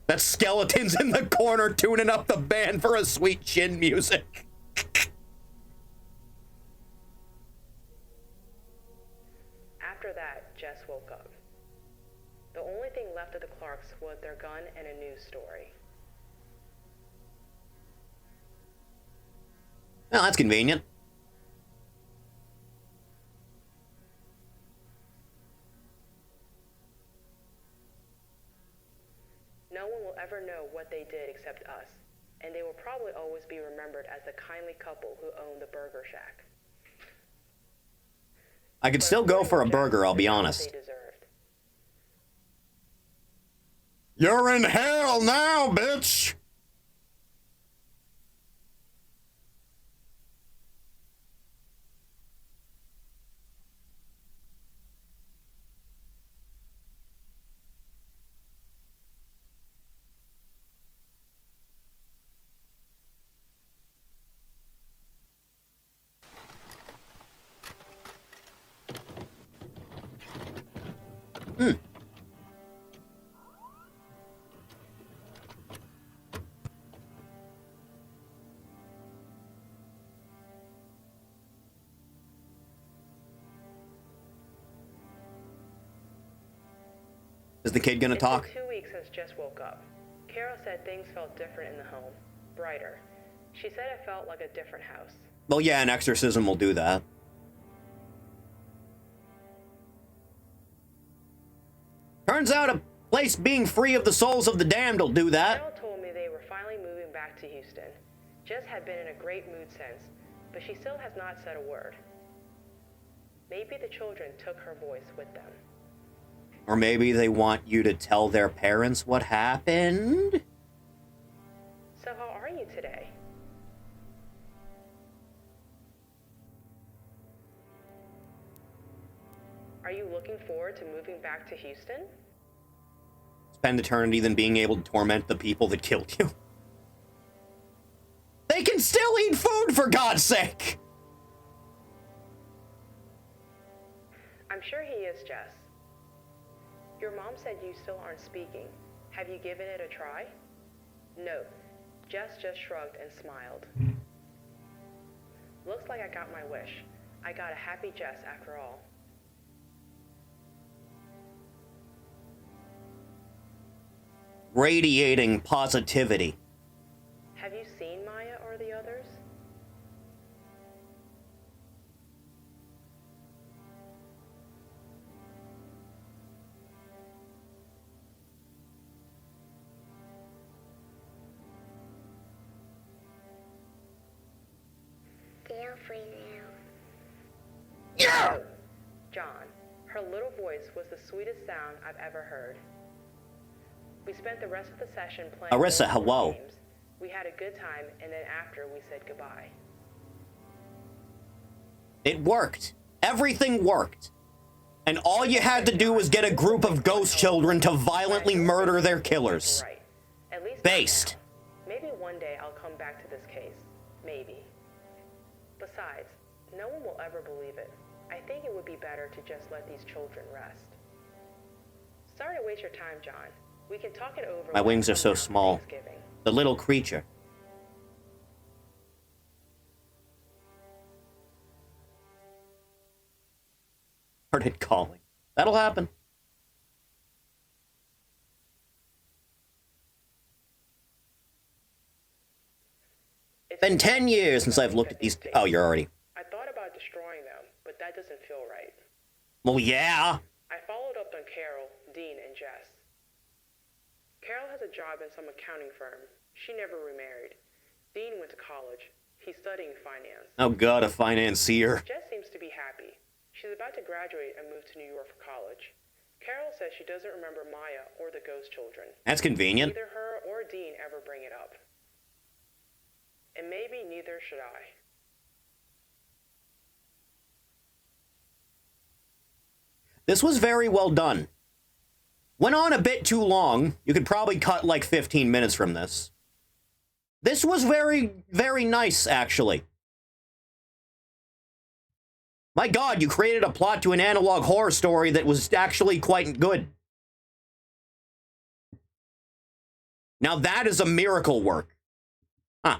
That skeleton's in the corner tuning up the band for a sweet chin music. After that, Jess woke up. The only thing left of the Clarks was their gun and a news story. Well, that's convenient. No one will ever know what they did except us, and they will probably always be remembered as the kindly couple who owned the burger shack. I could still go for a burger, I'll be honest. You're in hell now, bitch! Is the kid gonna talk? It's been 2 weeks since Jess woke up. Carol said things felt different in the home, brighter. She said it felt like a different house. Well, yeah, an exorcism will do that. Turns out a place being free of the souls of the damned will do that. Carol told me they were finally moving back to Houston. Jess had been in a great mood since, but she still has not said a word. Maybe the children took her voice with them. Or maybe they want you to tell their parents what happened? So how are you today? Are you looking forward to moving back to Houston? Spend eternity than being able to torment the people that killed you. They can still eat food, for God's sake! I'm sure he is, Jess. Your mom said you still aren't speaking. Have you given it a try? No. Jess just shrugged and smiled. Looks like I got my wish. I got a happy Jess after all. Radiating positivity. Have you seen Maya or the others? They're free now. Yeah! John, her little voice was the sweetest sound I've ever heard. We spent the rest of the session playing Arissa, hello. games. We had a good time, and then after we said goodbye. It worked. Everything worked. And all you had to do was get a group of ghost children to violently murder their killers. At least Based. maybe one day I'll come back to this case. Maybe. Besides, no one will ever believe it. I think it would be better to just let these children rest. Sorry to waste your time, John. We can talk it over. My wings are so small. The little creature. Heard it calling. That'll happen. It's been 10 years since I've looked at these. Oh, you're already. I thought about destroying them, but that doesn't feel right. Well, yeah. I followed up on Carol, Dean, and Jess. Carol has a job in some accounting firm. She never remarried. Dean went to college. He's studying finance. Oh, God, a financier. Jess seems to be happy. She's about to graduate and move to New York for college. Carol says she doesn't remember Maya or the ghost children. That's convenient. Neither her or Dean ever bring it up. And maybe neither should I. This was very well done. Went on a bit too long. You could probably cut like 15 minutes from this. This was very, very nice, actually. My God, you created a plot to an analog horror story that was actually quite good. Now that is a miracle work. Huh.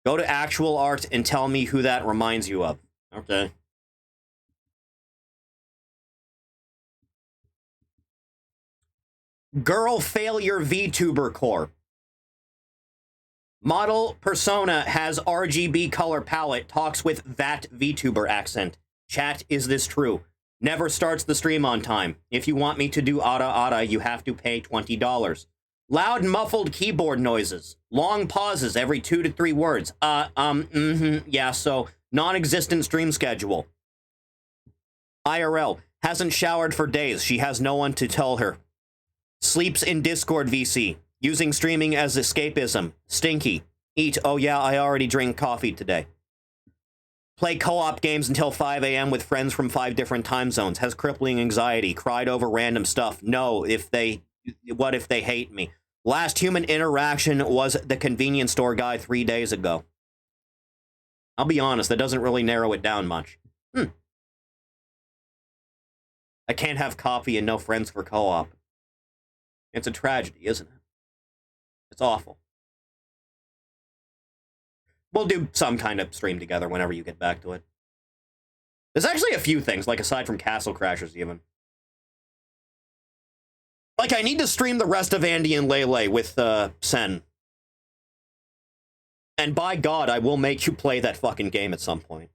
Go to actual art and tell me who that reminds you of. Okay. Girl failure VTuber core. Model persona has RGB color palette, talks with that VTuber accent. Chat, is this true? Never starts the stream on time. If you want me to do ada, you have to pay $20. Loud muffled keyboard noises. Long pauses every 2 to 3 words. Yeah, so non-existent stream schedule. IRL. Hasn't showered for days. She has no one to tell her. Sleeps in Discord VC. Using streaming as escapism. Stinky. Eat. Oh yeah, I already drank coffee today. Play co-op games until 5 a.m. with friends from 5 different time zones. Has crippling anxiety. Cried over random stuff. No, what if they hate me? Last human interaction was the convenience store guy 3 days ago. I'll be honest, that doesn't really narrow it down much. I can't have coffee and no friends for co-op. It's a tragedy, isn't it? It's awful. We'll do some kind of stream together whenever you get back to it. There's actually a few things, like aside from Castle Crashers even. Like, I need to stream the rest of Andy and Lele with, Sen. And by God, I will make you play that fucking game at some point.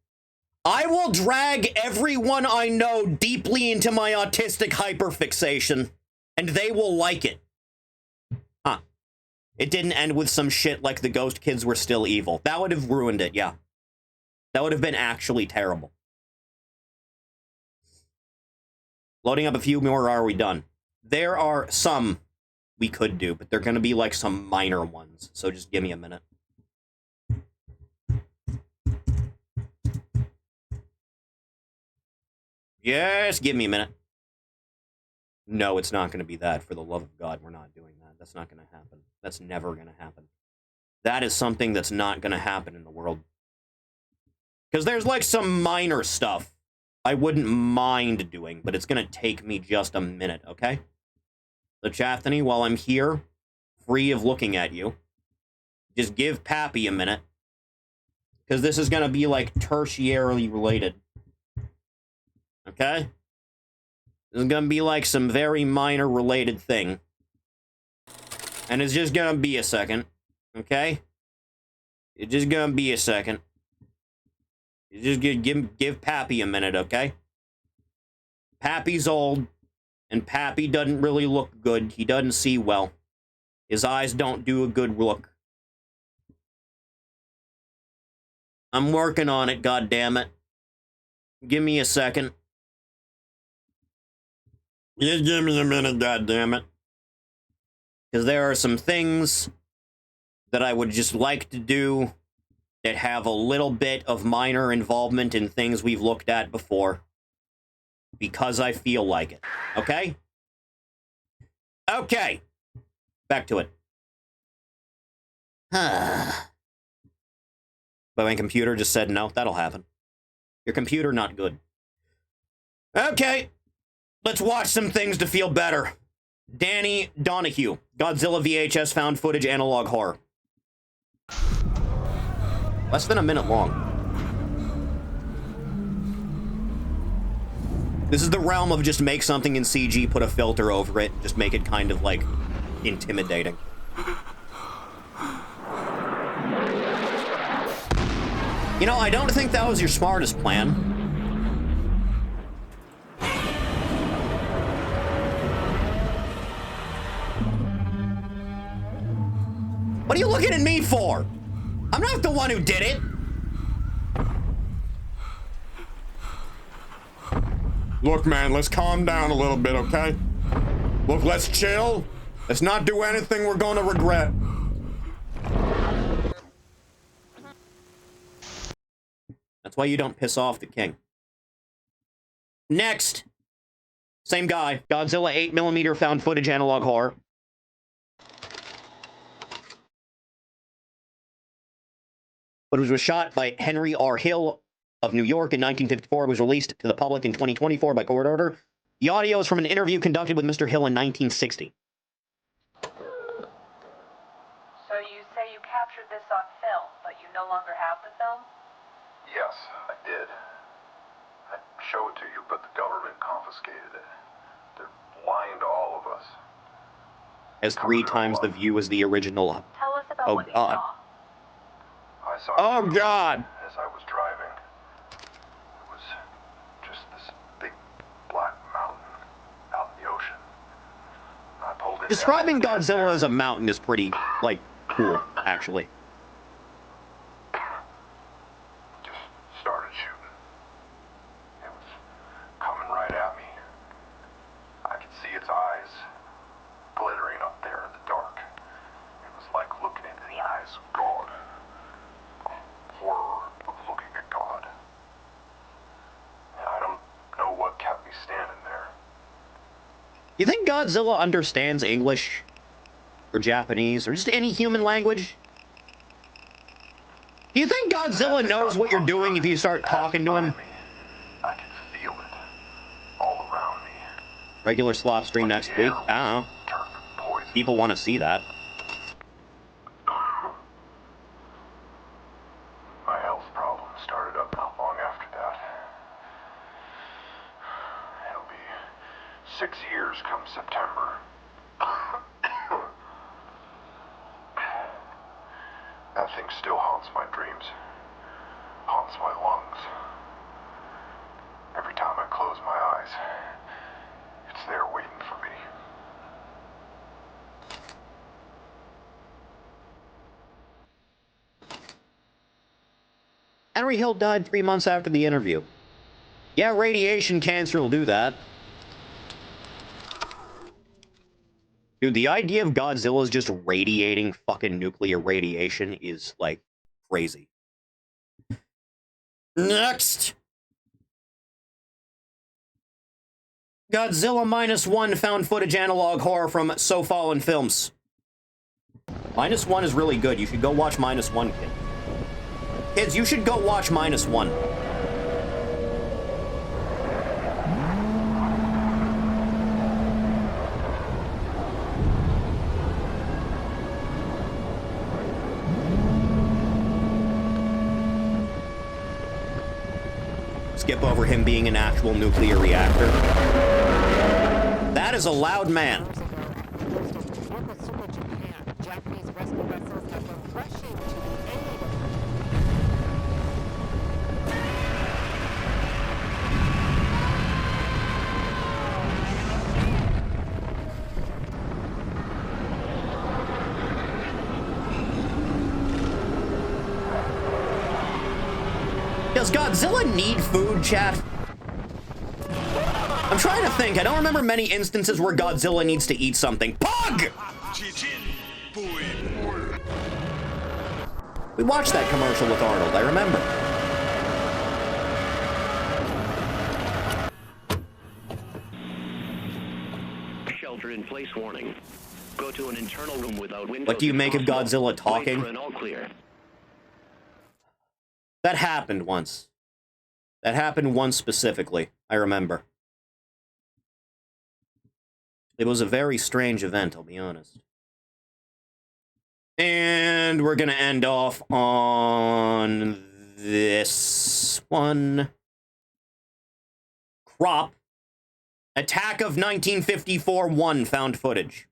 I will drag everyone I know deeply into my autistic hyperfixation, and they will like it. Huh. It didn't end with some shit like the ghost kids were still evil. That would have ruined it, yeah. That would have been actually terrible. Loading up a few more, are we done? There are some we could do, but they're going to be like some minor ones, so just give me a minute. Yes, give me a minute. No, it's not going to be that. For the love of God, we're not doing that. That's not going to happen. That's never going to happen. That is something that's not going to happen in the world. Because there's like some minor stuff I wouldn't mind doing, but it's going to take me just a minute, okay? So, Chathany, while I'm here, free of looking at you, just give Pappy a minute. Because this is going to be like tertiarily related. Okay? This is gonna be like some very minor related thing. And it's just gonna be a second. Okay? It's just gonna be a second. You just give Pappy a minute, okay? Pappy's old, and Pappy doesn't really look good. He doesn't see well. His eyes don't do a good look. I'm working on it, goddammit. Give me a second. Just give me a minute, goddammit. Because there are some things that I would just like to do that have a little bit of minor involvement in things we've looked at before. Because I feel like it. Okay? Okay. Back to it. But my computer just said no, that'll happen. Your computer not good. Okay. Let's watch some things to feel better. Danny Donahue, Godzilla VHS found footage analog horror. Less than a minute long. This is the realm of just make something in CG, put a filter over it, just make it kind of like intimidating. You know, I don't think that was your smartest plan. What are you looking at me for? I'm not the one who did it. Look, man, let's calm down a little bit, okay? Look, let's chill. Let's not do anything we're gonna regret. That's why you don't piss off the king. Next! Same guy. Godzilla 8mm found footage analog horror. Footage was shot by Henry R. Hill of New York in 1954. It was released to the public in 2024 by court order. The audio is from an interview conducted with Mr. Hill in 1960. So you say you captured this on film, but you no longer have the film? Yes, I did. I'd show it to you, but the government confiscated it. They're lying to all of us. As 3 times the view as the original. Tell us about Oh, what God. you saw. I saw Oh, God! as I was driving. It was just this big black mountain out in the ocean. I pulled it Describing down. Godzilla as a mountain is pretty, like, cool, actually. Just started shooting. It was coming right at me. I could see its eyes glittering up there in the dark. It was like looking into the eyes of God. Horror of looking at God. And I don't know what kept me standing there. You think Godzilla understands English? Or Japanese? Or just any human language? Do you think Godzilla knows what you're doing if you start talking to him? I can feel it all around me. Regular slop stream next week? I don't know. People want to see that. My health problem started up not long after that. It'll be 6 years come September. That thing still haunts my dreams. Haunts my lungs. Every time I close my eyes, it's there waiting for me. Henry Hill died 3 months after the interview. Yeah, radiation cancer will do that. Dude, the idea of Godzilla's just radiating fucking nuclear radiation is, like, crazy. Next! Godzilla -1 found footage analog horror from So Fallen Films. -1 is really good. You should go watch -1, kid. Kids, you should go watch -1. Skip over him being an actual nuclear reactor. That is a loud man. Does Godzilla need food, chat? I'm trying to think. I don't remember many instances where Godzilla needs to eat something. Pug! We watched that commercial with Arnold, I remember. Shelter in place warning. Go to an internal room without windows. What do you make of Godzilla talking? Wait for an all clear. That happened once. That happened once specifically, I remember. It was a very strange event, I'll be honest. And we're gonna end off on this one. Crop. Attack of 1954-1 found footage.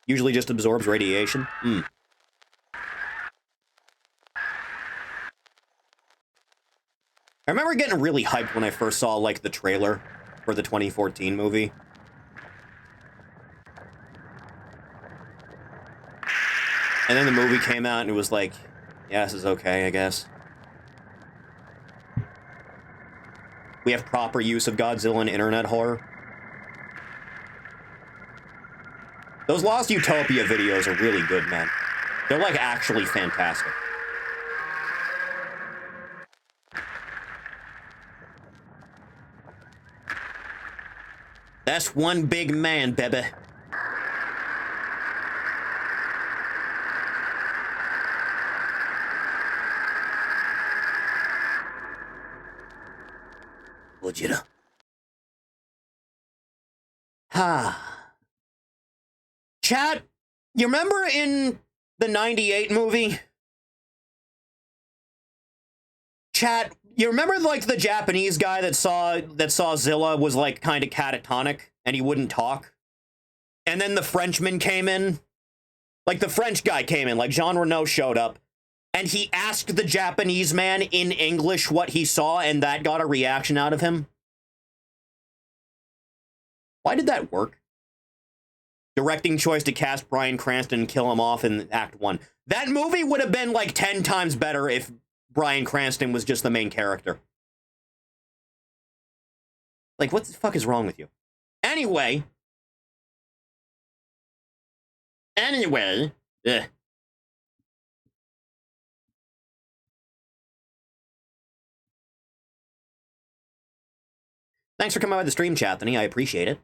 Usually just absorbs radiation. I remember getting really hyped when I first saw, like, the trailer for the 2014 movie. And then the movie came out and it was like, Yes is okay, I guess. We have proper use of Godzilla and internet horror. Those Lost Utopia videos are really good, man. They're, like, actually fantastic. That's one big man, baby. Gojira. Ha. Chat, you remember in the 98 movie? Chat, you remember, like, the Japanese guy that saw Zilla was, like, kind of catatonic, and he wouldn't talk? And then the Frenchman came in? Like, the French guy came in, like, Jean Reno showed up, and he asked the Japanese man in English what he saw, and that got a reaction out of him? Why did that work? Directing choice to cast Bryan Cranston and kill him off in Act 1. That movie would have been, like, 10 times better if Bryan Cranston was just the main character. Like, what the fuck is wrong with you? Anyway. Ugh. Thanks for coming by the stream, chat, Anthony. I appreciate it.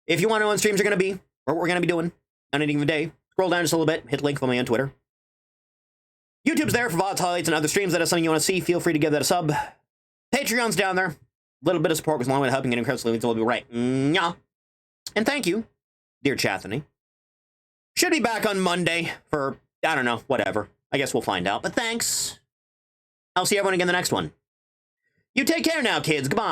If you want to know when streams are going to be, or what we're going to be doing on any given day, scroll down just a little bit, hit the link for me on Twitter. YouTube's there for VODs, highlights, and other streams. That is something you want to see. Feel free to give that a sub. Patreon's down there. A little bit of support goes a long way to helping get incredibly leads. We'll be right. Mwah. And thank you, dear Chathany. Should be back on Monday for, I don't know, whatever. I guess we'll find out. But thanks. I'll see everyone again in the next one. You take care now, kids. Goodbye.